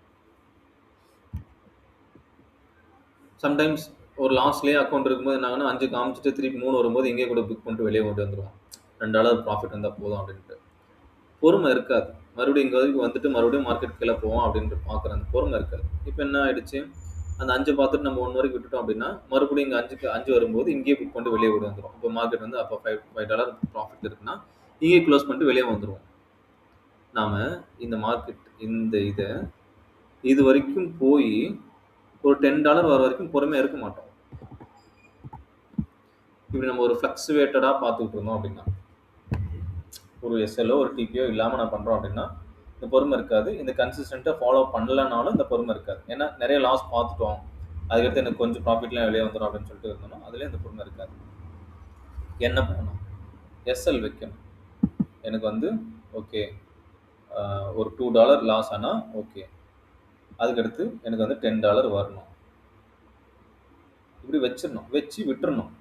சம்டைம்ஸ் ஒரு லாஸ்ட்லேயே அக்கௌண்ட் இருக்கும்போது என்ன ஆகுனா 5 காமிச்சிட்டு திருப்பி 3 வரும்போது இங்கே கூட புக் பண்ணிட்டு வெளியே கொண்டு வந்துடுவோம். $2 ப்ராஃபிட் வந்தால் போதும் அப்படின்ட்டு. பொறுமை இருக்காது. மறுபடியும் இங்கே வரைக்கும் வந்துட்டு மறுபடியும் மார்க்கெட் கீழே போவோம் அப்படின்ட்டு பார்க்குற அந்த பொறுமை இருக்காது. இப்போ என்ன ஆயிடுச்சு, அந்த 5 பார்த்துட்டு நம்ம 1 வரைக்கும் விட்டுட்டோம் அப்படின்னா மறுபடியும் இங்கே 5 வரும்போது இங்கேயே புக் பண்ணிட்டு வெளியே கொண்டு வந்துடும். இப்போ மார்க்கெட் வந்து அப்போ $5 ப்ராஃபிட் இருக்குன்னா இங்கே க்ளோஸ் பண்ணிட்டு வெளியே வந்துடுவோம். நாம இந்த மார்க்கெட் இதை இது வரைக்கும் போய் ஒரு $10 வர வரைக்கும் பொறுமையாக இருக்க மாட்டோம். இப்படி நம்ம ஒரு ஃப்ளக்சுவேட்டடாக பார்த்துக்கிட்டு இருந்தோம் அப்படின்னா, ஒரு எஸ்எல்ஓ ஒரு டிபிஓ இல்லாமல் நான் பண்ணுறோம் அப்படின்னா இந்த பொறுமை இருக்காது. இந்த கன்சிஸ்டண்ட்டாக ஃபாலோ பண்ணலனாலும் இந்த பொறுமை இருக்காது. ஏன்னா நிறைய லாஸ் பார்த்துட்டோம், அதுக்கடுத்து எனக்கு கொஞ்சம் ப்ராஃபிட்லாம் வெளியே வந்துடும் அப்படின்னு சொல்லிட்டு இருந்தோம்னா அதுலேயும் இந்த பொறுமை இருக்காது. என்ன பண்ணணும்? எஸ்எல் வைக்கணும். எனக்கு வந்து ஓகே ஒரு $2 லாஸ் ஆனால் ஓகே, அதுக்கடுத்து எனக்கு வந்து $10 வரணும். இப்படி வச்சு விட்டுறணும்.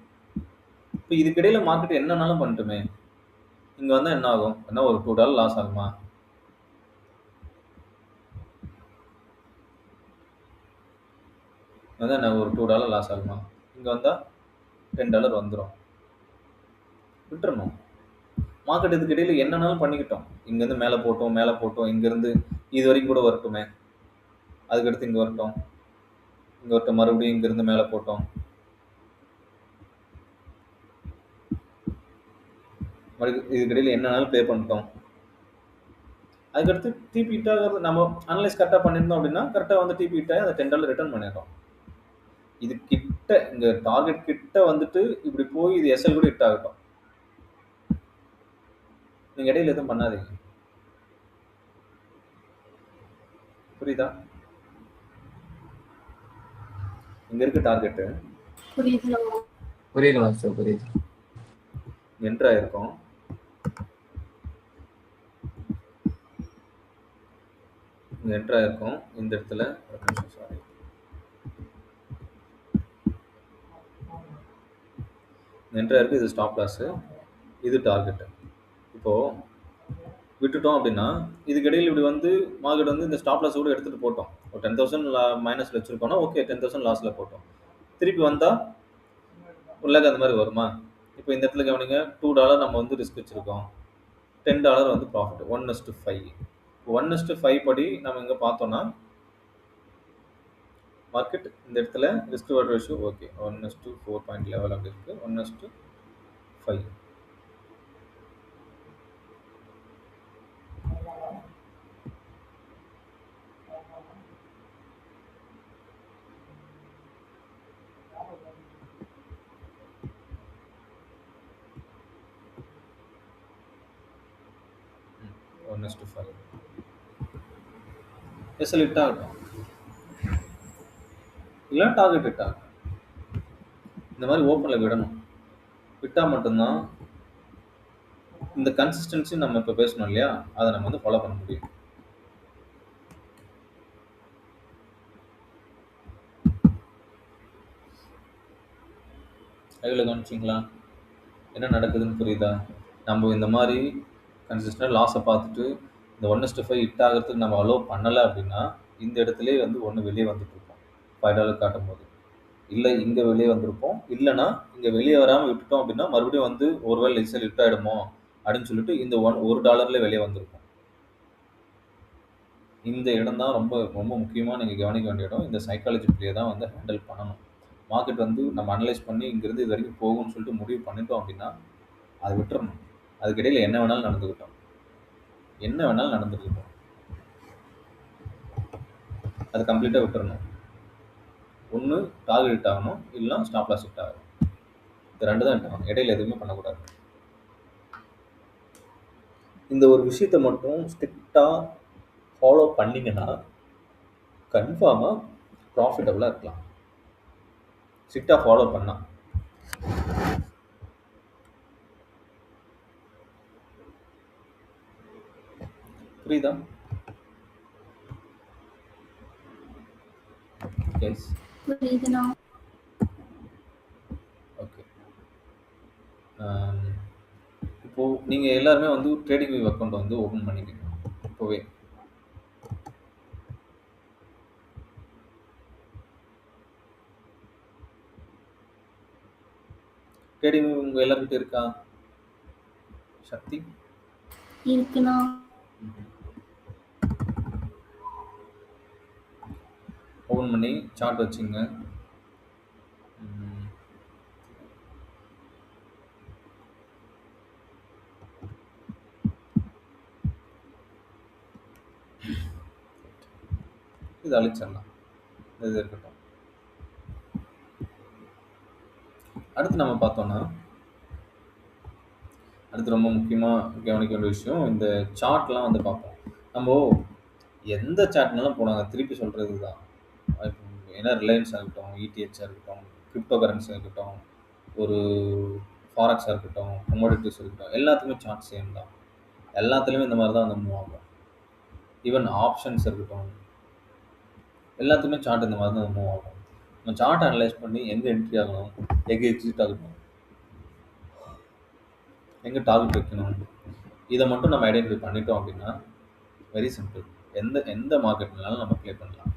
இப்போ இதுக்கிடையில் மார்க்கெட் என்னன்னாலும் பண்ணட்டுமே, இங்கே வந்தால் என்ன ஆகும்? என்ன ஒரு $2 லாஸ் ஆகுமா? வந்தால் என்ன ஒரு $2 லாஸ் ஆகுமா? இங்கே வந்தால் $10 வந்துடும். விட்டுறணும். மார்க்கெட் இதுக்கிடையில் என்னன்னாலும் பண்ணிக்கிட்டோம். இங்கேருந்து மேலே போட்டோம், இங்கேருந்து இது வரைக்கும் கூட வரட்டுமே, அதுக்கடுத்து இங்கே வரட்டும், மறுபடியும் இங்கேருந்து மேலே போட்டோம், மறுபடியும் இதுக்கிடையில் என்னன்னாலும் பே பண்ணிட்டோம். அதுக்கடுத்து டிபி ஹிட் ஆகிறது நம்ம அனலைஸ் கரெக்டாக பண்ணியிருந்தோம் அப்படின்னா கரெக்டாக வந்து டிபி ஹிட் ஆகி அந்த $10 ரிட்டர்ன் பண்ணிடுறோம். இது கிட்ட இங்கே டார்கெட் கிட்ட வந்துட்டு இப்படி போய் இது எஸ்எல் கூட ஹிட் ஆகட்டும், நீங்கள் இடையில எதுவும் பண்ணாதீங்க. புரியுதா? இங்கே இருக்க டார்கெட்டு புரியுது மாஸ்டர், புரியுது. என்ட்ரு ஆகிருக்கும். இங்கே என்ட்ரு ஆகிருக்கும் இந்த இடத்துல. சாரி, என்ட்ரு ஆகிருக்கு. இது ஸ்டாப் லாஸு, இது டார்கெட்டு. இப்போது விட்டுட்டோம் அப்படின்னா இதுக்கிடையில் இப்படி வந்து மார்க்கெட் வந்து இந்த ஸ்டாப் லாஸ் கூட எடுத்துகிட்டு போட்டோம். ஒரு 10,000 மைனஸில் வச்சுருக்கோன்னா ஓகே, 10,000 லாஸில் போட்டோம். திருப்பி வந்தால் ஒரு லேக் அந்த மாதிரி வருமா? இப்போ இந்த இடத்துல கவனிங்க, $2 நம்ம வந்து ரிஸ்க் வச்சிருக்கோம். $10 வந்து ப்ராஃபிட். 1:5. 1:5 படி நம்ம இங்க பார்த்தோம்னா, மார்க்கெட் இந்த இடத்துல ரிஸ்க் ரிவார்ட் ரேஷியோ ஓகே. 1:4.11 அப்படி இருக்கு. 1:5. ம். 1:5. எஸ்எல் ஹிட் ஆகட்டும். இல்ல டார்கெட் ஹிட் ஆகட்டும். இந்த மாதிரி ஓப்பன்ல விடணும். விட்டா மட்டும்தான் இந்த கன்சிஸ்டன்சி நம்ம இப்ப பேசணும் இல்லையா? அதை நம்ம வந்து ஃபாலோ பண்ண முடியும். கையில கவனிச்சிங்களா? என்ன நடக்குதுன்னு புரியுதா? நம்ம இந்த மாதிரி கன்சிஸ்டன்ட் லாஸை பார்த்துட்டு இந்த 1:5 ஹிட் ஆகிறதுக்கு நம்ம அலோவ் பண்ணலை அப்படின்னா இந்த இடத்துலயே வந்து ஒன்று வெளியே வந்துட்டு இருப்போம் $5 காட்டும் போது. இல்லை இங்கே வெளியே வந்திருப்போம். இல்லைன்னா இங்கே வெளியே வராமல் விட்டுட்டோம் அப்படின்னா மறுபடியும் வந்து ஒருவேளை எஸ்எல் ஹிட் ஆகிடுமோ அப்படின்னு சொல்லிட்டு இந்த $1 வெளியே வந்திருப்போம். இந்த இடம் தான் ரொம்ப ரொம்ப முக்கியமாக நீங்கள் கவனிக்க வேண்டிய இடம். இந்த சைக்காலஜி பிளே தான் வந்து ஹேண்டில் பண்ணணும். மார்க்கெட் வந்து நம்ம அனலைஸ் பண்ணி இங்கேருந்து இது வரைக்கும் போகும்னு சொல்லிட்டு முடிவு பண்ணிட்டோம் அப்படின்னா அதை விட்டுறணும். அதுக்கிடையில் என்ன வேணாலும் நடந்துக்கிட்டோம், என்ன வேணாலும் நடந்துக்கிட்டோம், அது கம்ப்ளீட்டாக விட்டுறணும். ஒன்று டார்கெட் ஹிட் ஆகணும், இல்லைனா ஸ்டாப் லாஸ் ஹிட் ஆகணும். இது ரெண்டு தான் ஹிட் ஆகணும். இடையில எதுவுமே பண்ணக்கூடாது. இந்த ஒரு விஷயத்தை மட்டும் ஸ்ட்ரிக்டாக ஃபாலோ பண்ணிங்கன்னா கன்ஃபார்மாக ப்ராஃபிட்டபுளாக இருக்கலாம். ஸ்ட்ரிக்டாக ஃபாலோ பண்ணால். புரியுதா? எஸ், புரியுதுண்ணா. ஓகே. இப்போது நீங்கள் எல்லாருமே வந்து ட்ரேடிங் வியூ அக்கௌண்ட் வந்து ஓப்பன் பண்ணிக்கோங்க இப்போவே. ட்ரேடிங் வியூ உங்கள் எல்லாருக்கிட்ட இருக்கா சக்தி? இருக்குண்ணா. ஓப்பன் பண்ணி சார்ட் வச்சுங்க. இது அழிச்சிடலாம், இது இருக்கட்டும். அடுத்து நம்ம பார்த்தோம்னா, அடுத்து ரொம்ப முக்கியமாக கவனிக்க வேண்டிய விஷயம் இந்த சார்ட்லாம் வந்து பார்ப்போம். நம்ம எந்த சார்ட்னாலும் போனாங்க திருப்பி சொல்கிறது தான். ஏன்னா ரிலையன்ஸாக இருக்கட்டும், இடிஹெச்சாக இருக்கட்டும், கிரிப்டோ கரன்சியாக இருக்கட்டும், ஒரு ஃபாரெக்ஸாக இருக்கட்டும், கமோடிட்டிஸ் இருக்கட்டும், எல்லாத்துக்குமே சார்ட் சேம் தான். எல்லாத்துலேயுமே இந்த மாதிரி தான் வந்து மூவ் ஆகும். ஈவன் ஆப்ஷன்ஸ் இருக்கட்டும், எல்லாத்துக்குமே சார்ட் இந்த மாதிரி தான் மூவ் ஆகும். நம்ம சார்ட் அனலைஸ் பண்ணி எங்கே என்ட்ரி ஆகணும், எங்கே எக்ஸிட் ஆகணும், எங்கே டார்கெட் வைக்கணும், இதை மட்டும் நம்ம ஐடென்டிஃபை பண்ணிட்டோம் அப்படின்னா வெரி சிம்பிள். எந்த மார்க்கெட்னாலும் நம்ம ப்ளே பண்ணலாம்.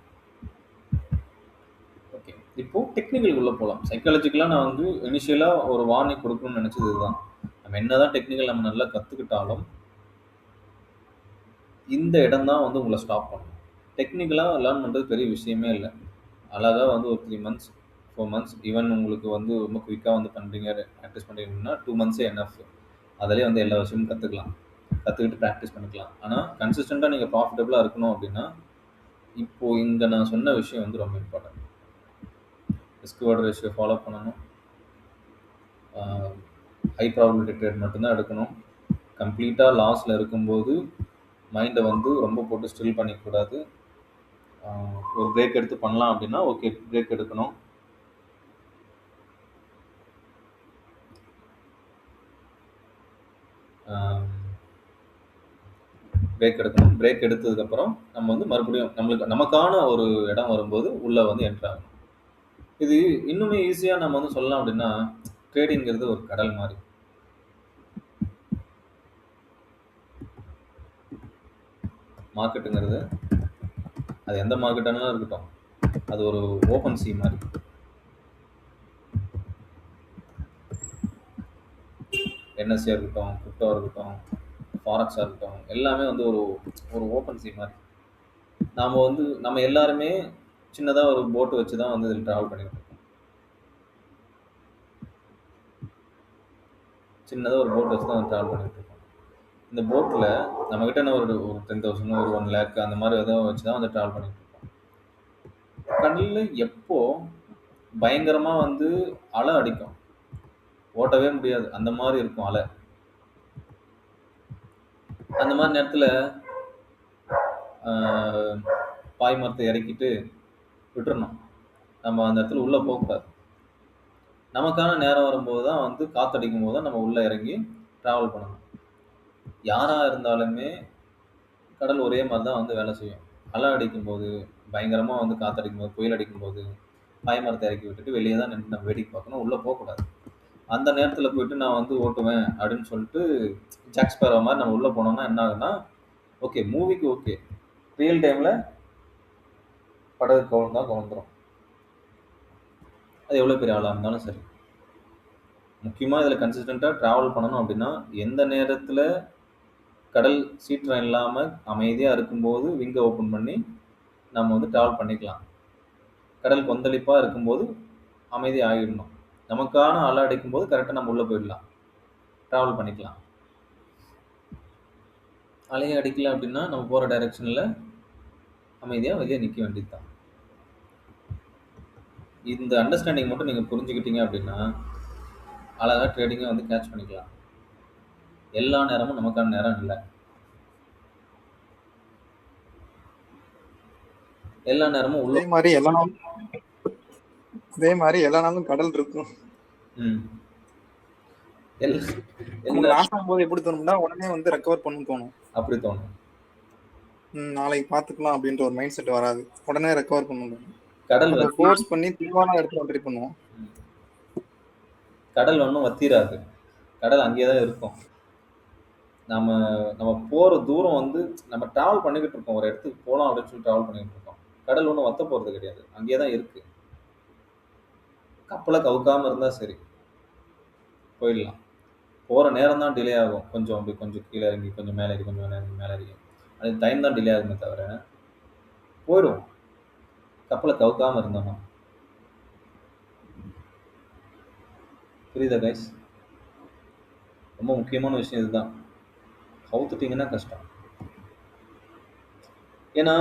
ஓகே, இப்போது டெக்னிக்கலுக்குள்ளே போகலாம். சைக்காலஜிக்கலாக நான் வந்து இனிஷியலாக ஒரு வார்னிங் கொடுக்கணும்னு நினச்சது இதுதான். நம்ம என்ன தான் டெக்னிக்கல் நம்ம நல்லா கற்றுக்கிட்டாலும் இந்த இடம் தான் வந்து உங்களை ஸ்டாப் பண்ணணும். டெக்னிக்கலாக லேர்ன் பண்ணுறது பெரிய விஷயமே இல்லை. அழகாக வந்து ஒரு 3 months 4 months ஈவன் உங்களுக்கு வந்து ரொம்ப குயிக்காக வந்து பண்ணுறீங்க, ப்ராக்டிஸ் பண்ணுறீங்கன்னா 2 months என்எஃப். அதிலே வந்து எல்லா விஷயமும் கற்றுக்கலாம், கற்றுக்கிட்டு ப்ராக்டிஸ் பண்ணிக்கலாம். ஆனால் கன்சிஸ்டண்ட்டாக நீங்கள் ப்ராஃபிட்டபுளாக இருக்கணும் அப்படின்னா இப்போது இங்கே நான் சொன்ன விஷயம் வந்து ரொம்ப important. Risk reward ratio follow பண்ணணும். ஹை ப்ராபபிலிட்டி ட்ரேட் மட்டும்தான் எடுக்கணும். கம்ப்ளீட்டாக லாஸில் இருக்கும்போது மைண்டை வந்து ரொம்ப போட்டு ஸ்டில் பண்ணிக்கூடாது. ஒரு பிரேக் எடுத்து பண்ணலாம் அப்படின்னா ஓகே, பிரேக் எடுக்கணும். பிரேக் எடுத்ததுக்கப்புறம் நம்ம வந்து மறுபடியும் நமக்கான ஒரு இடம் வரும்போது உள்ளே வந்து என்ட்ரு ஆகணும். இது இன்னுமே ஈஸியாக நம்ம வந்து சொல்லலாம் அப்படின்னா ட்ரேடிங்கிறது ஒரு கடல் மாதிரி. மார்க்கெட்டுங்கிறது அது எந்த மார்க்கெட்டானாலும் இருக்கட்டும், அது ஒரு ஓப்பன் சி மாதிரி. என்எஸ்சியாக இருக்கட்டும், கிரிப்டோவாக இருக்கட்டும், ஃபாரெக்ஸாக இருக்கட்டும், எல்லாமே வந்து ஒரு ஒரு ஓப்பன் சீ மாதிரி. நாம் வந்து நம்ம எல்லாருமே சின்னதாக ஒரு போட்டு வச்சு தான் வந்து இதில் ட்ராவல் பண்ணிட்டு இருக்கோம். சின்னதாக ஒரு போட் வச்சு தான் வந்து ட்ராவல் பண்ணிட்டு இருக்கோம். இந்த போட்டில் நம்மக்கிட்ட என்ன ஒரு 10,000 ஒரு 1 lakh அந்த மாதிரி ஏதோ வச்சு தான் வந்து ட்ராவல் பண்ணிட்டு இருக்கோம். கடலில் எப்போ பயங்கரமாக வந்து அலை அடிக்கும், ஓட்டவே முடியாது, அந்த மாதிரி இருக்கும் அலை. அந்த மாதிரி நேரத்தில் பாய்மரத்தை இறக்கிட்டு விட்டுறணும். நம்ம அந்த இடத்துல உள்ளே போகக்கூடாது. நமக்கான நேரம் வரும்போது தான் வந்து காற்றடிக்கும் போது தான் நம்ம உள்ளே இறங்கி ட்ராவல் பண்ணணும். யாராக இருந்தாலுமே கடல் ஒரே மாதிரி தான் வந்து வேலை செய்யும். அலை அடிக்கும்போது, பயங்கரமாக வந்து காற்றடிக்கும்போது, புயல் அடிக்கும்போது பாய்மரத்தை இறக்கி விட்டுட்டு வெளியே தான் நின்று நம்ம வேடிக்கை பார்க்கணும், உள்ளே போகக்கூடாது. அந்த நேரத்தில் போயிட்டு நான் வந்து ஓட்டுவேன் அப்படின்னு சொல்லிட்டு ஜாக் ஸ்பேரோ மாதிரி நம்ம உள்ளே போனோம்னா என்ன ஆகுதுன்னா, ஓகே மூவிக்கு ஓகே, ரியல் டைமில் படகு கவுழ்ந்தா கவுந்துடும். அது எவ்வளோ பெரிய ஆளாக இருந்தாலும் சரி. முக்கியமாக இதில் கன்சிஸ்டண்ட்டாக ட்ராவல் பண்ணணும் அப்படின்னா, எந்த நேரத்தில் கடல் சீற்றம் இல்லாமல் அமைதியாக இருக்கும்போது விங்கை ஓப்பன் பண்ணி நம்ம வந்து ட்ராவல் பண்ணிக்கலாம். கடல் கொந்தளிப்பாக இருக்கும்போது அமைதியாக ஆகிடணும். நமக்கான அலை அடிக்கும்போது கரெக்டாக நம்ம உள்ளே போயிடலாம், ட்ராவல் பண்ணிக்கலாம். அலையை அடிக்கல அப்படின்னா நம்ம போகிற டைரெக்ஷனில் அமைதியாக வெளியே நிற்க வேண்டியது தான். இந்த அண்டர்ஸ்டாண்டிங் மட்டும் நீங்கள் புரிஞ்சுக்கிட்டீங்க அப்படின்னா அழகாக ட்ரேடிங்கை வந்து கேட்ச் பண்ணிக்கலாம். எல்லா நேரமும் நமக்கான நேரம் இல்லை. எல்லா நேரமும் உள்ள அதே மாதிரி எல்லா நாளும் கடல் இருக்கும். லாஸ் ஆகும்போது எப்படி தோணும்னா உடனே வந்து ரெக்கவர் பண்ண தோணும். அப்படி தோணும். நாளைக்கு பார்த்துக்கலாம் அப்படின்ற ஒரு மைண்ட் செட் வராது. உடனே ரெக்கவர் பண்ணணும். கடல் ஃபோர்ஸ் பண்ணி தீவான இடத்துல ட்ரை பண்ணுவோம். கடல் ஒன்றும் வத்திராது. கடல் அங்கேயே தான் இருக்கும். நம்ம போகிற தூரம் வந்து நம்ம ட்ராவல் பண்ணிக்கிட்டு இருக்கோம், ஒரு இடத்துக்கு போகலாம் அப்படின்னு சொல்லி ட்ராவல் பண்ணிக்கிட்டு இருக்கோம். கடல் ஒன்றும் வத்த போகிறது கிடையாது, அங்கேயே தான் இருக்குது. கப்பலை கவுக்காமல் இருந்தால் சரி, போயிடலாம். போகிற நேரம் தான் டிலே ஆகும். கொஞ்சம் அப்படி கொஞ்சம் கீழே இறங்கி கொஞ்சம் மேலே ஏறி கொஞ்சம் மேலே இறங்கி அது டைம் தான் டிலே ஆகுமே தவிர போயிடும், கப்பலை கவுக்காமல் இருந்தோம்னா. புரியுதா கைஸ்? ரொம்ப முக்கியமான விஷயம் இதுதான். கவுத்துட்டிங்கன்னா கஷ்டம். ஏன்னா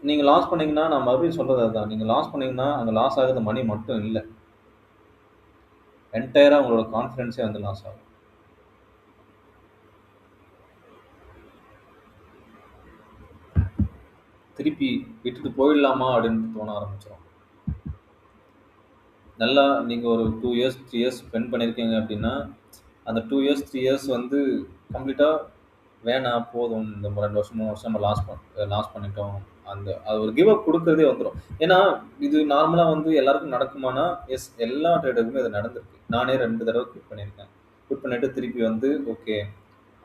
நீங்கள் லாஸ் பண்ணிங்கன்னா, நான் மறுபடியும் சொல்கிறது அதுதான், நீங்கள் லாஸ் பண்ணிங்கன்னா அங்கே லாஸ் ஆகுது மணி மட்டும் இல்லை, என்டையராக உங்களோட கான்ஃபிடென்ஸே வந்து லாஸ் ஆகும். திருப்பி விட்டுட்டு போயிடலாமா அப்படின்னு தோண ஆரம்பிச்சிடும். நல்லா நீங்கள் ஒரு 2 years 3 years ஸ்பெண்ட் பண்ணியிருக்கீங்க அப்படின்னா அந்த 2 years 3 years வந்து கம்ப்ளீட்டாக வேணாம் போதும், இந்த 2 வருஷம் 3 வருஷம் நம்ம லாஸ் பண்ணிட்டோம், அது ஒரு கிவ் அப் கொடுக்குறதே வந்துடும். ஏன்னா இது நார்மலாக வந்து எல்லாருக்கும் நடக்குமானா எஸ், எல்லா ட்ரேடருக்குமே இது நடந்திருக்கு. நானே 2 தடவை குவிட் பண்ணியிருக்கேன். குவிட் பண்ணிவிட்டு திருப்பி வந்து ஓகே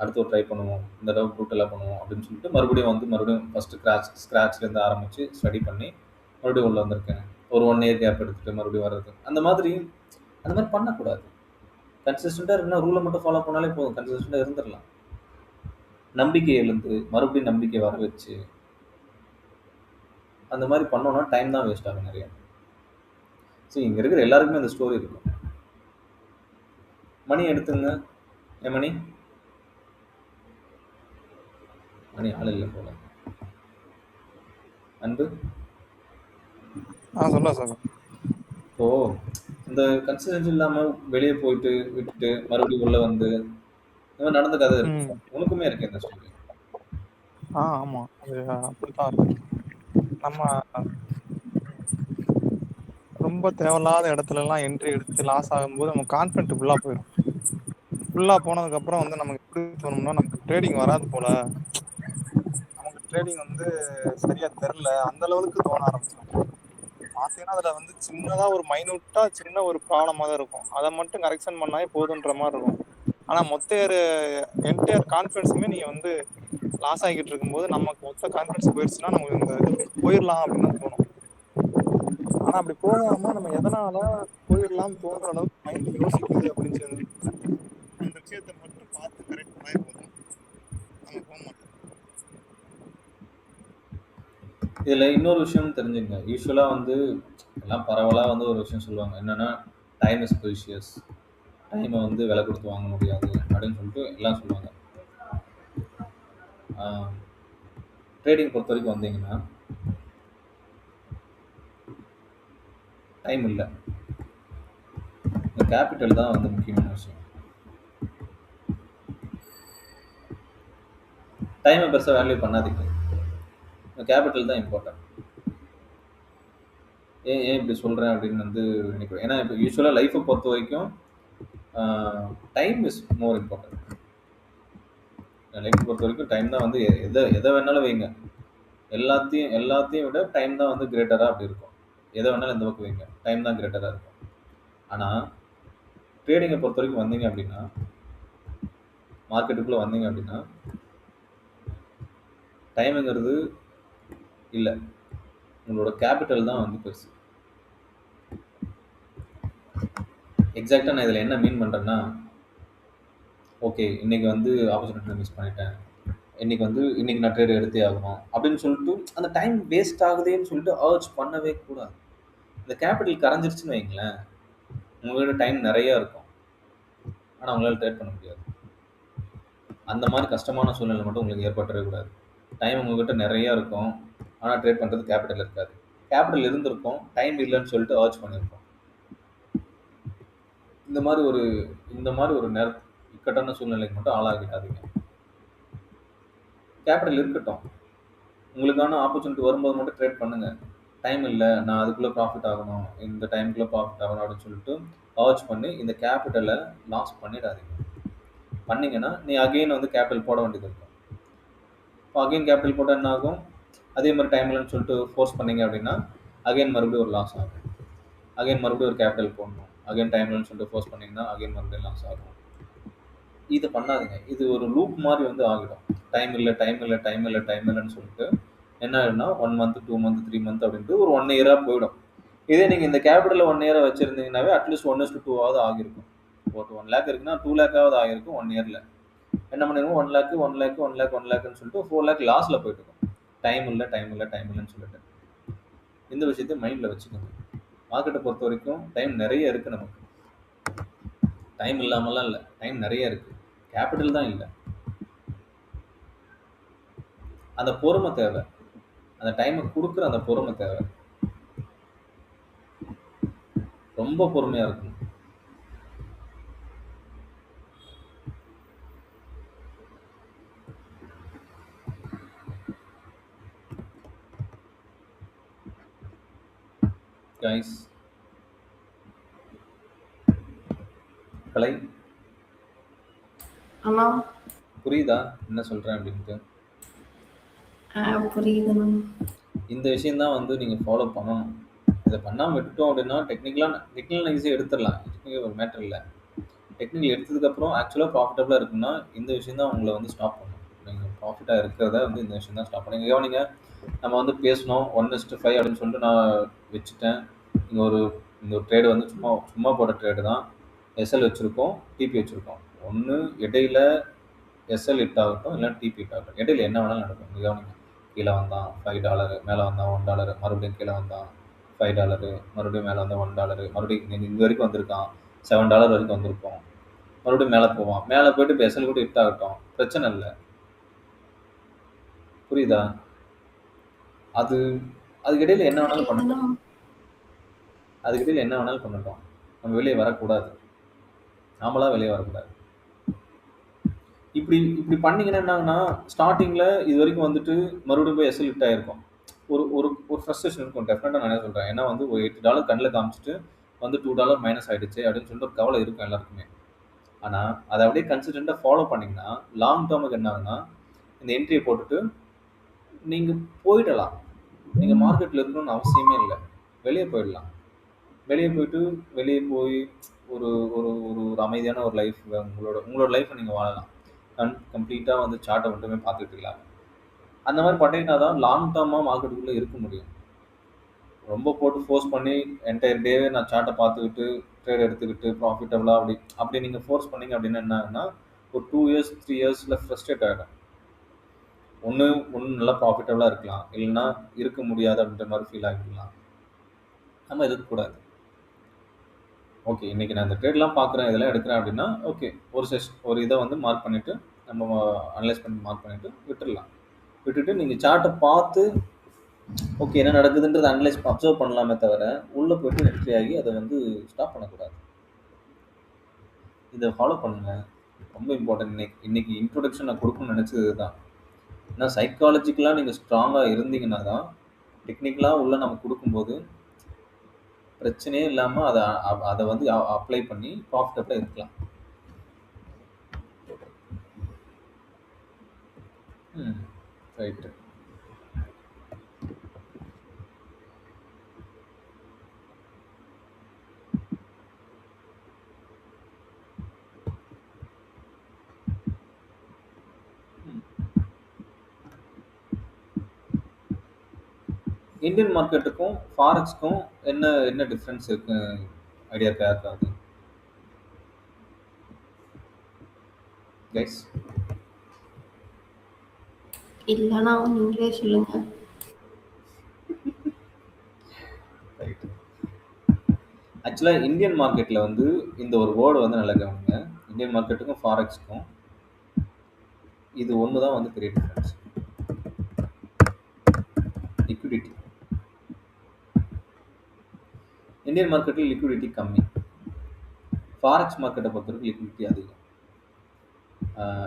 அடுத்து ஒரு ட்ரை பண்ணுவோம், இந்த தடவை ப்ரூட்டலாக பண்ணுவோம் அப்படின்னு சொல்லிட்டு மறுபடியும் ஃபஸ்ட்டு ஸ்க்ராட்ச்லேருந்து ஆரம்பித்து ஸ்டடி பண்ணி மறுபடியும் உள்ளே வந்திருக்கேன். ஒரு 1 year கேப் எடுத்துகிட்டு மறுபடியும் வர்றது, அந்த மாதிரி பண்ணக்கூடாது. கன்சிஸ்டண்ட்டாக இருக்குன்னா ரூலை மட்டும் ஃபாலோ பண்ணாலே போதும், கன்சிஸ்டண்ட்டாக இருந்துடலாம். நம்பிக்கை எழுந்து மறுபடியும் நம்பிக்கை வர வச்சு அந்த மாதிரி பண்ணோன்னா டைம் தான் வேஸ்ட் ஆகும் நிறையா. ஸோ இங்கே இருக்கிற எல்லாருக்குமே அந்த ஸ்டோரி இருக்கும். மணி எடுத்துங்க. மணி ஆள் இல்லை போல. அன்பு சொல்ல சார். இப்போ இந்த கன்சிஸ்டன்சி இல்லாமல் வெளியே போயிட்டு விட்டுட்டு மறுபடியும் உள்ள வந்து நடந்த கதை இருக்கு, உனக்குமே இருக்கு இந்த ஸ்டோரி. ஆமா, அது அப்படித்தான் இருக்கு. நம்ம ரொம்ப தேவையில்லாத இடத்துல எல்லாம் என்ட்ரி எடுத்து லாஸ் ஆகும்போது நம்ம கான்ஃபிடென்ட் ஃபுல்லா போயிடும். ஃபுல்லா போனதுக்கு அப்புறம் வந்து நமக்கு எப்படி தோணும்னா நமக்கு ட்ரேடிங் வராது போல, நமக்கு ட்ரேடிங் வந்து சரியா தெரியல, அந்த லெவலுக்கு தோண ஆரம்பிச்சிடும். பார்த்தீங்கன்னா அதுல வந்து சின்னதா ஒரு மைனூட்டா சின்ன ஒரு ப்ராப்ளமா தான் இருக்கும், அதை மட்டும் கரெக்ஷன் பண்ணாலே போதுன்ற மாதிரி இருக்கும். ஆனா என்டையர் கான்ஃபிடன்ஸுமே நீங்க வந்து லாஸ் ஆகிட்டு இருக்கும்போது நமக்கு மொத்த கான்ஃபிடன்ஸ் போயிடுச்சுன்னா நமக்கு இந்த போயிடலாம் அப்படின்னு தோணும். ஆனா அப்படி போகாம நம்ம எதனால போயிடலாம் தோன்ற அளவுக்கு மைண்ட் யோசிக்குது அப்படின்னு அந்த விஷயத்தை மட்டும் பார்த்து கரெக்ட் பண்ணாலே போதும், நம்ம போக மாட்டோம். இதில் இன்னொரு விஷயம் தெரிஞ்சுங்க. யூஸ்வலாக வந்து எல்லாம் பரவலாக வந்து ஒரு விஷயம் சொல்லுவாங்க. என்னென்னா டைம் இஸ் ப்ரீஷியஸ், டைமை வந்து விலை கொடுத்து வாங்க முடியாது அப்படின்னு சொல்லிட்டு எல்லாம் சொல்லுவாங்க. ட்ரேடிங் பொறுத்த வரைக்கும் வந்தீங்கன்னா டைம் இல்லை, இந்த கேபிட்டல் தான் வந்து முக்கியமான விஷயம். டைமை பெருசாக வேல்யூ பண்ணாதீங்க, இந்த கேபிட்டல் தான் இம்பார்ட்டன்ட். ஏன் இப்படி சொல்கிறேன் அப்படின்னு வந்து நினைக்கிறேன். ஏன்னா இப்போ யூஸ்வலாக லைஃப்பை பொறுத்த வரைக்கும் டைம் இஸ் மோர் இம்பார்ட்டன்ட். லைஃப்பை பொறுத்த வரைக்கும் டைம் தான் வந்து எதை வேணாலும் வைங்க, எல்லாத்தையும் விட டைம் தான் வந்து கிரேட்டராக அப்படி இருக்கும். எதை வேணாலும் இந்த பக்கம் வைங்க, டைம் தான் கிரேட்டராக இருக்கும். ஆனால் ட்ரேடிங்கை பொறுத்த வரைக்கும் வந்தீங்க அப்படின்னா, மார்க்கெட்டுக்குள்ளே வந்தீங்க அப்படின்னா டைமுங்கிறது இல்லை, உங்களோட கேபிட்டல் தான் வந்து பெருசு. எக்ஸாக்டாக நான் இதில் என்ன மீன் பண்ணுறேன்னா, ஓகே இன்றைக்கி வந்து ஆப்பர்ச்சுனிட்டி மிஸ் பண்ணிட்டேன், இன்றைக்கி நான் ட்ரேட் எடுத்தே ஆகணும் அப்படின்னு சொல்லிட்டு அந்த டைம் வேஸ்ட் ஆகுதுன்னு சொல்லிட்டு அர்ச் பண்ணவே கூடாது. இந்த கேபிட்டல் கரைஞ்சிருச்சுன்னு வைங்களேன், உங்களோட டைம் நிறையா இருக்கும், ஆனால் உங்களால் ட்ரேட் பண்ண முடியாது. அந்த மாதிரி கஷ்டமான சூழ்நிலை மட்டும் உங்களுக்கு ஏற்பட்டுறவே கூடாது. டைம் உங்கள்கிட்ட நிறையா இருக்கும், ஆனால் ட்ரேட் பண்ணுறது கேபிட்டல் இருக்காது. கேபிட்டல் இருந்திருக்கும், டைம் இல்லைன்னு சொல்லிட்டு அர்ச் பண்ணியிருக்கோம். இந்த மாதிரி ஒரு இக்கட்டான சூழ்நிலைக்கு மட்டும் ஆளாகிடாதீங்க. கேபிட்டல் இருக்கட்டும், உங்களுக்கான ஆப்பர்ச்சுனிட்டி வரும்போது மட்டும் ட்ரேட் பண்ணுங்கள். டைம் இல்லை, நான் அதுக்குள்ளே ப்ராஃபிட் ஆகணும், இந்த டைமுக்குள்ளே ப்ராஃபிட் ஆகணும் அப்படின்னு சொல்லிட்டு அர்ச் பண்ணி இந்த கேபிட்டலை லாஸ் பண்ணிடாதீங்க. பண்ணிங்கன்னா நீ அகெயின் வந்து கேபிட்டல் போட வேண்டியது இருக்கும். இப்போ அகெயின் கேபிட்டல் போட்டால் என்ன ஆகும், அதே மாதிரி டைம் இல்லைன்னு சொல்லிட்டு ஃபோர்ஸ் பண்ணிங்க அப்படின்னா அகெயின் மறுபடியும் ஒரு லாஸ் ஆகும். அகெயின் மறுபடியும் ஒரு கேபிட்டல் போடணும், அகெயின் டைம் இல்லைன்னு சொல்லிட்டு ஃபோர்ஸ் பண்ணிங்கன்னா அகெயின் மறுபடியும் லாஸ் ஆகும். இது பண்ணாதீங்க, இது ஒரு லூப் மாதிரி வந்து ஆகிடும். டைம் இல்லைன்னு சொல்லிட்டு என்ன ஆகுதுன்னா 1 மந்த் 2 மந்த் 3 மந்த் அப்படின்ட்டு ஒரு 1 இயராக போயிடும். இதே நீங்கள் இந்த கேபிட்டலில் 1 இயராக வச்சுருந்தீங்கன்னாவே அட்லீஸ்ட் 1:2 ஆகிருக்கும். ஒரு 1 lakh இருக்குன்னா 2 lakh ஆகிருக்கும் 1 இயரில். என்ன பண்ணிருக்கோம், 1 lakh 1 lakhன்னு சொல்லிட்டு 4 lakh லாஸில் போயிட்டு இருக்கும். டைம் இல்லைன்னு சொல்லிட்டு இந்த விஷயத்தை மைண்டில் வச்சுக்கோங்க. மார்க்கெட்டை பொறுத்த வரைக்கும் டைம் நிறைய இருக்குது, நமக்கு டைம் இல்லாமலாம் இல்லை, டைம் நிறைய இருக்குது, கேபிட்டல் தான் இல்லை. அந்த பொறுமை தேவை, அந்த டைமை கொடுக்குற அந்த பொறுமை தேவை, ரொம்ப பொறுமையாக இருக்கணும். கைஸ், கலை அண்ணா புரியுதா என்ன சொல்கிறேன் அப்படின்ட்டு? புரியுதுண்ணா. இந்த விஷயந்தான் வந்து நீங்கள் ஃபாலோ பண்ணணும். இதை பண்ணாமல் விட்டுட்டோம் அப்படின்னா டெக்னிக்கல் ஈஸியாக எடுத்துடலாம், டெக்னிக்கல் ஒரு மேட்டர் இல்லை. டெக்னிக்கல் எடுத்ததுக்கப்புறம் ஆக்சுவலாக ப்ராஃபிட்டபுளாக இருக்குன்னா இந்த விஷயம் தான் உங்களை வந்து ஸ்டாப் பண்ணும். நீங்கள் ப்ராஃபிட்டாக இருக்கிறத வந்து இந்த விஷயம் தான் ஸ்டாப் பண்ணுங்க. கவனிங்க, நம்ம வந்து பேசணும் 1:5 அப்படின்னு சொல்லிட்டு நான் வச்சுட்டேன். இந்த ஒரு ட்ரேடு வந்து சும்மா போட்ட ட்ரேடு தான். எஸ்எல் வச்சுருக்கோம், டிபி வச்சுருக்கோம். ஒன்று இடையில எஸ்எல் ஹிட் ஆகட்டும், இல்லை டிபி ஹிட் ஆகட்டும், இடையில என்ன வேணாலும் நடக்கும். நீங்கள் கவனிங்க, கீழே வந்தான் $5, மேலே வந்தான் $1, மறுபடியும் கீழே வந்தான் $5, மறுபடியும் மேலே வந்தான் $1, மறுபடியும் இது வரைக்கும் வந்திருக்கான் $7 வரைக்கும் வந்திருக்கோம், மறுபடியும் மேலே போவான். மேலே போயிட்டு இப்போ எஸ்எல் கூட ஹிட் ஆகட்டும், பிரச்சனை இல்லை. புரியுதா? அதுக்கிடையில் என்ன வேணாலும் பண்ணட்டும், நம்ம வெளியே வரக்கூடாது, நாமளாக வெளியே வரக்கூடாது. இப்படி பண்ணிங்கன்னா என்னன்னா, ஸ்டார்டிங்கில் இது வரைக்கும் வந்துட்டு மறுபடியும் போய் எஸ்எல் ஹிட் ஆகிருக்கும். ஒரு ஃப்ரஸ்ட்ரேஷன் இருக்கும் டெஃபினட்டாக. நான் என்ன சொல்கிறேன், ஏன்னா வந்து ஒரு $8 கண்ணில் காமிச்சிட்டு வந்து $2 மைனஸ் ஆகிடுச்சு அப்படின்னு சொல்லிட்டு ஒரு கவலை இருக்கும் எல்லாருக்குமே. ஆனால் அதை அப்படியே கன்சிஸ்டண்ட்டாக ஃபாலோ பண்ணிங்கன்னா லாங் டேர்முக்கு என்ன ஆகுனா, இந்த என்ட்ரியை போட்டுட்டு நீங்கள் போயிடலாம். நீங்கள் மார்க்கெட்டில் இருக்கணும்னு அவசியமே இல்லை, வெளியே போயிடலாம். வெளியே போய் ஒரு ஒரு ஒரு அமைதியான ஒரு லைஃப், உங்களோட லைஃப்பை நீங்கள் வாழலாம். கம்ப்ளீட்டாக வந்து சார்ட்டை மட்டுமே பார்த்துட்டு இருக்கலாம். அந்த மாதிரி பண்ணிங்கன்னா தான் லாங் டேர்மாக மார்க்கெட்டுக்குள்ளே இருக்க முடியும். ரொம்ப போட்டு ஃபோர்ஸ் பண்ணி என்டையர் டேவே நான் சார்ட்டை பார்த்துக்கிட்டு ட்ரேட் எடுத்துக்கிட்டு ப்ராஃபிட்டபுளாக அப்படி நீங்கள் ஃபோர்ஸ் பண்ணிங்க அப்படின்னா என்ன ஆகுனா, ஒரு 2 இயர்ஸ் 3 இயர்ஸில் ஃப்ரஸ்ட்ரேட் ஆகிடும். ஒன்று நல்லா ப்ராஃபிட்டபுளாக இருக்கலாம், இல்லைன்னா இருக்க முடியாது அப்படின்ற மாதிரி ஃபீல் ஆகிடலாம். நம்ம இருக்கக்கூடாது. ஓகே, இன்றைக்கி நான் இந்த ட்ரேட்லாம் பார்க்குறேன், இதெல்லாம் எடுக்கிறேன் அப்படின்னா ஓகே, ஒரு இதை வந்து மார்க் பண்ணிவிட்டு நம்ம அனலைஸ் பண்ணி மார்க் பண்ணிவிட்டு விட்டுடலாம். விட்டுட்டு நீங்கள் சார்ட்டை பார்த்து ஓகே என்ன நடக்குதுன்றது அனலைஸ் அப்சர்வ் பண்ணலாமே தவிர உள்ளே போய்ட்டு என்ட்ரி ஆகி அதை வந்து ஸ்டாப் பண்ணக்கூடாது. இதை ஃபாலோ பண்ணுங்கள், ரொம்ப இம்பார்ட்டன்ட். இன்னைக்கு இன்ட்ரொடக்ஷன் நான் கொடுக்கணும்னு நினச்சது தான். ஏன்னா சைக்காலஜிக்கலாக நீங்கள் ஸ்ட்ராங்காக இருந்தீங்கன்னா தான் டெக்னிக்கலாக உள்ள நம்ம கொடுக்கும்போது பிரச்சனையே இல்லாமல் அதை வந்து அப்ளை பண்ணி ப்ராஃபிட்டபிளாக இருக்கலாம். ரைட்டு. இந்தியன் மார்க்கெட்டுக்கும் ஃபாரெக்ஸ்க்கும் என்ன டிஃப்ரென்ஸ் இருக்கு ஐடியா இருக்காது கைஸ்? இல்லைன்னா நீங்களே சொல்லுங்க. ரைட். ஆக்சுவலாக இந்தியன் மார்க்கெட்டில் வந்து இந்த ஒரு வேர்டு வந்து நல்லா கவனிங்க. இந்தியன் மார்க்கெட்டுக்கும் ஃபாரெக்ஸ்க்கும் இது ஒன்று தான் வந்து பெரிய டிஃப்ரென்ஸ். லிக்விடிட்டி. இந்தியன் மார்க்கெட்டில் லிக்விடிட்டி கம்மி, ஃபாரெக்ஸ் மார்க்கெட்டை பொறுத்தவரைக்கும் லிக்விடிட்டி அதிகம்.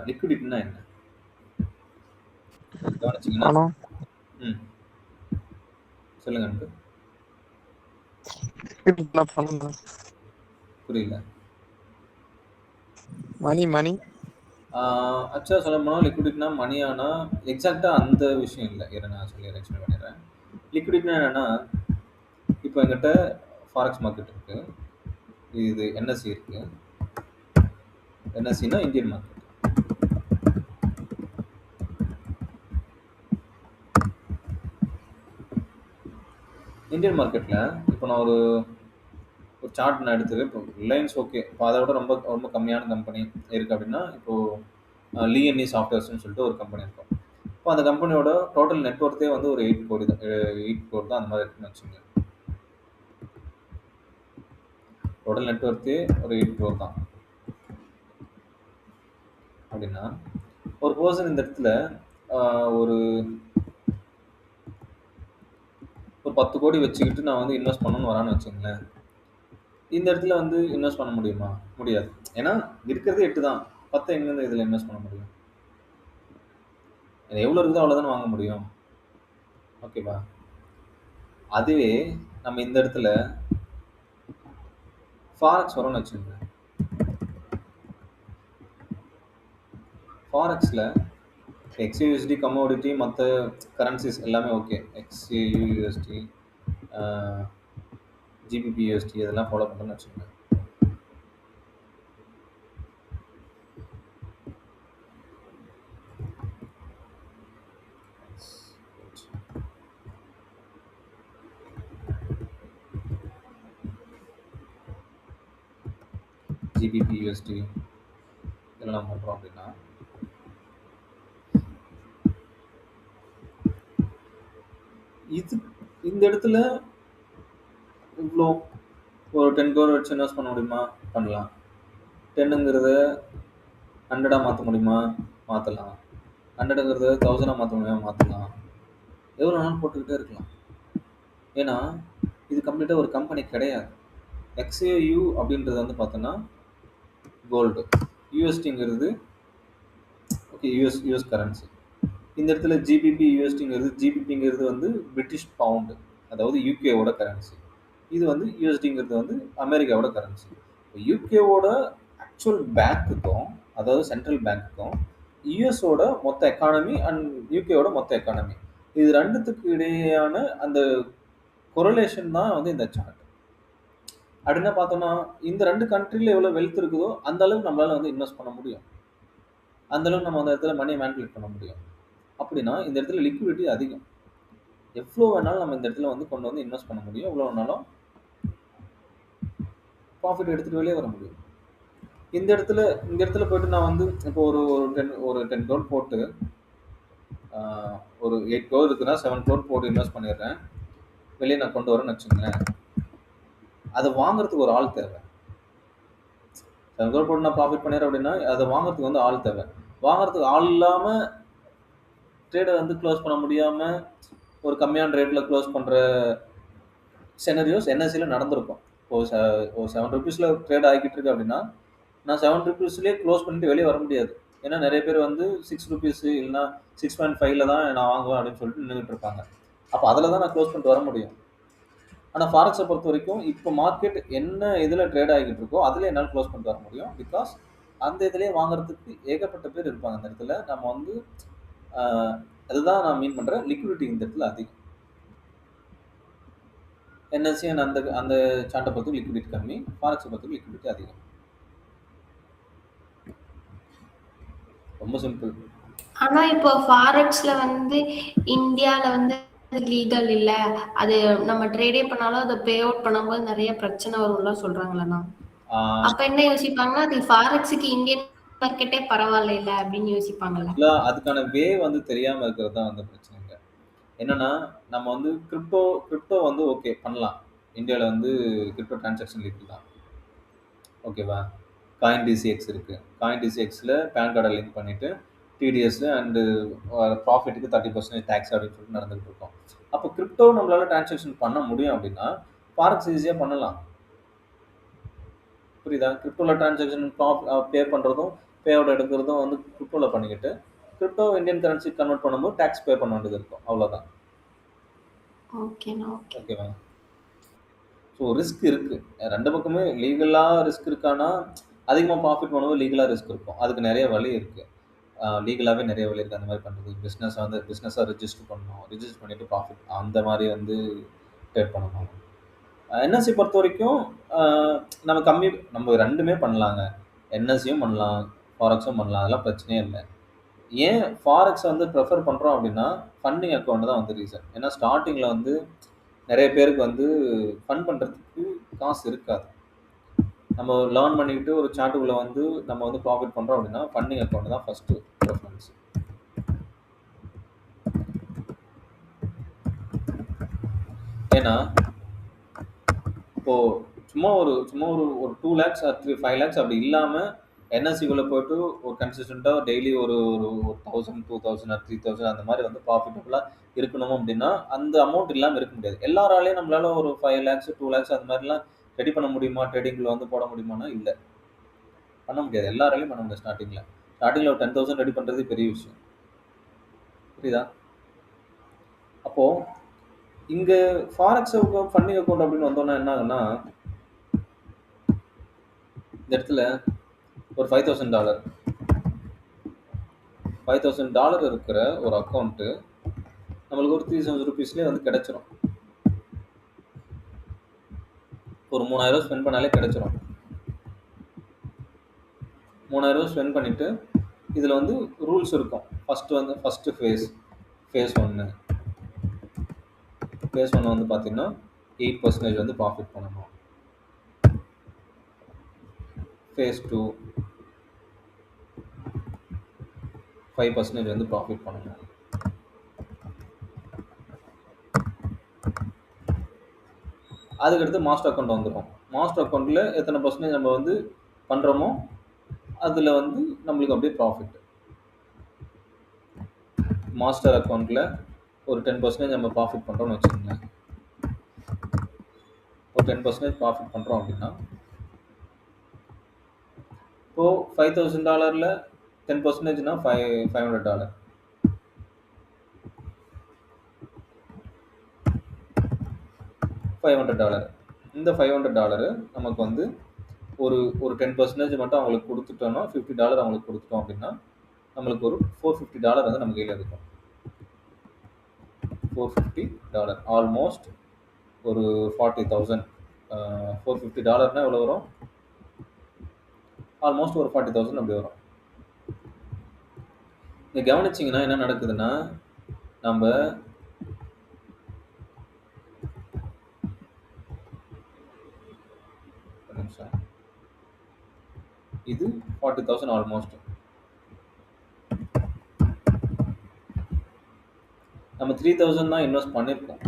லிக்விடிட்டினா என்ன கவனிச்சிங்கன்னா சொல்லுங்க எனக்கு புரியல. மணி ஆக்சுவலாக சொல்ல போனால் லிக்விடிட்டினா மணியானா எக்ஸாக்டாக அந்த விஷயம் இல்லை. நான் சொல்லி எக்ஸ்பிளைன் பண்ணிடுறேன். லிக்விடிட்டினா என்னென்னா, இப்போ எங்கிட்ட ஃபாரெக்ஸ் மார்க்கெட் இருக்குது, இது என்எஸ்சி இருக்குது. என்எஸ்சினா இந்தியன் மார்க்கெட். இந்தியன் மார்க்கெட்டில் இப்போ நான் ஒரு சார்ட் நான் எடுத்துக்கிறேன். இப்போ ரிலையன்ஸ் ஓகே, இப்போ அதை விட ரொம்ப ரொம்ப கம்மியான கம்பெனி இருக்குது அப்படின்னா, இப்போது லிஎன்இ சாஃப்ட்வேர்ஸ்னு சொல்லிட்டு ஒரு கம்பெனி இருக்கும். இப்போ அந்த கம்பெனியோட டோட்டல் நெட்ஒர்த்தே வந்து ஒரு 8 கோடி தான், 8 கோடி தான் அந்த மாதிரி இருக்குன்னு வச்சுங்க. டோட்டல் நெட்ஒர்த்தே ஒரு 8 கோடி தான் அப்படின்னா, ஒரு பர்சன் இந்த இடத்துல ஒரு 10 கோடி வச்சுக்கிட்டு நான் வந்து இன்வெஸ்ட் பண்ணணும்னு வரான்னு வச்சுங்களேன். இந்த இடத்துல வந்து இன்வெஸ்ட் பண்ண முடியுமா? முடியாது. ஏன்னா இருக்கிறது 8 தான், 10 எங்கேருந்து இதில் இன்வெஸ்ட் பண்ண முடியும்? எவ்வளோ இருக்குதோ அவ்வளோதானே வாங்க முடியும். ஓகேவா? அதுவே நம்ம இந்த இடத்துல ஃபாரெக்ஸ் வரோம்னு வச்சுக்கோங்க. ஃபாரெக்ஸில் XUSD கமோடிட்டி மற்ற கரன்சிஸ் எல்லாமே ஓகே. XUSD GBP/USD இதெல்லாம் ஃபாலோ பண்ணுறேன்னு வச்சுக்கோங்க. GBP/USD இதெல்லாம் பண்ணுறோம் அப்படின்னா இந்த இடத்துல இவ்வளோ ஒரு 10 கோடி வச்சு இன்வெஸ்ட் பண்ண முடியுமா? பண்ணலாம். 10ங்கிறத 100 மாற்ற முடியுமா? மாற்றலாம். 100ங்கிறத 1000 மாற்ற முடியுமா? மாற்றலாம். எவ்வளோ நாள் போட்டுக்கிட்டே இருக்கலாம். ஏன்னா இது கம்ப்ளீட்டாக ஒரு கம்பெனி கிடையாது. XAU அப்படின்றது வந்து பார்த்தோன்னா கோல்டு, யூஎஸ்டிங்கிறது ஓகே யூஎஸ் கரன்சி. இந்த இடத்துல GBP/USDங்கிறது ஜிபிபிங்கிறது வந்து பிரிட்டிஷ் பவுண்டு, அதாவது யூகேவோட கரன்சி. இது வந்து யூஎஸ்டிங்கிறது வந்து அமெரிக்காவோட கரன்சி. யூகேவோட ஆக்சுவல் பேங்க்குக்கும், அதாவது சென்ட்ரல் பேங்க்குக்கும், யூஎஸோட மொத்த எக்கானமி அண்ட் யூகேவோட மொத்த எக்கானமி, இது ரெண்டுத்துக்கு இடையேயான அந்த கொரலேஷன் தான் வந்து இந்த சார்ட். அப்படின்னா பார்த்தோம்னா இந்த 2 கண்ட்ரியில் எவ்வளோ வெல்த் இருக்குதோ அந்த அளவுக்கு நம்மளால் வந்து இன்வெஸ்ட் பண்ண முடியும். அந்தளவுக்கு நம்ம அந்த இடத்துல மணியை மேனிபுலேட் பண்ண முடியும். அப்படின்னா இந்த இடத்துல லிக்விடிட்டி அதிகம். எவ்வளோ வேணாலும் நம்ம இந்த இடத்துல வந்து கொண்டு வந்து இன்வெஸ்ட் பண்ண முடியும். எவ்வளோ வேணாலும் ப்ராஃபிட் எடுத்துகிட்டு வெளியே வர முடியும். இந்த இடத்துல இந்த இடத்துல போயிட்டு நான் வந்து இப்போ ஒரு 10 crore போட்டு ஒரு 8 crore இருக்குன்னா 7 crore போட்டு இன்வெஸ்ட் பண்ணிடுறேன். வெளியே நான் கொண்டு வரேன்னு வச்சுக்கோங்களேன். அதை வாங்குறதுக்கு ஒரு ஆள் தேவை. 7 crore போட்டு நான் ப்ராஃபிட் பண்ணிடுறேன் அப்படின்னா அதை வாங்குறதுக்கு வந்து ஆள் தேவை. வாங்குறதுக்கு ஆள் இல்லாமல் ட்ரேடை வந்து க்ளோஸ் பண்ண முடியாமல் ஒரு கம்மியான ரேட்டில் க்ளோஸ் பண்ணுற செனரியோஸ் என்எஸ்சியில் நடந்திருக்கும். ஒரு 7 ருபீஸில் ட்ரேட் ஆகிக்கிட்டு இருக்கு அப்படின்னா நான் 7 ருபீஸ்லேயே க்ளோஸ் பண்ணிட்டு வெளியே வர முடியாது. ஏன்னா நிறைய பேர் வந்து 6 ருபீஸ் இல்லைன்னா 6.5 தான் நான் வாங்குவேன் அப்படின்னு சொல்லிட்டு நின்றுட்டு இருப்பாங்க. அப்போ அதில் தான் நான் க்ளோஸ் பண்ணிட்டு வர முடியும். ஆனால் ஃபாரெக்ஸை பொறுத்த வரைக்கும் இப்போ மார்க்கெட் என்ன இதில் ட்ரேட் ஆகிட்டு இருக்கோ அதில் என்னால் க்ளோஸ் பண்ணிட்டு வர முடியும். பிகாஸ் அந்த இதுலேயே வாங்குறதுக்கு ஏகப்பட்ட பேர் இருப்பாங்க. அந்த இடத்துல நம்ம வந்து அதுதான் நான் மீன் பண்ணுறேன். லிக்விடிட்டி இந்த இடத்துல அதிகம். என்எஸ்சி அந்த சார்ட்டை பொறுத்து லிக்விடிட்டி கம்மி, ஃபாரெக்ஸை பொறுத்து லிக்விடிட்டி அதிகம். ரொம்ப சிம்பிள். ஆனா இப்போ ஃபாரெக்ஸ்ல வந்து இந்தியால வந்து லீகல் இல்ல, அது நம்ம ட்ரேடே பண்ணாலும் அதை பே அவுட் பண்ணும்போது நிறைய பிரச்சனை வரும்லாம் சொல்றாங்களா? அப்ப என்ன யோசிப்பாங்கன்னா அது ஃபாரெக்ஸுக்கு இந்தியன் மார்க்கெட்டே பரவாயில்ல இல்ல அப்படின்னு யோசிப்பாங்கல்ல. அதுக்கான வே வந்து தெரியாம இருக்கிறது தான் வந்து பிரச்சனைங்க. என்னன்னா நம்ம வந்து கிரிப்டோ வந்து ஓகே பண்ணலாம். இந்தியாவில் வந்து கிரிப்டோ டிரான்சாக்ஷன் இருக்குதான், ஓகேவா? காயின் டிசிஎக்ஸ் இருக்கு. காயின் டிசிஎக்ஸில் பேன் கார்டை லிங்க் பண்ணிட்டு டிடிஎஸ் அண்டு ப்ராஃபிட்டுக்கு 30% டேக்ஸ் அப்படின்னு சொல்லிட்டு நடந்துகிட்டு இருக்கோம். அப்போ கிரிப்டோ நம்மளால டிரான்சாக்ஷன் பண்ண முடியும் அப்படின்னா ஃபாரெக்ஸ் ஈஸியாக பண்ணலாம். புரியுதா? கிரிப்டோவில் டிரான்சாக்ஷன் பே பண்ணுறதும் பே அவுட் எடுக்கிறதும் வந்து கிரிப்டோவில் பண்ணிக்கிட்டு கிரிப்டோ இந்தியன் கரன்சி கன்வெர்ட் பண்ணும்போது டேக்ஸ் பே பண்ண வேண்டியது இருக்கும். அவ்வளோதான். ஓகேவா? ஸோ ரிஸ்க் இருக்குது. ரெண்டு பக்கமே லீகலாக ரிஸ்க் இருக்கானா, அதிகமாக ப்ராஃபிட் பண்ணும்போது லீகலாக ரிஸ்க் இருக்கும். அதுக்கு நிறைய வழி இருக்குது. லீகலாகவே நிறைய வழி இருக்குது. அந்த மாதிரி பண்ணுறது பிஸ்னஸாக ரிஜிஸ்டர் பண்ணணும். ரிஜிஸ்டர் பண்ணிவிட்டு ப்ராஃபிட் அந்த மாதிரி வந்து ட்ரேட் பண்ணணும். என்எஸ்சி பொறுத்த வரைக்கும் நம்ம ரெண்டுமே பண்ணலாங்க. என்எஸ்சியும் பண்ணலாம், ஃபாரெக்ஸும் பண்ணலாம். அதெல்லாம் பிரச்சனையே இல்லை. ஏன் ஃபாரெக்ஸை வந்து ப்ரிஃபர் பண்ணுறோம் அப்படின்னா ஃபண்டிங் அக்கௌண்ட் தான் வந்து ரீசன். ஏன்னா ஸ்டார்டிங்கில் வந்து நிறைய பேருக்கு வந்து ஃபண்ட் பண்ணுறதுக்கு காசு இருக்காது. நம்ம லேர்ன் பண்ணிக்கிட்டு ஒரு சார்ட்டுக்குள்ளே வந்து நம்ம வந்து ப்ராஃபிட் பண்ணுறோம் அப்படின்னா ஃபண்டிங் அக்கௌண்ட் தான் ஃபஸ்ட்டு ப்ரிஃபரன்ஸ். ஏன்னா இப்போது சும்மா ஒரு 2 lakhs or 5 lakhs அப்படி இல்லாமல் என்எஸ்சிக்குள்ளே போய்ட்டு ஒரு கன்சிஸ்டண்ட்டாக டெய்லி ஒரு 1000, 2000 or 3000 அந்த மாதிரி வந்து ப்ராஃபிட்டபுளாக இருக்கணும் அப்படின்னா அந்த அமௌண்ட் இல்லாமல் இருக்க முடியாது. எல்லாராலையும் நம்மளால ஒரு 5 lakhs 2 lakhs அந்த மாதிரிலாம் ரெடி பண்ண முடியுமா? ட்ரேடிங்கில் வந்து போட முடியுமானா இல்லை, பண்ண முடியாது. எல்லாராலையும் பண்ண முடியாது. ஸ்டார்டிங்கில் ஒரு 10,000 ரெடி பண்ணுறது பெரிய விஷயம். புரியுதா? அப்போது இங்கே ஃபாரெக்ஸ் ஃபண்டிங் அக்கௌண்ட் அப்படின்னு வந்தோன்னா என்ன ஆகுன்னா இந்த இடத்துல ஒரு $5,000 இருக்கிற ஒரு அக்கௌண்ட்டு நம்மளுக்கு ஒரு 3,000 rupeesலேயே வந்து கிடைச்சிரும். ஒரு 3,000 ஸ்பெண்ட் பண்ணாலே கிடைச்சிரும். 3,000 ஸ்பெண்ட் பண்ணிவிட்டு இதில் வந்து ரூல்ஸ் இருக்கும். ஃபஸ்ட்டு ஃபேஸ் 1 வந்து பார்த்தீங்கன்னா 8% வந்து ப்ராஃபிட் பண்ணணும். ஃபேஸ் 2 5% வந்து ப்ராஃபிட் பண்ணணும். அதுக்கடுத்து மாஸ்டர் அக்கௌண்ட் வந்துடும். மாஸ்டர் அக்கௌண்ட்டில் எத்தனை பர்சன்டேஜ் நம்ம வந்து பண்ணுறோமோ அதில் வந்து நம்மளுக்கு அப்படியே ப்ராஃபிட். மாஸ்டர் அக்கௌண்ட்டில் ஒரு 10% நம்ம ப்ராஃபிட் பண்ணுறோம்னு வச்சுக்கோங்களேன். ஒரு 10% ப்ராஃபிட் பண்ணுறோம் அப்படின்னா இப்போது $5,000 10%னா $500. இந்த $500 நமக்கு வந்து ஒரு 10% மட்டும் அவங்களுக்கு கொடுத்துட்டோம்னா $50 அவங்களுக்கு கொடுத்துட்டோம் அப்படின்னா நம்மளுக்கு ஒரு $450 வந்து நம்ம கையில் இருக்கும். $450 ஆல்மோஸ்ட் ஒரு 40,000. $450 எவ்வளோ வரும்? ஆல்மோஸ்ட் ஒரு 40,000 அப்படி வரும். இங்கே கவனிச்சிங்கன்னா என்ன நடக்குதுன்னா நம்ம இது 40,000 ஆல்மோஸ்ட். நம்ம 3,000 தான் இன்வெஸ்ட் பண்ணியிருக்கோம்.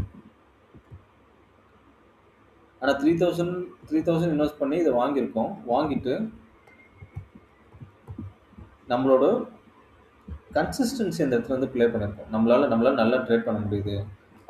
ஆனால் 3,000 இன்வெஸ்ட் பண்ணி இதை வாங்கியிருக்கோம். வாங்கிட்டு நம்மளோட கன்சிஸ்டன்சி அந்த இடத்துல வந்து ப்ளே பண்ணியிருக்கோம். நம்மளால நல்லா ட்ரேட் பண்ண முடியுது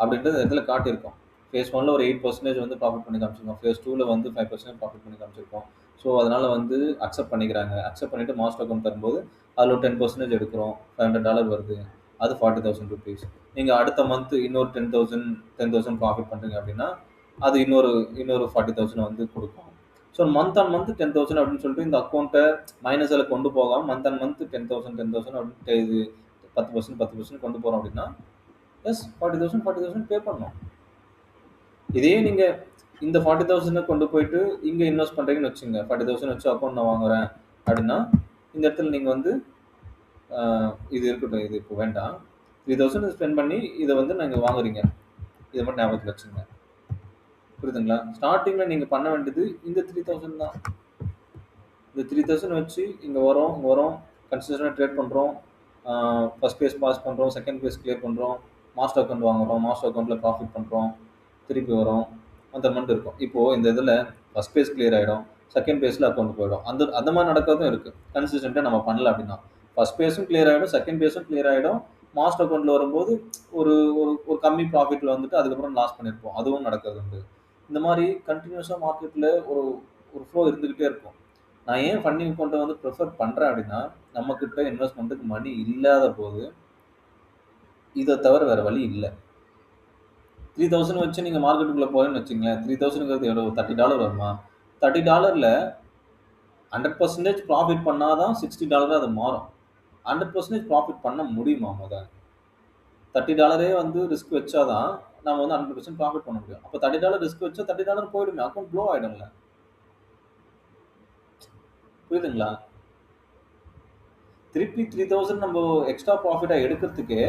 அப்படின்றது இந்த இடத்துல காட்டியிருக்கோம். ஃபேஸ் 1ல் ஒரு 8% வந்து ப்ராஃபிட் பண்ணி காமிச்சிருக்கோம். ஃபேஸ் 2ல் வந்து 5% ப்ராஃபிட் பண்ணி காமிச்சிருக்கோம். ஸோ அதனால் வந்து அக்செப்ட் பண்ணிக்கிறாங்க. அக்செப்ட் பண்ணிவிட்டு மாஸ்டர் அக்கௌண்ட் தரும்போது அதில் ஒரு 10% எடுக்கிறோம். $500 வருது. அது 40,000 ருபீஸ். நீங்கள் அடுத்த மந்த் இன்னொரு 10,000 ப்ராஃபிட் பண்ணுறீங்க அப்படின்னா அது இன்னொரு 40,000 வந்து கொடுக்கும். ஸோ மந்த் ஆன் மந்த் 10,000 அப்படின்னு சொல்லிட்டு இந்த அக்கௌண்ட்டை மைனஸில் கொண்டு போகாமல் மந்த் ஆன் மந்த் 10,000 அப்படின்ட்டு இது 10% கொண்டு போகிறோம் அப்படின்னா எஸ் 40,000 பே பண்ணணும். இதே நீங்கள் இந்த 40,000 கொண்டு போயிட்டு இங்கே இன்வெஸ்ட் பண்ணுறீங்கன்னு வச்சுங்க, 40,000 வச்சு அக்கௌண்ட் நான் வாங்குறேன் அப்படின்னா இந்த இடத்துல நீங்கள் வந்து இது இருக்கட்டும், இது இப்போ வேண்டாம், 3,000 ஸ்பெண்ட் பண்ணி இதை வந்து நீங்கள் வாங்குறீங்க, இதை மட்டும் ஞாபகத்தில் வச்சுங்க. புரியுதுங்களா? ஸ்டார்டிங்கில் நீங்கள் பண்ண வேண்டியது இந்த 3,000 தான். இந்த 3,000 வச்சு இங்கே வரோம் கன்சிஸ்டண்டாக ட்ரேட் பண்ணுறோம். ஃபஸ்ட் பேஸ் பாஸ் பண்ணுறோம், செகண்ட் பேஸ் கிளியர் பண்ணுறோம், மாஸ்டர் அக்கௌண்ட் வாங்குகிறோம், மாஸ்டர் அக்கௌண்ட்டில் ப்ராஃபிட் பண்ணுறோம், திருப்பி வரும், அந்த மந்த் இருக்கும். இப்போது இந்த இதில் ஃபஸ்ட் பேஸ் கிளியர் ஆகிடும், செகண்ட் பேஸில் அக்கௌண்ட் போயிடும். அந்த மாதிரி நடக்கிறதும் இருக்குது. கன்சிஸ்டண்ட்டாக நம்ம பண்ணல அப்படின்னா ஃபஸ்ட் பேஸும் கிளியர் ஆகிடும், செகண்ட் பேஸும் கிளியர் ஆகிடும், மாஸ்டர் அக்கௌண்ட்டில் வரும்போது ஒரு ஒரு கம்மி ப்ராஃபிட்டில் வந்துட்டு அதுக்கப்புறம் லாஸ் பண்ணியிருப்போம். அதுவும் நடக்கிறது உண்டு. இந்த மாதிரி கண்டினியூஸாக மார்க்கெட்டில் ஒரு ஃப்ளோ இருந்துக்கிட்டே இருக்கும். நான் ஏன் ஃபண்டிங் அக்கௌண்ட்டை வந்து ப்ரிஃபர் பண்ணுறேன் அப்படின்னா, நம்மக்கிட்ட இன்வெஸ்ட்மெண்ட்டுக்கு மணி இல்லாத போது இதை தவிர வேறு வழி இல்லை. 3,000 வச்சு நீங்கள் மார்க்கெட்டுக்குள்ளே போகிறேன்னு வச்சுங்களேன், 3,000ங்கிறது எவ்வளோ? $30 வருமா? $30ல் 100% ப்ராஃபிட் பண்ணால் தான் $60 அது மாறும். 100% ப்ராஃபிட் பண்ண முடியுமா? முதல் $30 வந்து ரிஸ்க் வச்சா தான் நம்ம வந்து 100% ப்ராஃபிட் பண்ண முடியும். அப்போ $30 ரிஸ்க் வச்சா $30 போயிடுமே, அக்கௌண்ட் ப்ளோ ஆகிடும்ல. புரியுதுங்களா? திருப்பி 3,000 நம்ம எக்ஸ்ட்ரா ப்ராஃபிட்டாக எடுக்கிறதுக்கு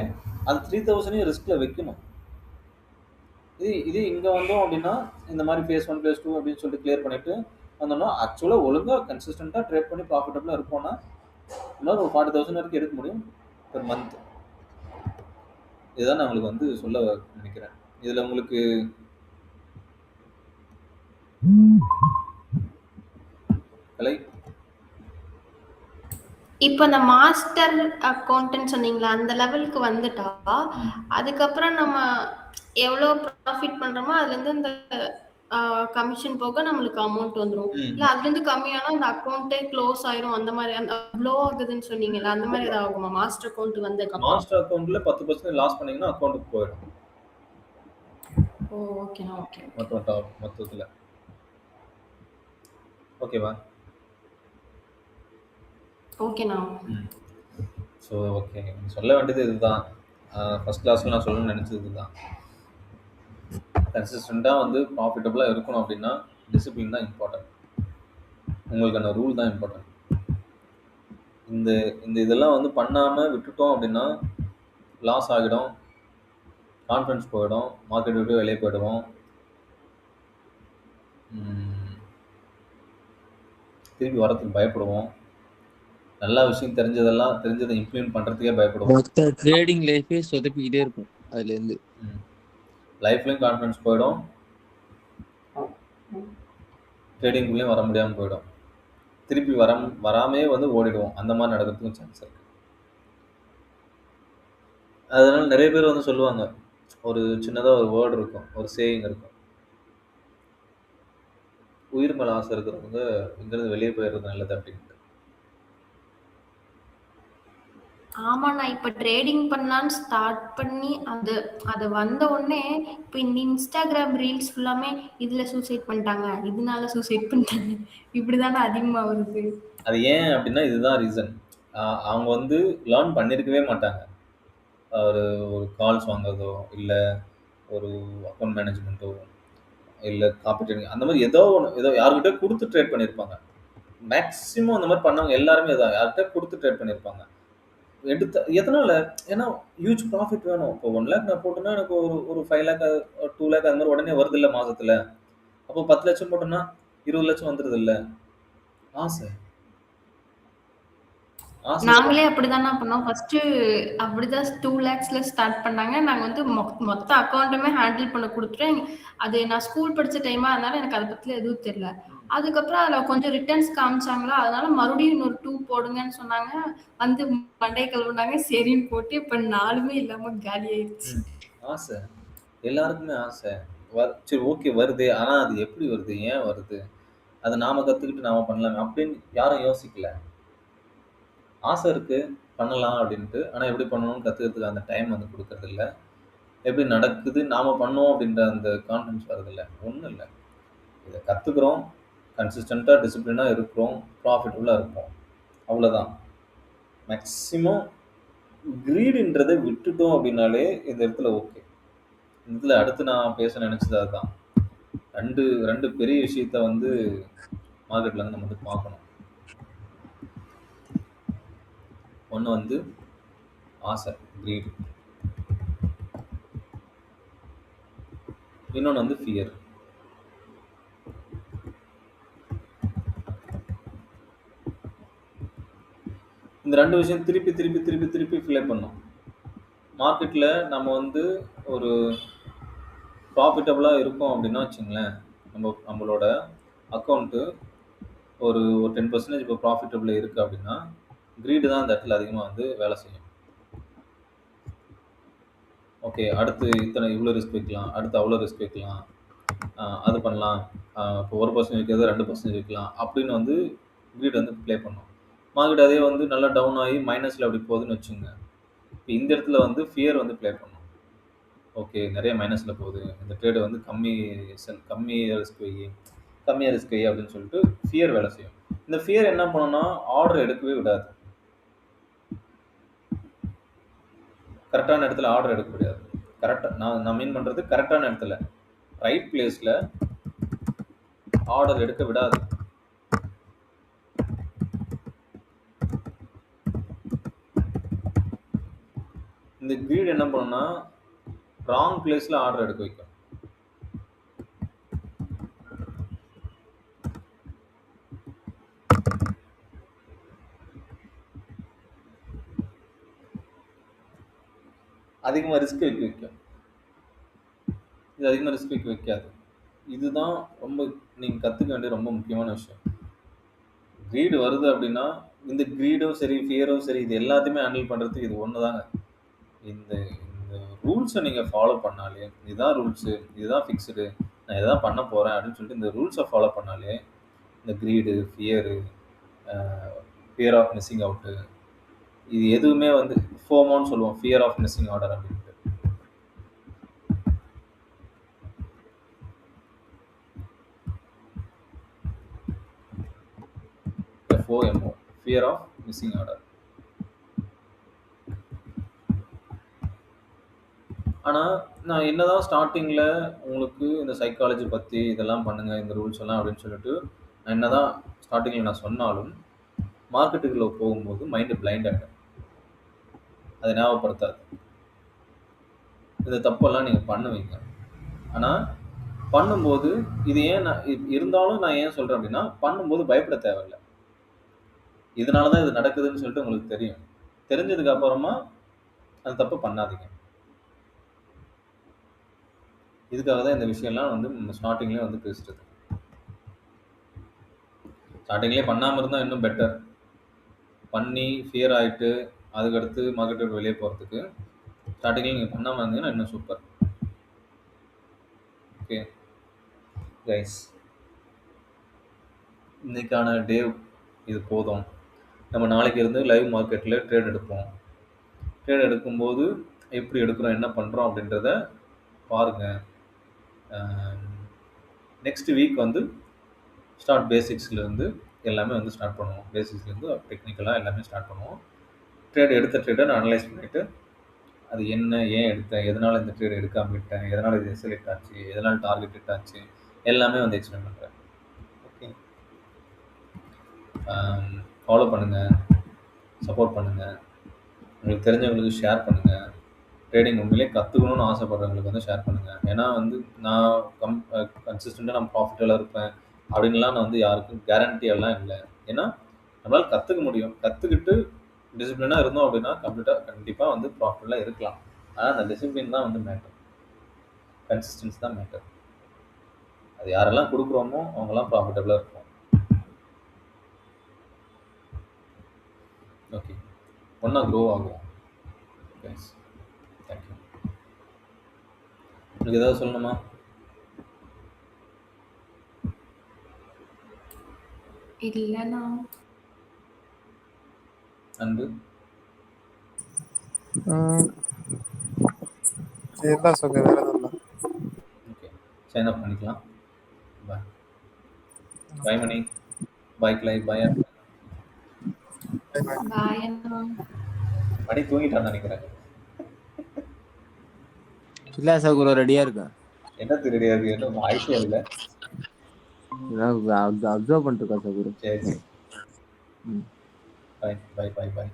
அந்த 3,000 ரிஸ்கில் வைக்கணும். இது இங்கே வந்தோம் அப்படின்னா இந்த மாதிரி ஃபேஸ் 1 ஃபேஸ் 2 அப்படின்னு சொல்லிட்டு கிளியர் பண்ணிவிட்டு வந்தோம்னா ஆக்சுவலாக ஒழுங்காக கன்சிஸ்டண்ட்டாக ட்ரேட் பண்ணி ப்ராஃபிட்டபுளாக இருப்போம்னா இன்னொரு 40,000 வரைக்கும் எடுக்க முடியும் பெர் மந்த். இதுதான் நான் உங்களுக்கு வந்து சொல்ல நினைக்கிறேன். இதில் உங்களுக்கு கலை இப்போ இந்த மாஸ்டர் அக்கௌண்ட்னு சொன்னீங்களா, அந்த லெவலுக்கு வந்துட்டா அதுக்கப்புறம் நம்ம எவ்வளோ ப்ராஃபிட் பண்றோமோ அதுலேருந்து இந்த கமிஷன் போக நம்மளுக்கு அமௌண்ட் வந்துடும். இல்லை அதுலேருந்து கம்மியானா அந்த அக்கௌண்ட்டே க்ளோஸ் ஆயிரும், அந்த மாதிரி அந்த ப்ளோ ஆகுதுன்னு சொன்னீங்கல்ல, அந்த மாதிரி ஏதாவது ஆகுமா மாஸ்டர் அக்கௌண்ட் வந்து? மாஸ்டர் அக்கௌண்ட்ல 10% லாஸ் பண்ணீங்கன்னா அக்கௌண்ட்டுக்கு போயிடும். ஓ ஓகேண்ணா. ஓகே மொத்தத்தில் ஓகேவா? ஓகேண்ணா. ஸோ ஓகே, சொல்ல வேண்டியது இதுதான். ஃபஸ்ட் கிளாஸில் நான் சொல்லணும்னு நினச்சது இதுதான். கன்சிஸ்டண்ட்டாக வந்து ப்ராஃபிட்டபுளாக இருக்கணும் அப்படின்னா டிசிப்ளின் தான் இம்பார்ட்டன்ட். உங்களுக்கான ரூல் தான் இம்பார்ட்டன்ட். இந்த இதெல்லாம் வந்து பண்ணாமல் விட்டுட்டோம் அப்படின்னா லாஸ் ஆகிடும், கான்ஃபிடன்ஸ் போயிடும், மார்க்கெட் விட்டு வெளியே போயிடுவோம், திருப்பி வரத்துக்கு பயப்படுவோம், நல்ல விஷயம் தெரிஞ்சதை இம்ப்ளிமெண்ட் பண்ணுறதுக்கே பயப்படுவோம். மொத்த ட்ரேடிங் லைஃபே சொதப்பிக்கிட்டே இருக்கும். அதுலேருந்து லைஃப்லையும் கான்ஃபிடன்ஸ் போயிடும், ட்ரேடிங்குள்ளேயும் வர முடியாமல் போயிடும், திருப்பி வராமே வந்து ஓடிடுவோம். அந்த மாதிரி நடக்கிறதுக்கும் சான்ஸ் இருக்குது. அதனால் நிறைய பேர் வந்து சொல்லுவாங்க, ஒரு சின்னதாக ஒரு வேர்டு இருக்கும், ஒரு சேயிங் இருக்கும், உயிர் மேலே ஆசை இருக்கிறவங்க இங்கிருந்து வெளியே போயிடுறது நல்லது அப்படின்ட்டு. ஆமாண்ணா, இப்ப ட்ரேடிங் பண்ணலான்னு ஸ்டார்ட் பண்ணி அது வந்த உடனே இப்போ இந்த இன்ஸ்டாகிராம் ரீல்ஸ் ஃபுல்லாமே இதுல சூசைட் பண்ணிட்டாங்க, இதனால சூசைட் பண்ணிட்டாங்க, இப்படிதானே அதிகமா வருது. அது ஏன் அப்படின்னா இதுதான் ரீசன். அவங்க வந்து லேர்ன் பண்ணியிருக்கவே மாட்டாங்க. ஒரு கால்ஸ் வாங்குறதோ இல்லை ஒரு அக்கௌண்ட் மேனேஜ்மெண்ட்டோ இல்லை காம்படிட்டிவ் அந்த மாதிரி ஏதோ யாருக்கிட்ட கொடுத்து ட்ரேட் பண்ணியிருப்பாங்க. மேக்ஸிமம் அந்த மாதிரி பண்ணவங்க எல்லாருமே தான் யார்கிட்ட கொடுத்து ட்ரேட் பண்ணியிருப்பாங்க. எதனால? ஏன்னா ஹியூஜ் ப்ராஃபிட் வேணும். இப்போ 1 lakh நான் போட்டோன்னா எனக்கு ஒரு 5 lakh 2 lakh அது மாதிரி உடனே வருது இல்லை மாதத்தில். அப்போ 10 லட்சம் போட்டோன்னா 20 லட்சம் வந்துடுது இல்லை. ஆசை ஆசை நாங்களே அப்படிதாண்ணா பண்ணோம். ஃபர்ஸ்ட்டு அப்படிதான் 2 லேக்ஸ்ல ஸ்டார்ட் பண்ணாங்க. நாங்க வந்து மொத்த அக்கவுண்ட்டுமே ஹேண்டில் பண்ண குடுத்துட்டோம். அது நான் ஸ்கூல் படிச்ச டைமா அதனால எனக்கு அத பத்திலாம் எதுவும் தெரியல. அதுக்கப்புறம் அதுல கொஞ்சம் ரிட்டர்ன்ஸ் காமிச்சாங்களா, அதனால மறுபடியும் இன்னொரு 2 போடுங்கன்னு சொன்னாங்க. வந்து மண்டைய கழுவுனாங்க. சரின்னு போட்டு இப்ப 4மே இல்லாம காலி ஆயிருச்சு. ஆசை. எல்லாருக்குமே ஆசை. சரி ஓகே வருது. ஆனா அது எப்படி வருது? ஏன் வருது? அத நாம கத்துக்கிட்டு நாம பண்ணலாமே அப்படின்னு யாரும் யோசிக்கல. ஆசை இருக்கு, பண்ணலாம் அப்படின்ட்டு. ஆனா எப்படி பண்ணணும்னு கத்துக்கிறதுக்கு அந்த டைம் வந்து குடுக்கறதில்ல. எப்படி நடக்குது, நாம பண்ணோம் அப்படின்ற அந்த கான்ஃபிடன்ஸ் வரதில்ல. ஒண்ணும் இல்ல. இத கத்துக்கிறோம், கன்சிஸ்டன்ட்டா, டிசிப்ளினா இருக்கிறோம், ப்ராஃபிட்டபுளா இருப்போம். அவ்வளோதான். மேக்ஸிமம் கிரீடுன்றத விட்டுட்டோம் அப்படின்னாலே இந்த இடத்துல ஓகே. இந்த இடத்துல அடுத்து நான் பேச நினைச்சது அதுதான். 2 பெரிய விஷயத்த வந்து மார்க்கெட்ல வந்து நம்ம வந்து பார்க்கணும். ஒண்ணு வந்து ஆசை, கிரீட். இன்னொன்னு வந்து ஃபியர். இந்த 2 விஷயம் திருப்பி ஃபில் பண்ணும். மார்க்கெட்ல நம்ம வந்து ஒரு ப்ராஃபிட்டபுளா இருக்கோம் அப்படின்னா வச்சுங்களேன், நம்மளோட அக்கவுண்ட் ஒரு 10% இப்போ ப்ராஃபிட்டபுள் இருக்கு அப்படின்னா, கிரீடு தான் அந்த இடத்துல அதிகமா வந்து வேலை செய்யும். ஓகே அடுத்து இவ்வளோ ரிஸ்க் வைக்கலாம், அடுத்து அவ்வளோ ரிஸ்க் வைக்கலாம், அது பண்ணலாம், இப்போ 1% வைக்கிறது 2% வைக்கலாம் அப்படின்னு வந்து கிரீட் வந்து ப்ளே பண்ணும். மார்க்கெட் அதே வந்து நல்லா டவுன் ஆகி மைனஸில் அப்படி போகுதுன்னு வச்சுங்க. இப்போ இந்த இடத்துல வந்து ஃபியர் வந்து ப்ளே பண்ணும். ஓகே நிறைய மைனஸில் போகுது, இந்த ட்ரேடு வந்து கம்மியாக ரிஸ்க் வை அப்படின்னு சொல்லிட்டு ஃபியர் வேலை செய்யும். இந்த ஃபியர் என்ன பண்ணுன்னா ஆர்டர் எடுக்கவே விடாது. கரெக்டான இடத்துல ஆர்டர் எடுக்க முடியாது. கரெக்டாக நான் மீன் பண்ணுறது கரெக்டான இடத்துல ரைட் பிளேஸில் ஆர்டர் எடுக்க விடாது. இந்த கிரீட் என்ன பண்ணுன்னா ராங் பிளேஸில் ஆர்டர் எடுக்க வைக்கும். அதிகமாக ரிஸ்க் வைக்கும். இது அதிகமாக ரிஸ்க் வைக்காது. இதுதான் ரொம்ப நீங்கள் கற்றுக்க வேண்டிய ரொம்ப முக்கியமான விஷயம். கிரீடு வருது அப்படின்னா இந்த கிரீடும் சரி ஃபியரும் சரி இது எல்லாத்தையுமே ஹேண்டில் பண்ணுறதுக்கு இது ஒன்று தாங்க. இந்த இந்த ரூல்ஸை நீங்கள் ஃபாலோ பண்ணாலே இதுதான் ரூல்ஸு, இதுதான் ஃபிக்ஸ்டு, நான் இதான் பண்ண போகிறேன் அப்படின்னு சொல்லிட்டு இந்த ரூல்ஸை ஃபாலோ பண்ணாலே இந்த greed fear of missing out இது எதுவுமே வந்து ஃபோமோன்னு சொல்லுவோம், ஃபியர் ஆஃப் மிஸ்ஸிங் ஆர்டர் அப்படின்ட்டு. FOMO, fear of missing order. ஆனால் நான் என்னதான் ஸ்டார்டிங்கில் உங்களுக்கு இந்த சைக்காலஜி பற்றி இதெல்லாம் பண்ணுங்கள் இந்த ரூல்ஸ் எல்லாம் அப்படின்னு சொல்லிட்டு நான் என்னதான் ஸ்டார்டிங்கில் நான் சொன்னாலும் மார்க்கெட்டுக்குள்ளே போகும்போது மைண்டு பிளைண்ட் ஆகிடும். அதை ஞாபகப்படுத்தாது. இந்த தப்பெல்லாம் நீங்கள் பண்ணுவீங்க. ஆனால் பண்ணும்போது இது ஏன் நான் இருந்தாலும் நான் ஏன் சொல்கிறேன் அப்படின்னா பண்ணும்போது பயப்பட தேவையில்லை. இதனால தான் இது நடக்குதுன்னு சொல்லிட்டு உங்களுக்கு தெரியும். தெரிஞ்சதுக்கு அப்புறமா அந்த தப்பு பண்ணாதீங்க. இதுக்காக தான் இந்த விஷயம்லாம் வந்து நம்ம ஸ்டார்டிங்லேயே வந்து பேசுகிறது. ஸ்டார்டிங்லேயே பண்ணாமல் இருந்தால் இன்னும் பெட்டர். பண்ணி ஃபியர் ஆகிட்டு அதுக்கடுத்து மார்க்கெட்டை வெளியே போகிறதுக்கு ஸ்டார்டிங்கில் நீங்கள் பண்ணாமல் இருந்தீங்கன்னா இன்னும் சூப்பர். ஓகே கைஸ், இன்றைக்கான டே இது போதும். நம்ம நாளைக்கு இருந்து லைவ் மார்க்கெட்டில் ட்ரேட் எடுப்போம். ட்ரேட் எடுக்கும்போது எப்படி எடுக்கிறோம் என்ன பண்ணுறோம் அப்படின்றத பாருங்கள். நெக்ஸ்ட் வீக் வந்து ஸ்டார்ட் பேசிக்ஸ்லேருந்து எல்லாமே வந்து ஸ்டார்ட் பண்ணுவோம். பேசிக்ஸ்லேருந்து டெக்னிக்கலாக எல்லாமே ஸ்டார்ட் பண்ணுவோம். ட்ரேட் எடுத்த ட்ரேடை நான் அனலைஸ் பண்ணிவிட்டு அது என்ன, ஏன் எடுத்தேன், எதனால் இந்த ட்ரேட் எடுக்காமல் விட்டேன், எதனால் இது செலக்ட் ஆச்சு, எதனால் டார்கெட் ஹிட் ஆச்சு, எல்லாமே வந்து எக்ஸ்பிளைன் பண்ணுறேன். ஓகே, ஃபாலோ பண்ணுங்கள், சப்போர்ட் பண்ணுங்கள், உங்களுக்கு தெரிஞ்சவங்களுக்கு ஷேர் பண்ணுங்கள். ட்ரேடிங் உண்மையிலே கற்றுக்கணும்னு ஆசைப்படுறவங்களுக்கு வந்து ஷேர் பண்ணுங்கள். ஏன்னா வந்து நான் கன்சிஸ்டண்ட்டாக நான் ப்ராஃபிட்டெல்லாம் இருப்பேன் அப்படின்லாம் நான் வந்து யாருக்கும் கேரண்டி எல்லாம் இல்லை. ஏன்னா நம்மளால் கற்றுக்க முடியும். கற்றுக்கிட்டு டிசிப்ளினா இருந்தோம் அப்படின்னா கண்டிப்பா வந்து ப்ராஃபிட்ல இருக்கலாம். ஆனா அந்த டிசிப்ளின் தான் வந்து மேட்டர். கன்சிஸ்டன்சி தான் மேட்டர். அது யாரெல்லாம் குடுக்குறோமோ அவங்கலாம் ப்ராஃபிட்டபிளா இருப்போம். ஓகே. ஒண்ணா க்ரோ ஆகுவோம். கைஸ். Thank you. உங்களுக்கு ஏதாவது சொல்லணுமா? இல்லண்ணா. அன்பு. இதுதான் சொல்ல வேற எதுவும் இல்லை. ஓகே. சைன் அப் பண்ணிக்கலாம். பாய். பாய் மணி. பாய் கிளை. பாய். பாய் அண்ணா. மணி தூங்கிட்டான்னு நினைக்கிறேன். இல்லை சகுரோ ரெடியாக இருக்கேன். என்ன திருடியா இருக்கு? என்ன வாய்ப்பே இல்லை. அப்சர்வ் பண்ணிட்டு இருக்கேன் சகுரோ. சரி. பாய் பாய் பாய் பாய்.